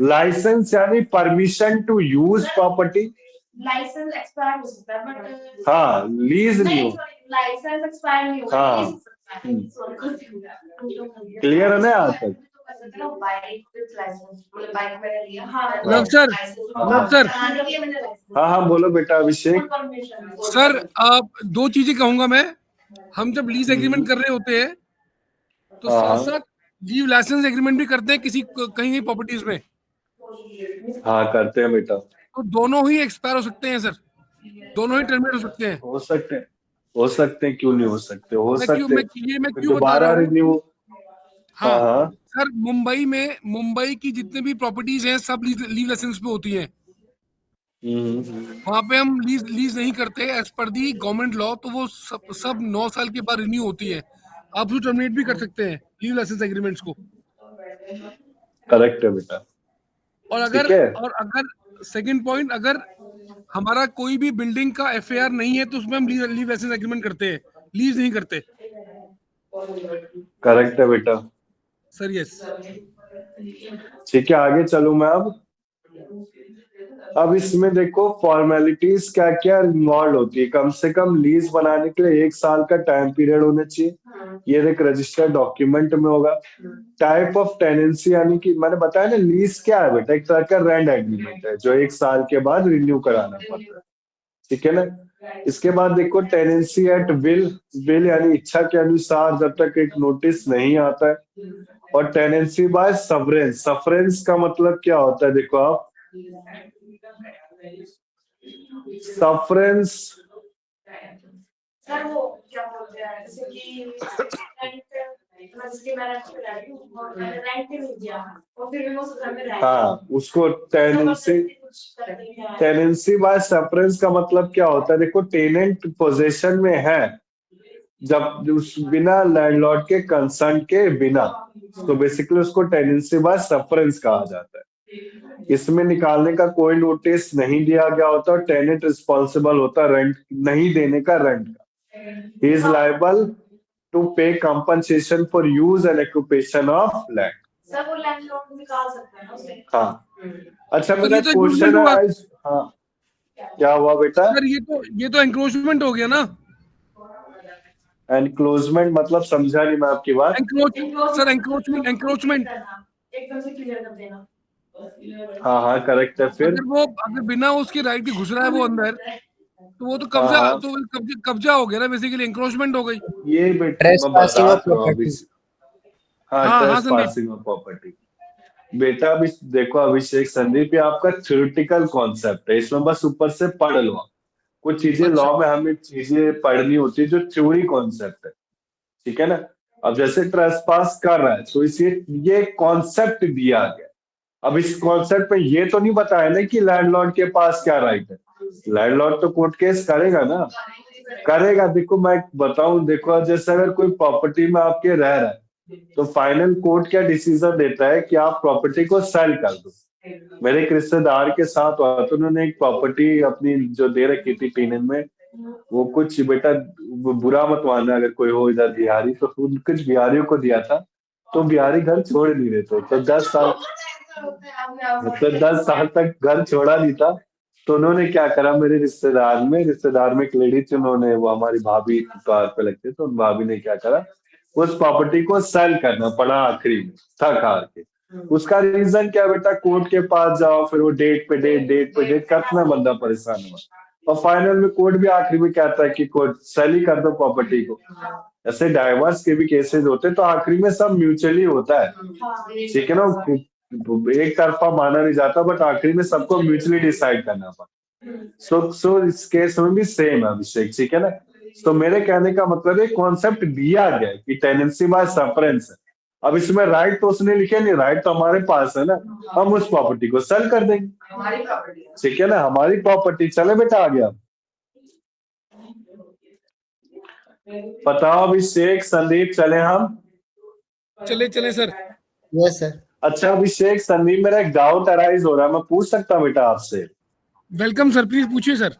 लाइसेंस यानी permission to use property. Licence expire हो सकता है, बट हाँ, लीज नहीं हो। लाइसेंस एक्सपायर नहीं होगा। हाँ, क्लियर है ना यहाँ तक? Love sir, love sir. हाँ हाँ, बोलो बेटा अभिषेक। सर दो चीजें कहूंगा मैं। हम जब लीज एग्रीमेंट कर रहे होते हैं तो साथ साथ लीव लाइसेंस एग्रीमेंट भी करते हैं कहीं कहीं प्रॉपर्टीज में, हाँ करते हैं बेटा। तो दोनों ही एक्सपायर हो सकते हैं सर, दोनों ही टर्मिनेट हो सकते हैं। हो सकते हैं, हो सकते हैं, क्यों नहीं हो सकते? हो मैं सकते क्यों बता दोबारा रहा हूँ? रिन्यू। हाँ हाँ सर, मुंबई की जितने भी प्रॉपर्टीज हैं सब लीव लाइसेंस पे होती हैं। वहां पे हम लीज नहीं करते एज पर दी गवर्नमेंट लॉ, तो वो सब 9 साल के बाद रिन्यू होती है। आप उसको टर्मिनेट भी कर सकते हैं लीव लाइसेंस एग्रीमेंट्स को। करेक्ट है बेटा। और ठीक है। अगर सेकंड पॉइंट, अगर हमारा कोई भी बिल्डिंग का एफएआर नहीं है तो उसमें हम लीव लाइसेंस एग्रीमेंट करते हैं, लीज नहीं करते। करेक्ट है बेटा। Sir yes. ठीक है, आगे चलूं मैं अब इसमें देखो फॉर्मेलिटीज क्या क्या इन्वॉल्व होती है। कम से कम लीज बनाने के लिए 1 साल का टाइम पीरियड होना चाहिए। ये एक रजिस्टर्ड डॉक्यूमेंट में होगा। टाइप ऑफ टेनेंसी, यानी कि मैंने बताया ना लीज क्या है बेटा, एक तरह का रेंट एग्रीमेंट है जो 1 साल के बाद रिन्यू कराना पड़ता है। ठीक है ना। इसके बाद देखो टेनेंसी एट विल यानी इच्छा के अनुसार जब तक एक नोटिस नहीं आता है। और टेनेंसी बाय सफरेंस, सफरेंस का मतलब क्या होता है देखो आप, सफरेंस सर वो क्या बोलते हैं जैसे कि मैं जिसके मैं रेंट पे रह रही हूँ और मैंने रेंट पे नहीं दिया और फिर भी वो उस घर में रह हाँ, उसको टेनेंसी बाय सफरेंस का मतलब क्या होता है देखो, टेनेंट पोजीशन में है जब उस बिना लैंडलॉर्ड के कंसर्न के बिना, तो बेसिकली उसको टेनेंसी बाय सफरेंस कहा जाता है। इसमें निकालने का कोई नोटिस नहीं दिया गया होता और टेनेंट रिस्पॉन्सिबल होता रेंट नहीं देने का, रेंट का। ही इज लायबल टू पे compensation for use and occupation of land. Sir वो लैंडलॉर्ड निकाल सकते हैं ना उसे। हाँ, अच्छा सर मेरा ये तो क्वेश्चन एंक्रोचमेंट हुआ। है। हाँ, क्या हुआ बेटा? सर ये तो एंक्रोचमेंट हो गया ना। एनक्लोजमेंट मतलब समझा नहीं मैं आपकी बात। सर एंक्रोचमेंट एकदम से क्लियर कर देना। हाँ हाँ करेक्ट है। फिर अगर बिना उसके राइट के घुस रहा है वो अंदर, तो वो तो हाँ, कब्जा हो गया ना, बेसिकली एंक्रोचमेंट हो गई। ये बेटा मैं ट्रेसपासिंग बता ऑफ तो अभी। प्रॉपर्टी। हाँ, हाँ संदीप। Trespassing of property. बेटा अभी देखो अभिषेक, संदीप ये आपका थ्योरेटिकल कॉन्सेप्ट है, इसमें बस ऊपर से पढ़ लो। कुछ चीजें अच्छा। लॉ में हमें चीजें पढ़नी होती है जो थ्योरी कॉन्सेप्ट है। ठीक है ना। अब जैसे ट्रेसपास कर रहा है तो इसे ये कॉन्सेप्ट दिया गया। अब इस कॉन्सेप्ट में ये तो नहीं बताया ना कि लैंडलॉर्ड के पास क्या राइट है। लैंडलॉर्ड तो कोर्ट केस करेगा ना, करेगा। देखो मैं बताऊं, देखो जैसे अगर कोई प्रॉपर्टी में आपके रह रहा है तो फाइनल कोर्ट क्या डिसीजन देता है कि आप प्रॉपर्टी को सेल कर दो। मेरे एक रिश्तेदार के साथ हुआ तो उन्होंने एक प्रॉपर्टी अपनी जो दे रखी थी टीनन में, वो कुछ बेटा बुरा मत मानना अगर कोई हो इधर बिहारी, तो कुछ बिहारियों को दिया था तो बिहारी घर छोड़ नहीं रहे थे। तो 10 साल मतलब 10 साल तक घर छोड़ा नहीं था। तो उन्होंने क्या करा, मेरे रिश्तेदार में एक लेडी थी, उन्होंने, वो हमारी भाभी तौर पे लगते, तो उन भाभी ने क्या करा, उस प्रॉपर्टी को सेल करना पड़ा आखिरी में थक हार के। उसका रीजन क्या बेटा, कोर्ट के पास जाओ, फिर वो डेट पे डेट करना, बंदा परेशान हुआ। और फाइनल में कोर्ट भी आखिरी में कहता है कि कोर्ट सेल ही कर दो प्रॉपर्टी को। ऐसे डाइवर्स के भी केसेस होते हैं तो आखिरी में सब म्यूचुअली होता है। ठीक है ना, एक तरफा माना नहीं जाता, बट आखिरी में सबको म्यूचुअली डिसाइड करना पड़ता। सो इस केस में भी सेम है अभिषेक। ठीक है ना। तो मेरे कहने का मतलब है कॉन्सेप्ट दिया गया कि टेनेंसी बाय सफरेंस है। अब इसमें राइट तो उसने लिखे नहीं, राइट तो हमारे पास है ना, हम उस प्रॉपर्टी को सेल कर देंगे। ठीक है ना, हमारी प्रॉपर्टी। चले बेटा आ गया। बताओ अभिषेक, संदीप, चले हम? चले सर। Yes sir. अच्छा अभिषेक, संदीप, मेरा एक डाउट अराइज हो रहा है, मैं पूछ सकता हूँ बेटा आपसे? वेलकम सर, प्लीज पूछिए सर।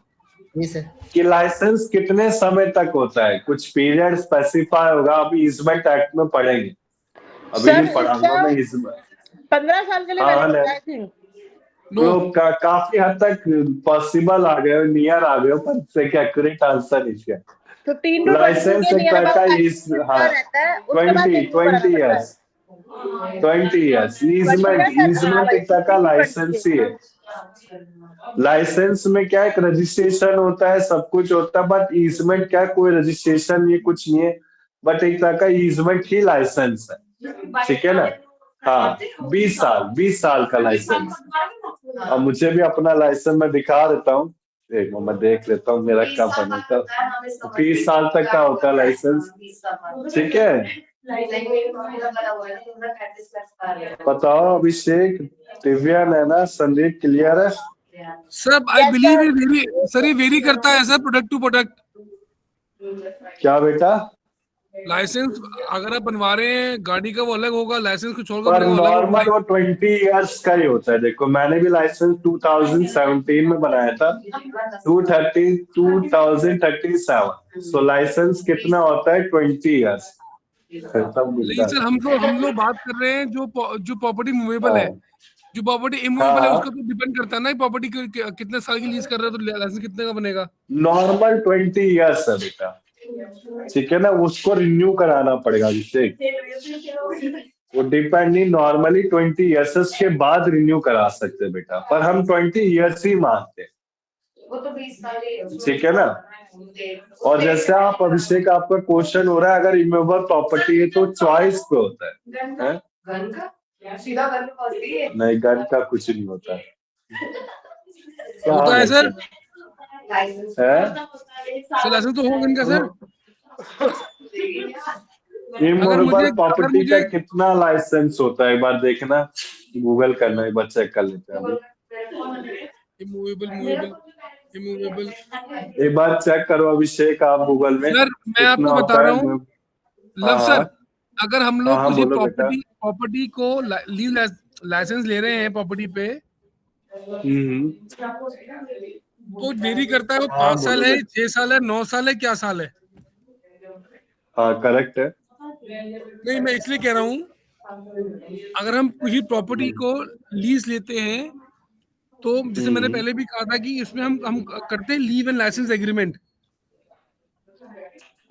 जी सर। कि लाइसेंस कितने समय तक होता है? कुछ पीरियड स्पेसिफाई होगा? अभी इजमेंट एक्ट में पढ़ेंगे, अभी सर नहीं पढ़ाऊंगा मैं इसका इजमेंट। 15 साल के लिए हाँ, वैलिड हाँ, आई थिंक। तो काफी हद तक पॉसिबल आ गए हो, नियर आ गए हो, पर एक्यूरेट आंसर इसका 15 to 20 लाइसेंस के एक नियर तरह का अबाउट इस, हाँ, रहता है, उसके बाद 20 रिन्यू कराना पड़ता है। 20 ईयर्स 20 है सर। ईजमेंट एक तरह का लाइसेंस ही है। लाइसेंस में क्या एक रजिस्ट्रेशन होता है, सब कुछ होता है, बट ईजमेंट क्या, कोई रजिस्ट्रेशन ये कुछ नहीं है, बट एक तरह का ईजमेंट ही लाइसेंस है। ठीक है ना। हाँ, 20 साल का लाइसेंस। अब मुझे भी अपना लाइसेंस मैं दिखा देता हूँ, एक मिनट मैं देख लेता हूँ मेरा क्या बनता है। 20 साल तक का होता है लाइसेंस। ठीक है। बताओ अभिषेक, दिव्या, नैना, संदीप, क्लियर है? सर आई बिलीव ये वेरी सर, ये वेरी करता है सर प्रोडक्ट टू प्रोडक्ट। क्या बेटा? लाइसेंस अगर आप बनवा रहे हैं गाड़ी का वो अलग होगा, लाइसेंस कुछ और पर कंपनी का अलग नॉर्मल होगा। वो 20 इयर्स का ही होता है। देखो मैंने भी लाइसेंस 2017 में बनाया था, 2037। सो लाइसेंस कितना होता है? 20 इयर्स। नहीं सर, हम लोग बात कर रहे हैं जो प्रॉपर्टी मूवेबल है। जो प्रॉपर्टी इमूवेबल है हाँ। उसका तो डिपेंड करता है ना, प्रॉपर्टी कितने साल की लीज कर रहे हो तो लाइसेंस कितने का बनेगा। नॉर्मल 20 इयर्स है बेटा, ठीक है ना, उसको रिन्यू कराना पड़ेगा जिससे वो डिपेंड नहीं, नॉर्मली 20 इयर्स के बाद रिन्यू करा सकते हैं बेटा, पर हम 20 इयर्स ही मांगते हैं, वो तो 20 साल ही है। ठीक है ना। और जैसे आप अभिषेक, आपका क्वेश्चन हो रहा है अगर इमूवेबल प्रॉपर्टी है तो चॉइस पे होता है? गन का सीधा गन होती है। नहीं, गन का कुछ नहीं होता है। क्या होता है सर, लाइसेंस सर लाइसेंस तो होगा इनका सर। इमूवेबल प्रॉपर्टी का मुझे कितना लाइसेंस होता है एक बार देखना, गूगल करना, एक बार चेक कर लेते हैं अभी। इमूवेबल एक बार चेक करो अभिषेक आप गूगल में, सर, मैं कितना आपको बता होता रहा है। हूँ लव हाँ सर, अगर हम लोग हाँ, किसी बोलो बेटा। प्रॉपर्टी को लीव लाइसेंस ले रहे हैं प्रॉपर्टी पे, हम्म। तो वेरी करता है वो हाँ 5 साल बोलो है, बेटा। 6 साल है, 9 साल है, क्या साल है। हाँ करेक्ट है। नहीं, मैं इसलिए कह रहा हूँ अगर हम किसी प्रॉपर्टी को लीज लेते हैं तो जैसे मैंने पहले भी कहा था कि इसमें हम करते हैं लीव एंड लाइसेंस एग्रीमेंट।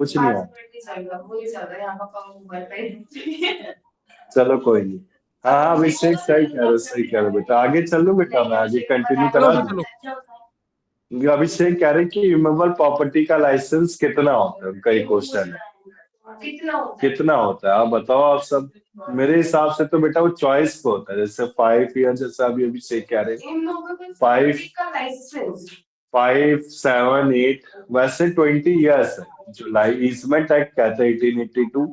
कुछ नहीं है, चलो कोई नहीं। हाँ अभिषेक सही कह रहे हो, सही कह रहे हो बेटा, आगे चलो बेटा, मैं आगे कंटिन्यू चलो करा सर, दूं। चलो। अभिषेक कह रहे कि इमूवेबल प्रॉपर्टी का लाइसेंस कितना होता है, उनका ही क्वेश्चन है, कितना होता है आप बताओ आप सब। मेरे हिसाब से तो बेटा वो चॉइस पे होता है, जैसे 5 ईयर, जैसे अभी अभिषेक कह रहे 5, 7, 8, वैसे 20 इयर्स है जो ईजमेंट एक्ट कहते हैं 1882,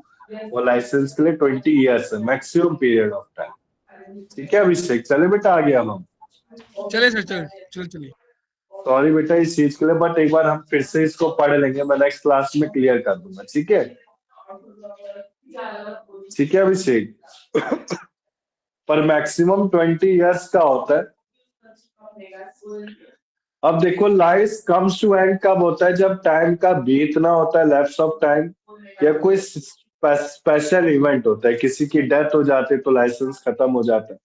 वो लाइसेंस के लिए 20 इयर्स है मैक्सिमम पीरियड ऑफ टाइम। ठीक है अभिषेक, चले बेटा आगे हम चले सर, चलिए। सॉरी बेटा इस चीज के लिए, बट एक बार हम फिर से इसको पढ़ लेंगे, मैं नेक्स्ट क्लास में क्लियर कर दूंगा, ठीक है। ठीक है अभिषेक। पर मैक्सिमम 20 इयर्स का होता है। अब देखो लाइफ कम्स टू एंड कब होता है? जब टाइम का बीतना होता है, लैप्स ऑफ टाइम, या कोई स्पेशल इवेंट होता है, किसी की डेथ हो जाती है तो लाइसेंस खत्म हो जाता है।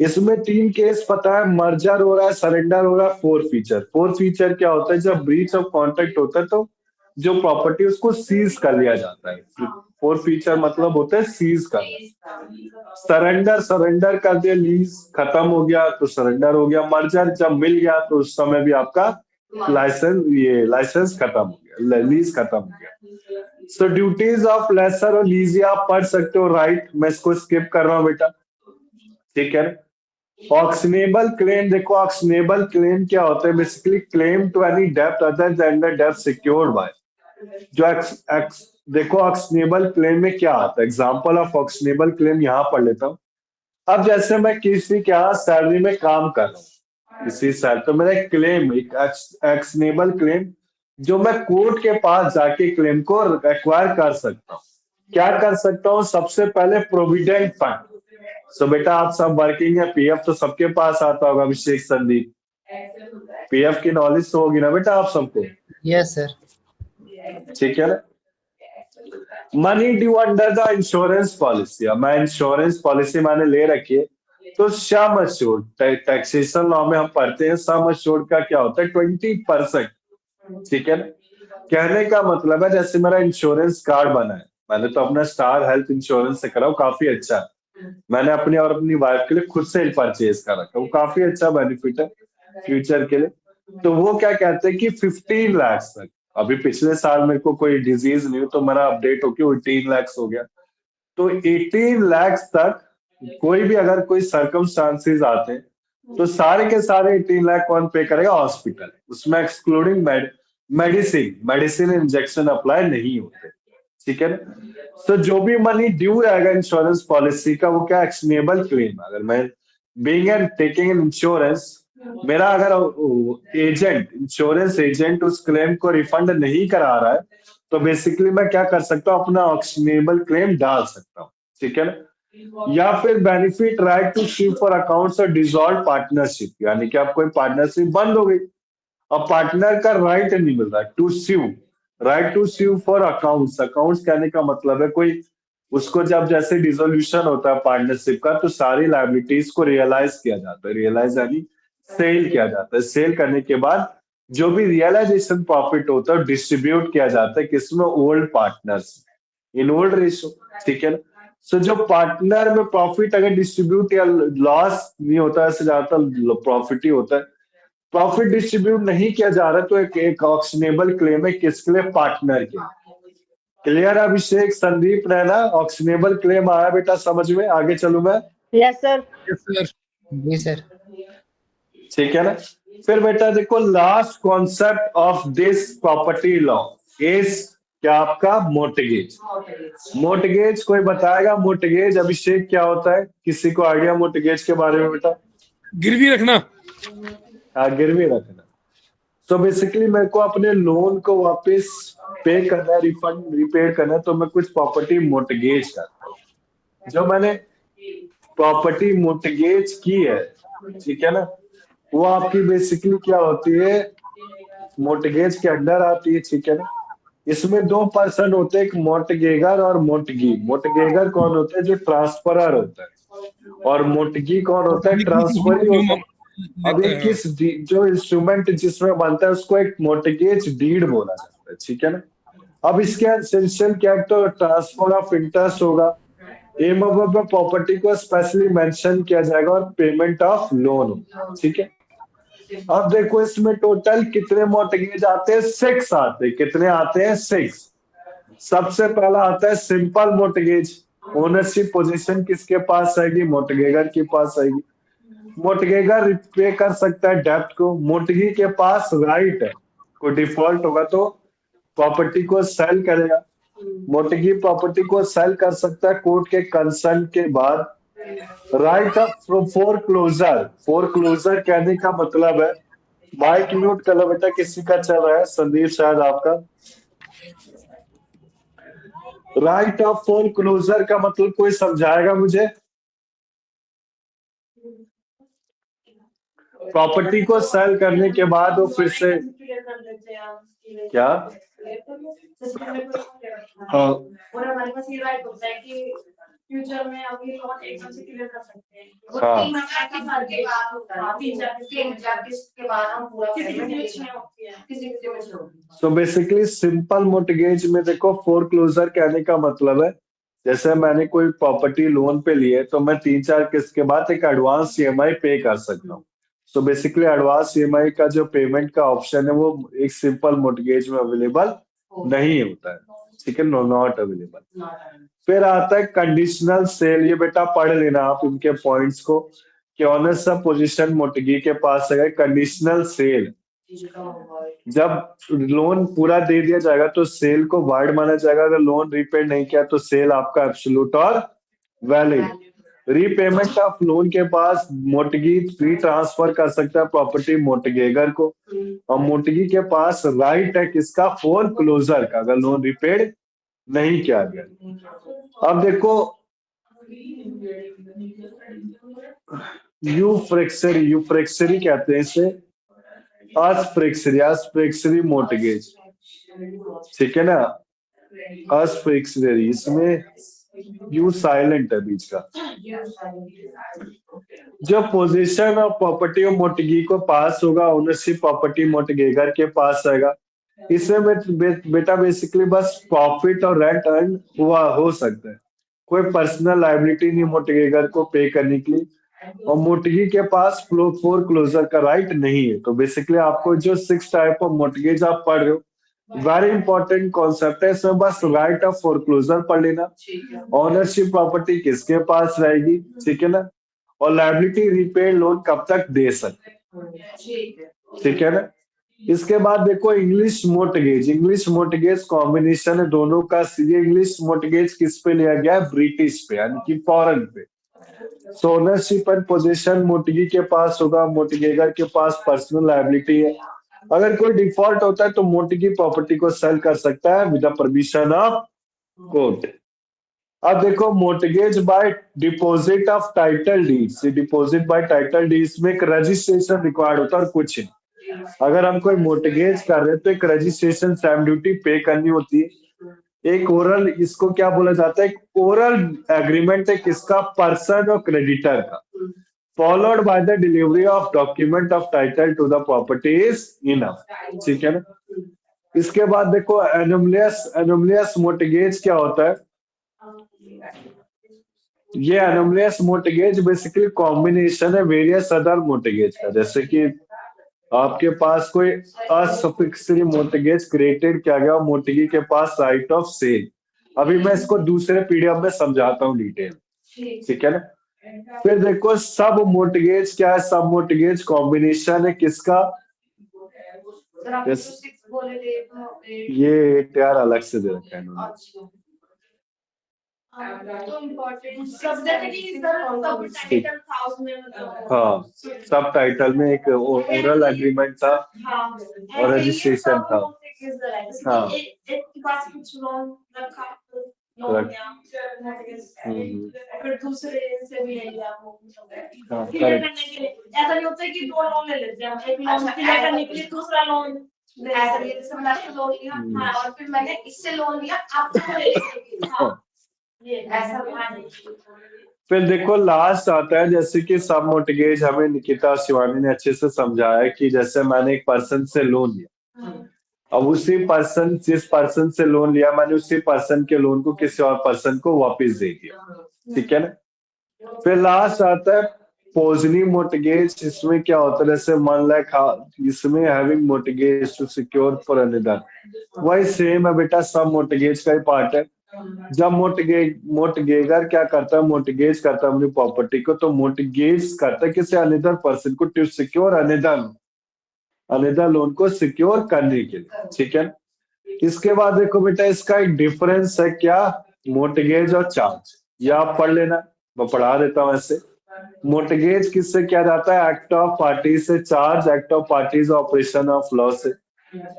इसमें 3 केस पता है, मर्जर हो रहा है, सरेंडर हो रहा है, फोर फीचर क्या होता है? जब ब्रीच ऑफ कॉन्ट्रैक्ट होता है तो जो प्रॉपर्टी उसको सीज कर लिया जाता है। फोर फीचर मतलब होता है सीज करना। सरेंडर कर दिया, लीज खत्म हो गया तो सरेंडर हो गया। मर्जर जब मिल गया तो उस समय भी आपका लाइसेंस खत्म हो गया, लीज खत्म हो गया। सो ड्यूटीज ऑफ लेसर और लीज आप पढ़ सकते हो, राइट, मैं इसको स्किप कर रहा हूँ बेटा, ठीक है। ऑक्शनेबल क्लेम, देखो ऑक्शनेबल क्लेम क्या होता है? बेसिकली क्लेम टू एनी डेब्ट अदर देन द डेब्ट सिक्योर्ड बाय। जो देखो ऑक्शनेबल क्लेम में क्या आता है, एग्जांपल ऑफ ऑक्शनेबल क्लेम यहाँ पढ़ लेता हूँ। अब जैसे मैं किसी के यहाँ सैलरी में काम कर रहा हूँ, किसी सैलरी, तो मेरा एक क्लेम, एक एक्शनेबल क्लेम जो मैं कोर्ट के पास जाके क्लेम को एक्वायर कर सकता हूँ। क्या कर सकता हूँ? सबसे पहले प्रोविडेंट फंड। सो बेटा आप सब वर्किंग है, पीएफ तो सबके पास आता होगा, अभिषेक, संदीप, पीएफ की नॉलेज तो होगी ना बेटा आप सबको? Yes sir. ठीक है ना। Money due under the insurance policy, मैं इंश्योरेंस पॉलिसी मैंने ले रखी है, तो सम एश्योर्ड, टैक्सेशन लॉ में हम पढ़ते हैं, सम एश्योर्ड का क्या होता है? 20%, ठीक है ना। कहने का मतलब है जैसे मेरा इंश्योरेंस कार्ड बना है, मैंने तो अपना स्टार हेल्थ इंश्योरेंस से करा, काफी अच्छा है, मैंने अपनी और अपनी वाइफ के लिए खुद से परचेज कर रखा, वो काफी अच्छा बेनिफिट है फ्यूचर के लिए। तो वो क्या कहते हैं कि 15 लाख तक, अभी पिछले साल मेरे को कोई डिजीज नहीं हुई तो मेरा अपडेट होके 18 लाख हो गया, तो 18 लाख तक कोई भी अगर कोई सर्कमस्टांसेस आते हैं तो सारे के सारे 18 लाख कौन पे करेगा? हॉस्पिटल, उसमें एक्सक्लूडिंग मेडिसिन इंजेक्शन अप्लाई नहीं होते, ठीक है ना। तो जो भी मनी ड्यू रहेगा इंश्योरेंस पॉलिसी का, वो क्या एक्शनेबल क्लेम, अगर मैं being and taking an insurance, मेरा अगर एजेंट, इंश्योरेंस एजेंट उस क्लेम को रिफंड नहीं करा रहा है, तो बेसिकली मैं क्या कर सकता हूँ, अपना ऑक्शनेबल क्लेम डाल सकता हूँ, ठीक है ना। या फिर benefit right to sue for accounts और डिसॉल्व पार्टनरशिप, यानी कि आप कोई पार्टनरशिप बंद हो गई, अब पार्टनर का राइट नहीं मिल रहा है to sue, right to sue for accounts. Accounts कहने का मतलब है कोई उसको जब जैसे डिसोल्यूशन होता है पार्टनरशिप का, तो सारी लायबिलिटीज को रियलाइज किया जाता है, रियलाइज यानी सेल किया जाता है। सेल करने के बाद जो भी रियलाइजेशन प्रॉफिट होता है डिस्ट्रीब्यूट किया जाता है किसमें, old partners in old ratio, ठीक है ना। सो जो पार्टनर में प्रॉफिट अगर डिस्ट्रीब्यूट या लॉस नहीं होता है, ज्यादातर प्रॉफिट ही होता है, प्रॉफिट डिस्ट्रीब्यूट नहीं किया जा रहा, तो एक ऑक्शनेबल क्लेम है किसके लिए, पार्टनर के। क्लियर अभिषेक, संदीप, रहना ऑक्शनेबल क्लेम आया बेटा समझ में, आगे चलूं मैं। Yes sir. Yes sir. जी सर। ठीक है ना। फिर बेटा देखो last concept of this property law is क्या, आपका मोर्टगेज। मोर्टगेज कोई बताएगा, मोर्टगेज अभिषेक क्या होता है, किसी को आइडिया मोर्टगेज के बारे में बेटा? गिरवी रखना। गिरवी रखना। तो बेसिकली मेरे को अपने लोन को वापस पे करना है, रिफंड रिपेड करना है, तो मैं कुछ प्रॉपर्टी मोर्टगेज करता हूँ। जो मैंने प्रॉपर्टी मोर्टगेज की है, ठीक है ना, वो आपकी बेसिकली क्या होती है, मोर्टगेज के अंडर आती है, ठीक है ना। इसमें दो पर्सन होते हैं, एक मोर्टगेगर और मोर्टगी। मोर्टगेगर कौन होता है, जो ट्रांसफरर होता है, और मोर्टगी कौन होता है, ट्रांसफरी होता है। अब ये किस जो इंस्ट्रूमेंट जिसमें बनता है उसको एक मोर्टगेज डीड बोला जाता है, ठीक है ना। अब इसके एसेंशियल क्या है, तो ट्रांसफर ऑफ इंटरेस्ट होगा, एम ऑफ प्रॉपर्टी को स्पेशली मेंशन किया जाएगा, और पेमेंट ऑफ लोन होगा, ठीक है। अब देखो इसमें टोटल कितने मोर्टगेज आते हैं, 6 आते हैं। कितने आते हैं, 6। सबसे पहला आता है सिंपल मोर्टगेज। ओनरशिप पोजीशन किसके पास आएगी, मोर्टगेगर के पास आएगी। मोर्टगेगर रिपे कर सकता है डेब्ट को, मोर्टगी के पास राइट है, कोई डिफॉल्ट होगा तो प्रॉपर्टी को सेल करेगा। मोर्टगी प्रॉपर्टी को सेल कर सकता है कोर्ट के कंसर्न के बाद। राइट ऑफ फोरक्लोजर, फोरक्लोजर कहने का मतलब है, माइक म्यूट कर लो बेटा, किसी का चल रहा है, संदीप शायद आपका। राइट ऑफ फोरक्लोजर का मतलब कोई समझाएगा मुझे? प्रॉपर्टी को सेल करने के बाद वो फिर से क्या, हाँ, और हमारे पास ये राइट होता है कि फ्यूचर में हम ये लोन एकदम से क्लियर कर सकते हैं। वो हाँ। 3 साल के बाद होता है, 3-4 किस्त के बाद हम पूरा किसी में सो बेसिकली सिंपल मोर्टगेज में देखो फोरक्लोजर कहने का मतलब है, जैसे मैंने कोई प्रॉपर्टी लोन पे ली है, तो मैं 3-4 किस्त के बाद एक एडवांस ईएमआई पे कर सकता हूँ। सो बेसिकली एडवांस ईएमआई का जो पेमेंट का ऑप्शन है वो एक सिंपल मोर्टगेज में अवेलेबल नहीं होता है, ठीक है, नॉट अवेलेबल। फिर आता है कंडीशनल सेल। ये बेटा पढ़ लेना आप इनके पॉइंट्स को, कि ऑनरशिप पोजीशन मोर्टगी के पास है। कंडीशनल सेल, जब लोन पूरा दे दिया जाएगा तो सेल को वाइड माना जाएगा, अगर लोन रीपेड नहीं किया तो सेल आपका एब्सोल्यूट और वैलिड। रीपेमेंट ऑफ लोन के पास मोर्टगी फ्री ट्रांसफर कर सकता है प्रॉपर्टी मोर्टगेगर को, और मोर्टगी के पास राइट है किसका, फोरक्लोजर का, अगर लोन रिपेड नहीं किया गया। अब देखो यूफ्रेक्सरी कहते हैं इसे, अस्फ्रेक्सरी मोर्टगेज, ठीक है ना, अस्फ्रेक्सरी, इसमें यू साइलेंट है बीच का। जो पोजीशन ऑफ प्रॉपर्टी ऑफ मोर्टगी को पास होगा, ओनरशिप प्रॉपर्टी मोर्टगेगर के पास आएगा। इसमें बेटा बेसिकली बस प्रॉफिट और रेंट अर्न हुआ हो सकता है, कोई पर्सनल लायबिलिटी नहीं मोर्टगेगर को पे करने के लिए, और मोर्टगी के पास फोरक्लोजर का राइट नहीं है। तो बेसिकली आपको जो 6 टाइप ऑफ मोर्टगेज आप पढ़ रहे हो, वेरी इंपॉर्टेंट कॉन्सेप्ट है, इसमें बस राइट ऑफ फोरक्लोजर पढ़ लेना, ओनरशिप प्रॉपर्टी किसके पास रहेगी, ठीक है ना, और लायबिलिटी रीपेड लोन कब तक दे सकते, ठीक है ना। इसके बाद देखो इंग्लिश मोर्टगेज कॉम्बिनेशन है दोनों का। ये इंग्लिश मोर्टगेज किस पे लिया गया है, ब्रिटिश पे, यानी कि फॉरेन पे। सो ओनरशिप एंड पोजीशन मोटगी के पास होगा, मोटगेगर के पास पर्सनल लायबिलिटी है। अगर कोई डिफॉल्ट होता है तो मोटगी प्रॉपर्टी को सेल कर सकता है with the permission of court. अब देखो mortgage by deposit of title deeds, deposit by title deeds में एक रजिस्ट्रेशन रिक्वायर्ड होता है और कुछ नहीं। अगर हम कोई मोर्टगेज कर रहे हैं तो एक रजिस्ट्रेशन स्टैम्प ड्यूटी पे करनी होती है। एक ओरल, इसको क्या बोला जाता है, ओरल एग्रीमेंट है किसका, पर्सन और क्रेडिटर का, followed by the delivery of document of title to the property is enough. ठीक है ना। इसके बाद देखो एनोमलियस मोर्टगेज क्या होता है। ये एनोमलियस मोर्टगेज बेसिकली कॉम्बिनेशन है वेरियस अदर मोर्टगेज का। जैसे कि आपके पास कोई असफिक्सली मोर्टगेज क्रिएटेड किया गया, मोर्टगी के पास राइट ऑफ सेल। अभी मैं इसको दूसरे पीडीएफ में समझाता हूँ डिटेल, ठीक है ना। फिर देखो सब मोर्टगेज क्या है, सब मोर्टगेज कॉम्बिनेशन है किसका, ये यार अलग से दे रखा है इन्होंने। हाँ, सब टाइटल में एक ओरल एग्रीमेंट था और रजिस्ट्रेशन था। हाँ फिर दूसरे से भी ले लिया वो हाँ, क्लियर करने के लिए। ऐसा नहीं होता है कि दो लोन ले लेते हैं, एक लोन क्लियर करने के लिए दूसरा लोन ऐसा नहीं, जैसे मैंने आपसे लोन लिया हाँ, और फिर मैंने इससे लोन लिया आपको ले हाँ, ये ऐसा नहीं। फिर देखो लास्ट आता है, जैसे कि सब मोर्टगेज हमें निकिता शिवानी ने अच्छे से समझाया कि जैसे मैंने एक पर्सन से लोन लिया, अब उसी पर्सन, जिस पर्सन से लोन लिया मैंने, उसी पर्सन के लोन को किसी और पर्सन को वापस दे दिया। ठीक है ना। फिर लास्ट आता है पोजनी मोर्टगेज। इसमें क्या होता है, जैसे मान लाइक इसमें having mortgage to secure for another, वही सेम है बेटा, सब मोर्टगेज का ही पार्ट है। जब मोर्टगेगर क्या करता है, मोर्टगेज करता है अपनी प्रॉपर्टी को, तो मोर्टगेज करता है किसी अनदर पर्सन को टू सिक्योर अनदर लोन को सिक्योर करने के लिए। ठीक है। इसके बाद देखो बेटा इसका एक डिफरेंस है क्या, मोर्टगेज और चार्ज, ये आप पढ़ लेना, मैं पढ़ा देता हूं। ऐसे मोर्टगेज किससे किया जाता है, एक्ट ऑफ पार्टी से, charge act of parties operation of law से।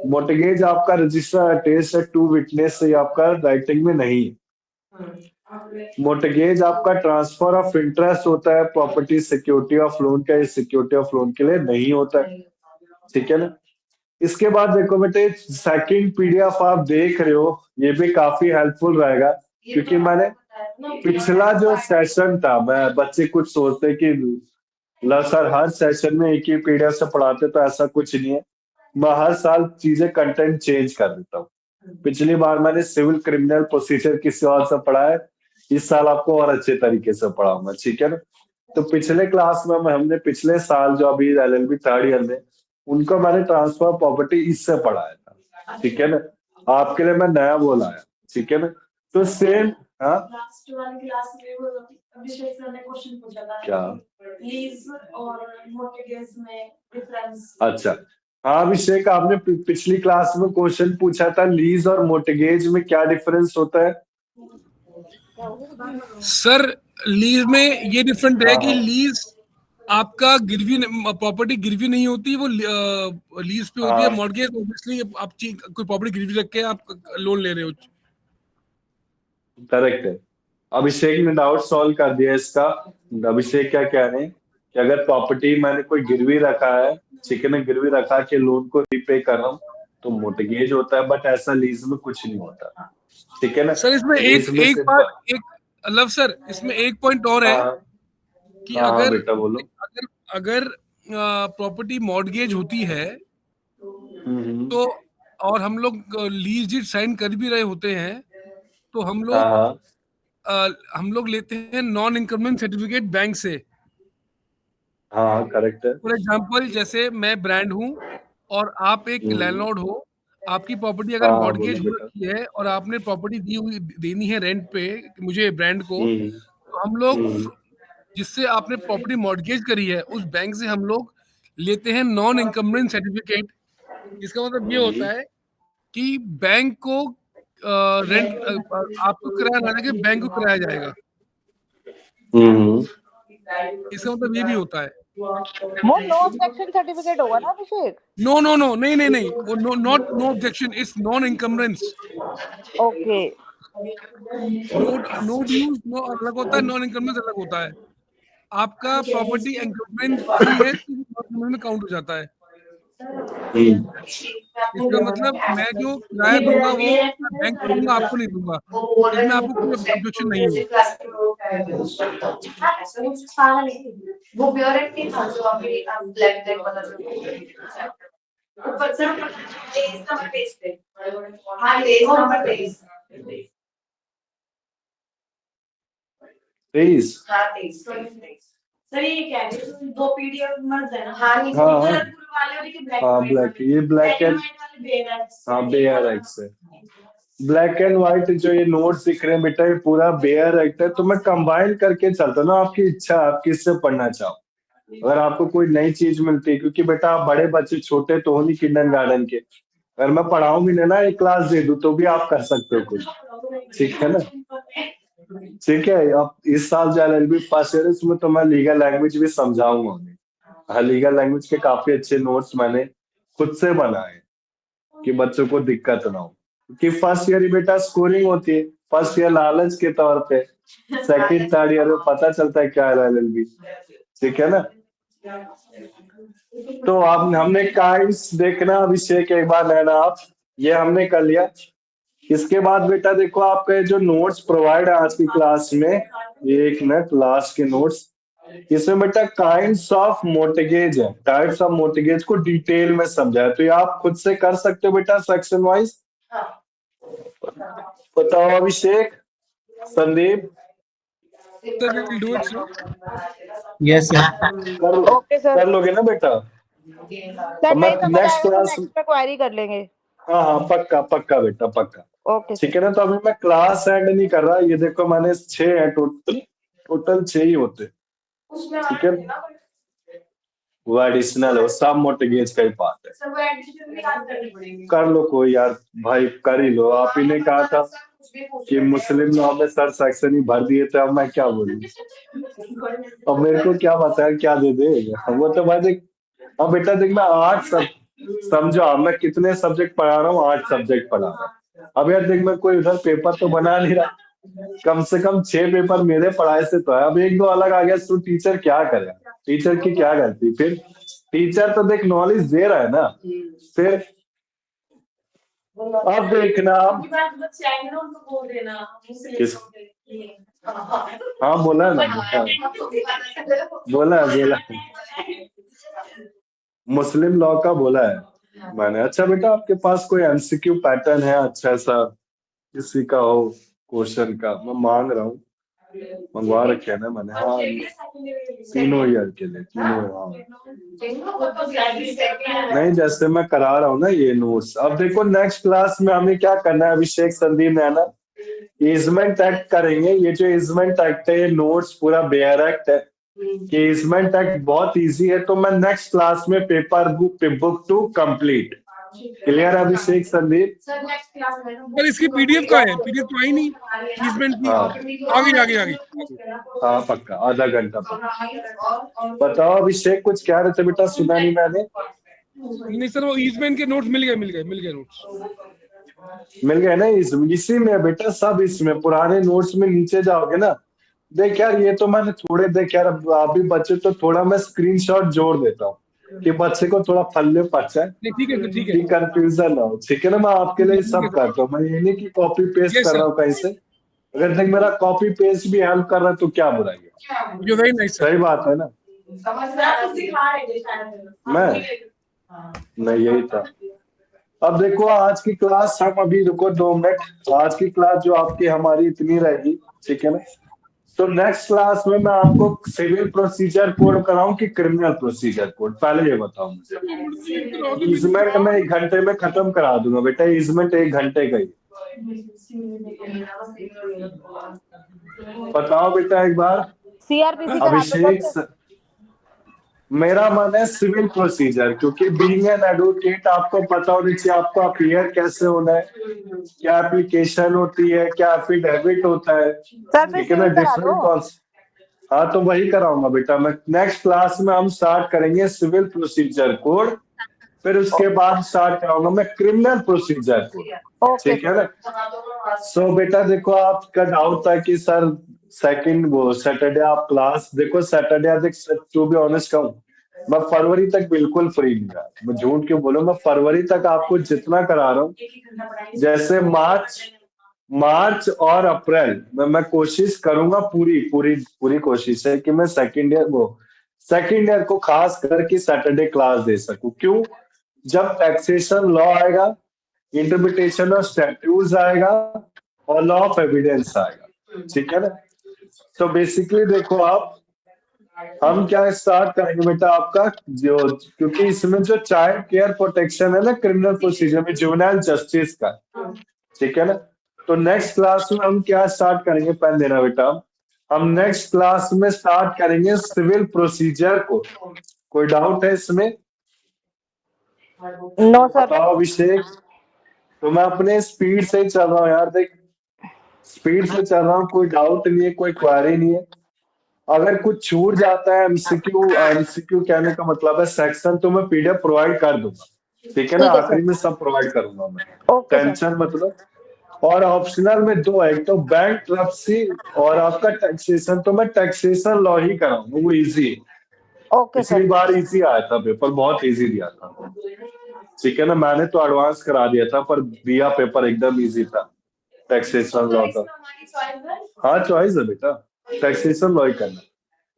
मोर्टगेज आपका रजिस्टर अटेस्ट है टू विटनेस से, आपका राइटिंग में नहीं है। मोर्टगेज आपका ट्रांसफर ऑफ इंटरेस्ट होता है, प्रॉपर्टी सिक्योरिटी ऑफ लोन का, सिक्योरिटी ऑफ लोन के लिए नहीं होता है। ठीक है ना। इसके बाद देखो बेटे सेकंड पीडीएफ आप देख रहे हो, ये भी काफी हेल्पफुल रहेगा, क्योंकि मैंने पिछला जो सेशन था, मैं बच्चे कुछ सोचते कि सर हर सेशन में एक ही पीडीएफ से पढ़ाते, तो ऐसा कुछ नहीं है। मैं हर साल चीजें कंटेंट चेंज कर देता हूँ। पिछली बार मैंने सिविल क्रिमिनल प्रोसीजर किसी और से पढ़ा है, इस साल आपको और अच्छे तरीके से पढ़ाऊंगा। ठीक है ना। तो पिछले क्लास में हमने पिछले साल जो अभी एलएलबी थर्ड ईयर में, उनको मैंने ट्रांसफर प्रॉपर्टी इससे पढ़ाया था। ठीक है ना। आपके लिए मैं नया बोला है। ठीक है ना। तो सेम लास्ट वाली क्लास में वो अभिषेक सर ने क्वेश्चन पूछा था क्या, लीज और मोर्टगेज में डिफरेंस। अच्छा हाँ अभिषेक, आपने पिछली क्लास में क्वेश्चन पूछा था लीज और मोर्टगेज में क्या डिफरेंस होता है। सर लीज में ये डिफरेंट है कि लीज आपका गिरवी, प्रॉपर्टी गिरवी नहीं होती, वो लीज पे होती है। मॉर्गेज ऑब्वियसली आप कोई प्रॉपर्टी गिरवी रख के आप लोन ले रहे हो। करेक्ट है। अभिषेक ने डाउट सॉल्व कर दिया इसका। अभिषेक क्या कह रहे हैं कि अगर प्रॉपर्टी मैंने कोई गिरवी रखा है, ठीक है ना, गिरवी रखा के लोन को रीपे कर रहा हूँ, तो मोर्टगेज होता है, बट ऐसा लीज में कुछ नहीं होता। ठीक है ना। सर इसमें एक बात, लव सर इसमें एक पॉइंट और है कि अगर बेटा बोलो, अगर प्रॉपर्टी मॉर्गेज होती है तो, और हम लोग लीज डीड साइन कर भी रहे होते हैं, तो हम लोग लेते हैं नॉन इनकमबेंस सर्टिफिकेट बैंक से। हाँ करेक्ट है। फॉर एग्जांपल जैसे मैं ब्रांड हूँ और आप एक लैंडलॉर्ड हो, आपकी प्रॉपर्टी अगर मॉर्गेज हो रखी है और आपने प्रॉपर्टी देनी है रेंट पे मुझे ब्रांड को, तो हम लोग जिससे आपने प्रॉपर्टी मॉर्गेज करी है उस बैंक से हम लोग लेते हैं नॉन इनकम्बेंस सर्टिफिकेट। इसका मतलब ये होता है कि बैंक को रेंट आपको किराया ना देके बैंक को किराया जाएगा। इसका मतलब ये भी होता है। वो नो ऑब्जेक्शन सर्टिफिकेट होगा ना अभिषेक? नो नो नो, नहीं नहीं नहीं, वो no objection is non encumbrance. Okay, no dues no अलग होता है, नॉन इनकम्बरेंस अलग होता है। आपका प्रॉपर्टी एनकम्बरेंस फ्री है तो में काउंट हो जाता है। इसका मतलब मैं जो किराया दूंगा वो बैंक को दूंगा, आपको नहीं दूंगा। इसमें आपको कोई ऑब्जेक्शन नहीं है। वो प्योरिटी था जो अभी ब्लैक ब्लैक वाला ऊपर से लेस का पेज पे, हाँ लेस नंबर 23 सर ये क्या है? दो पीडीएफ मर्ज है ना? हाँ नीचे वाले और ये ब्लैक हाँ ब्लैक, ये ब्लैक एंड हाँ बेयर एक्ट है। ब्लैक एंड व्हाइट जो ये नोट्स दिख रहे हैं बेटा, ये पूरा बेयर एक्ट है। तो मैं कंबाइन करके चलता हूँ ना, आपकी इच्छा, आप किससे पढ़ना चाहो। अगर आपको कोई नई चीज मिलती है, क्योंकि बेटा आप बड़े बच्चे छोटे तो हो नहीं किंडरगार्टन के, अगर मैं पढ़ाऊं भी ना एक क्लास दे दूं तो भी आप कर सकते हो कुछ, ठीक है ना। ठीक है, अब इस साल जो LLB फर्स्ट ईयर है उसमें तो मैं लीगल लैंग्वेज भी समझाऊंगा उन्हें। हाँ, लीगल लैंग्वेज के काफी अच्छे नोट्स मैंने खुद से बनाए कि बच्चों को दिक्कत ना हो, क्योंकि फर्स्ट ईयर ही बेटा स्कोरिंग होती है। फर्स्ट ईयर लालच के तौर पे, सेकंड थर्ड ईयर में पता चलता है क्या है LLB, ठीक है ना। तो अब हमने काइंड्स देखना अभिषेक एक बार लेना आप, ये हमने कर लिया। इसके बाद बेटा देखो आपके जो नोट्स प्रोवाइड है आज की क्लास में, एक मिनट लास्ट के नोट्स, इसमें बेटा काइंड्स ऑफ मोर्टगेज है। टाइप्स ऑफ मोर्टगेज को डिटेल में समझा है, तो ये आप खुद से कर सकते हो बेटा सेक्शन वाइज। बताओ Abhishek, Sandeep. Yes sir. Okay sir, कर लोगे ना बेटा? सर नहीं समझ नेक्स्ट आएगा तो क्लास, नेक्स्ट में क्वेरी कर लेंगे। हाँ हाँ पक्का पक्का बेटा पक्का, ओके ठीक है ना। तो अभी मैं क्लास एंड नहीं कर रहा, ये देखो मैंने 6 है टोटल 6 ही होते, ठीक है। वो एडिशनल है, सब मोर्टगेज का ही पार्ट है। कर लो कोई यार भाई, कर ही लो। आप ही ने कहा था कि मुस्लिम लॉ में सर सेक्शन ही भर दिए थे, अब मैं क्या बोलूं। अब मेरे को क्या पता है क्या दे दे वो तो भाई देख। अब बेटा देख, मैं 8 समझो मैं कितने सब्जेक्ट पढ़ा रहा हूँ, 8 सब्जेक्ट पढ़ा रहा हूँ। अब यार देख, मैं कोई उधर पेपर तो बना नहीं रहा, कम से कम 6 पेपर मेरे पढ़ाई से तो है। अब 1-2 अलग आ गया तो टीचर क्या करेगा, टीचर की क्या गलती। फिर टीचर तो देख नॉलेज दे रहा है ना। फिर अब देखना हाँ बोला ना, बोला मुस्लिम लॉ का बोला है मैंने। अच्छा बेटा, आपके पास कोई MCQ पैटर्न है अच्छा सा, किसी का हो क्वेश्चन का? मैं मांग रहा हूँ, मंगवा रखे है ना मैंने। हाँ 3 ईयर के लिए, 3 हाँ। नहीं जैसे मैं करा रहा हूँ ना ये नोट्स। अब देखो नेक्स्ट क्लास में हमें क्या करना है अभिषेक, संदीप, नैना, ईजमेंट एक्ट करेंगे। ये जो ईजमेंट एक्ट है, ये नोट्स पूरा बेयर एक्ट है। कि ईजमेंट एक्ट बहुत इजी है, तो मैं नेक्स्ट क्लास में पेपर बुक 2 कंप्लीट। क्लियर अभिषेक, संदीप? सर इसकी PDF का है, PDF तो आई नहीं ईजमेंट की। आगे हाँ पक्का, आधा घंटा पक्का। बताओ अभिषेक, कुछ कह रहे थे बेटा, सुना नहीं मैंने। नहीं सर, वो ईजमेंट के नोट्स मिल गए नोट्स मिल गए ना। इसी में बेटा, सब इसमें पुराने नोट्स में नीचे जाओगे ना। देख यार, ये तो मैंने थोड़े, देख यार आप भी बच्चे तो थोड़ा मैं स्क्रीनशॉट जोड़ देता हूँ कि बच्चे को थोड़ा फल्ले पचा है, ठीक है कंफ्यूजन ना हो, ठीक है ना। मैं आपके लिए सब करता हूँ, मैं ये नहीं कि कॉपी पेस्ट कर रहा हूँ कहीं से। अगर देख मेरा कॉपी पेस्ट भी हेल्प कर रहा है तो क्या बुराई है, यू वेरी नाइस। सही बात है ना। मैं नहीं, यही था। अब देखो आज की क्लास, हम अभी रुको 2 मिनट। आज की क्लास जो आपकी हमारी इतनी रहेगी, ठीक है ना। तो नेक्स्ट क्लास में मैं आपको सिविल प्रोसीजर कोड कराऊं कि क्रिमिनल प्रोसीजर कोड, पहले ये बताओ मुझे। ईजमेंट मैं 1 घंटे में खत्म करा दूंगा बेटा, ईजमेंट 1 घंटे का ही। बताओ बेटा एक बार। CRPC अभिषेक, मेरा मन है सिविल प्रोसीजर, क्योंकि बीइंग एन एडवोकेट आपको पता होना चाहिए आपको अपीयर कैसे होना है, क्या एप्लीकेशन होती है, क्या एफिडेविट होता है, ठीक है ना। डिफरेंट हाँ तो वही कराऊंगा बेटा मैं। नेक्स्ट क्लास में हम स्टार्ट करेंगे सिविल प्रोसीजर कोड, फिर उसके बाद स्टार्ट कराऊंगा मैं क्रिमिनल प्रोसीजर कोड। ओके ठीक है ना? सो बेटा देखो आपका डाउट था कि सर सेकंड वो सैटरडे आप क्लास देखो, सैटरडे देख टू बी ऑनेस्ट कहूँ मैं फरवरी तक बिल्कुल फ्री नहीं रहा, मैं झूठ क्यों बोलूं, मैं फरवरी तक आपको जितना करा रहा हूँ, जैसे मार्च और अप्रैल में मैं कोशिश करूंगा, पूरी पूरी पूरी कोशिश है कि मैं सेकंड ईयर को खास करके सैटरडे क्लास दे सकूं। क्यों? जब टैक्सेशन लॉ आएगा, इंटरप्रिटेशन ऑफ स्टैट्यूट्स आएगा और लॉ ऑफ एविडेंस आएगा। ठीक है ना? तो बेसिकली देखो आप, हम क्या स्टार्ट करेंगे बेटा आपका जो, क्योंकि इसमें जो चाइल्ड केयर प्रोटेक्शन है ना क्रिमिनल प्रोसीजर में, जुवेनाइल जस्टिस का, ठीक है ना? तो नेक्स्ट क्लास में हम क्या स्टार्ट करेंगे, पेन देना बेटा, हम नेक्स्ट क्लास में स्टार्ट करेंगे सिविल प्रोसीजर को। कोई डाउट है इसमें? No sir. बताओ अभिषेक। तो मैं अपने स्पीड से ही चल रहा हूँ यार, देख स्पीड से चल रहा हूँ, कोई डाउट नहीं है, कोई क्वेरी नहीं है। अगर कुछ छूट जाता है एमसीक्यू कहने का मतलब है सेक्शन, तो मैं पीडीएफ प्रोवाइड कर दूंगा। ठीक है ना? ठीक है आखिरी सर। में सब प्रोवाइड करूंगा मैं, ओके सर। टेंशन मतलब। और ऑप्शनल में दो है, एक तो बैंक्रप्सी और आपका टैक्सेशन, तो मैं टैक्सेशन लॉ ही कराऊंगा, वो इजी है। ओके पिछली सर। बार इजी आया था पेपर, बहुत इजी दिया था। ठीक है ना? मैंने तो एडवांस करा दिया था पर दिया पेपर एकदम इजी था टैक्सेशन लॉ का। हाँ चॉइस है बेटा, टैक्सेशन लॉ ही करना।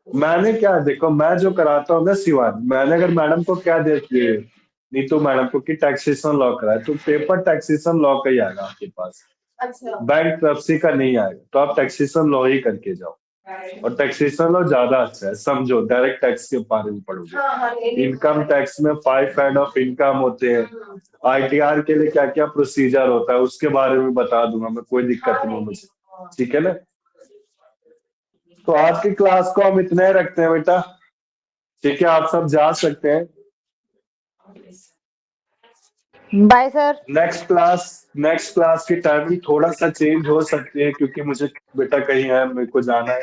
मैंने क्या देखो, मैं जो कराता हूँ ना शिवान, मैंने अगर मैडम को क्या देखिए नीतू मैडम को कि टैक्सेशन लॉ कराए, तो पेपर टैक्सेशन लॉ का ही आएगा आपके पास, बैंक्रप्सी का नहीं आएगा। तो आप टैक्सेशन लॉ ही करके जाओ, और टैक्सेशन लॉ ज्यादा अच्छा है। समझो, डायरेक्ट टैक्स के बारे में पढ़ोगे, इनकम टैक्स में 5 हेड ऑफ इनकम होते हैं, आईटीआर के लिए क्या क्या प्रोसीजर होता है उसके बारे में बता दूंगा मैं, कोई दिक्कत नहीं मुझे। ठीक है ना? तो आज की क्लास को हम इतना ही रखते हैं बेटा। ठीक है, आप सब जा सकते हैं। Bye sir. नेक्स्ट क्लास की टाइमिंग थोड़ा सा चेंज हो सकती है, क्योंकि मुझे बेटा कहीं है, मेरे को जाना है।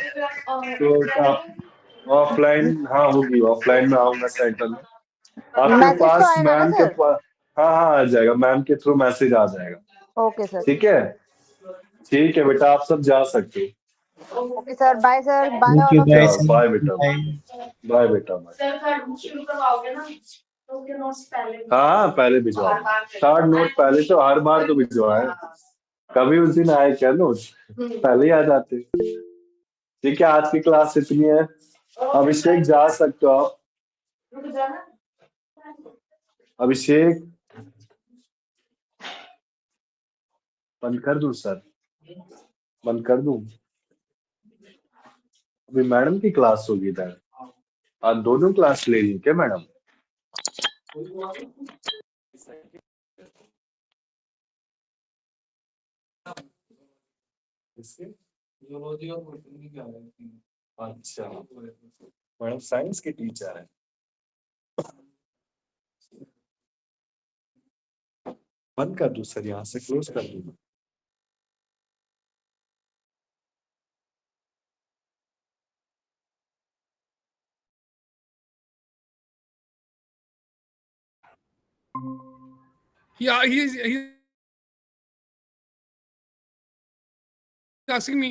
तो आप ऑफलाइन, हाँ होगी, ऑफलाइन में आऊंगा सेंटर में आपके मैसेज तो पास, आएगा ना मैम के सर? पास। हाँ हाँ आ जाएगा, मैम के थ्रू मैसेज आ जाएगा। Okay sir. ठीक है? ठीक है बेटा, आप सब जा सकते हो। Okay sir. Bye sir. Bye thank all you of bye you. चलो सर। बाय बेटा, बाय। बाय बेटा बाय। शुरू करवाओगे ना तो उसके नोट्स पहले हाँ पहले भिजवा, थर्ड नोट पहले, तो हर बार तो भिजवाए, कभी उस दिन आए क्या नोट, पहले ही आ जाते। ठीक है, आज की क्लास इतनी है। अभिषेक जा सकते हो आप। रुक जाना। अभिषेक बंद कर दूं सर, बंद कर दूं? अभी मैडम की क्लास होगी इधर, आज दोनों क्लास ले ली क्या मैडम? अच्छा, मैडम साइंस के टीचर है। बंद कर दूं सर, यहाँ से क्लोज कर दूं? Yeah, he's asking me.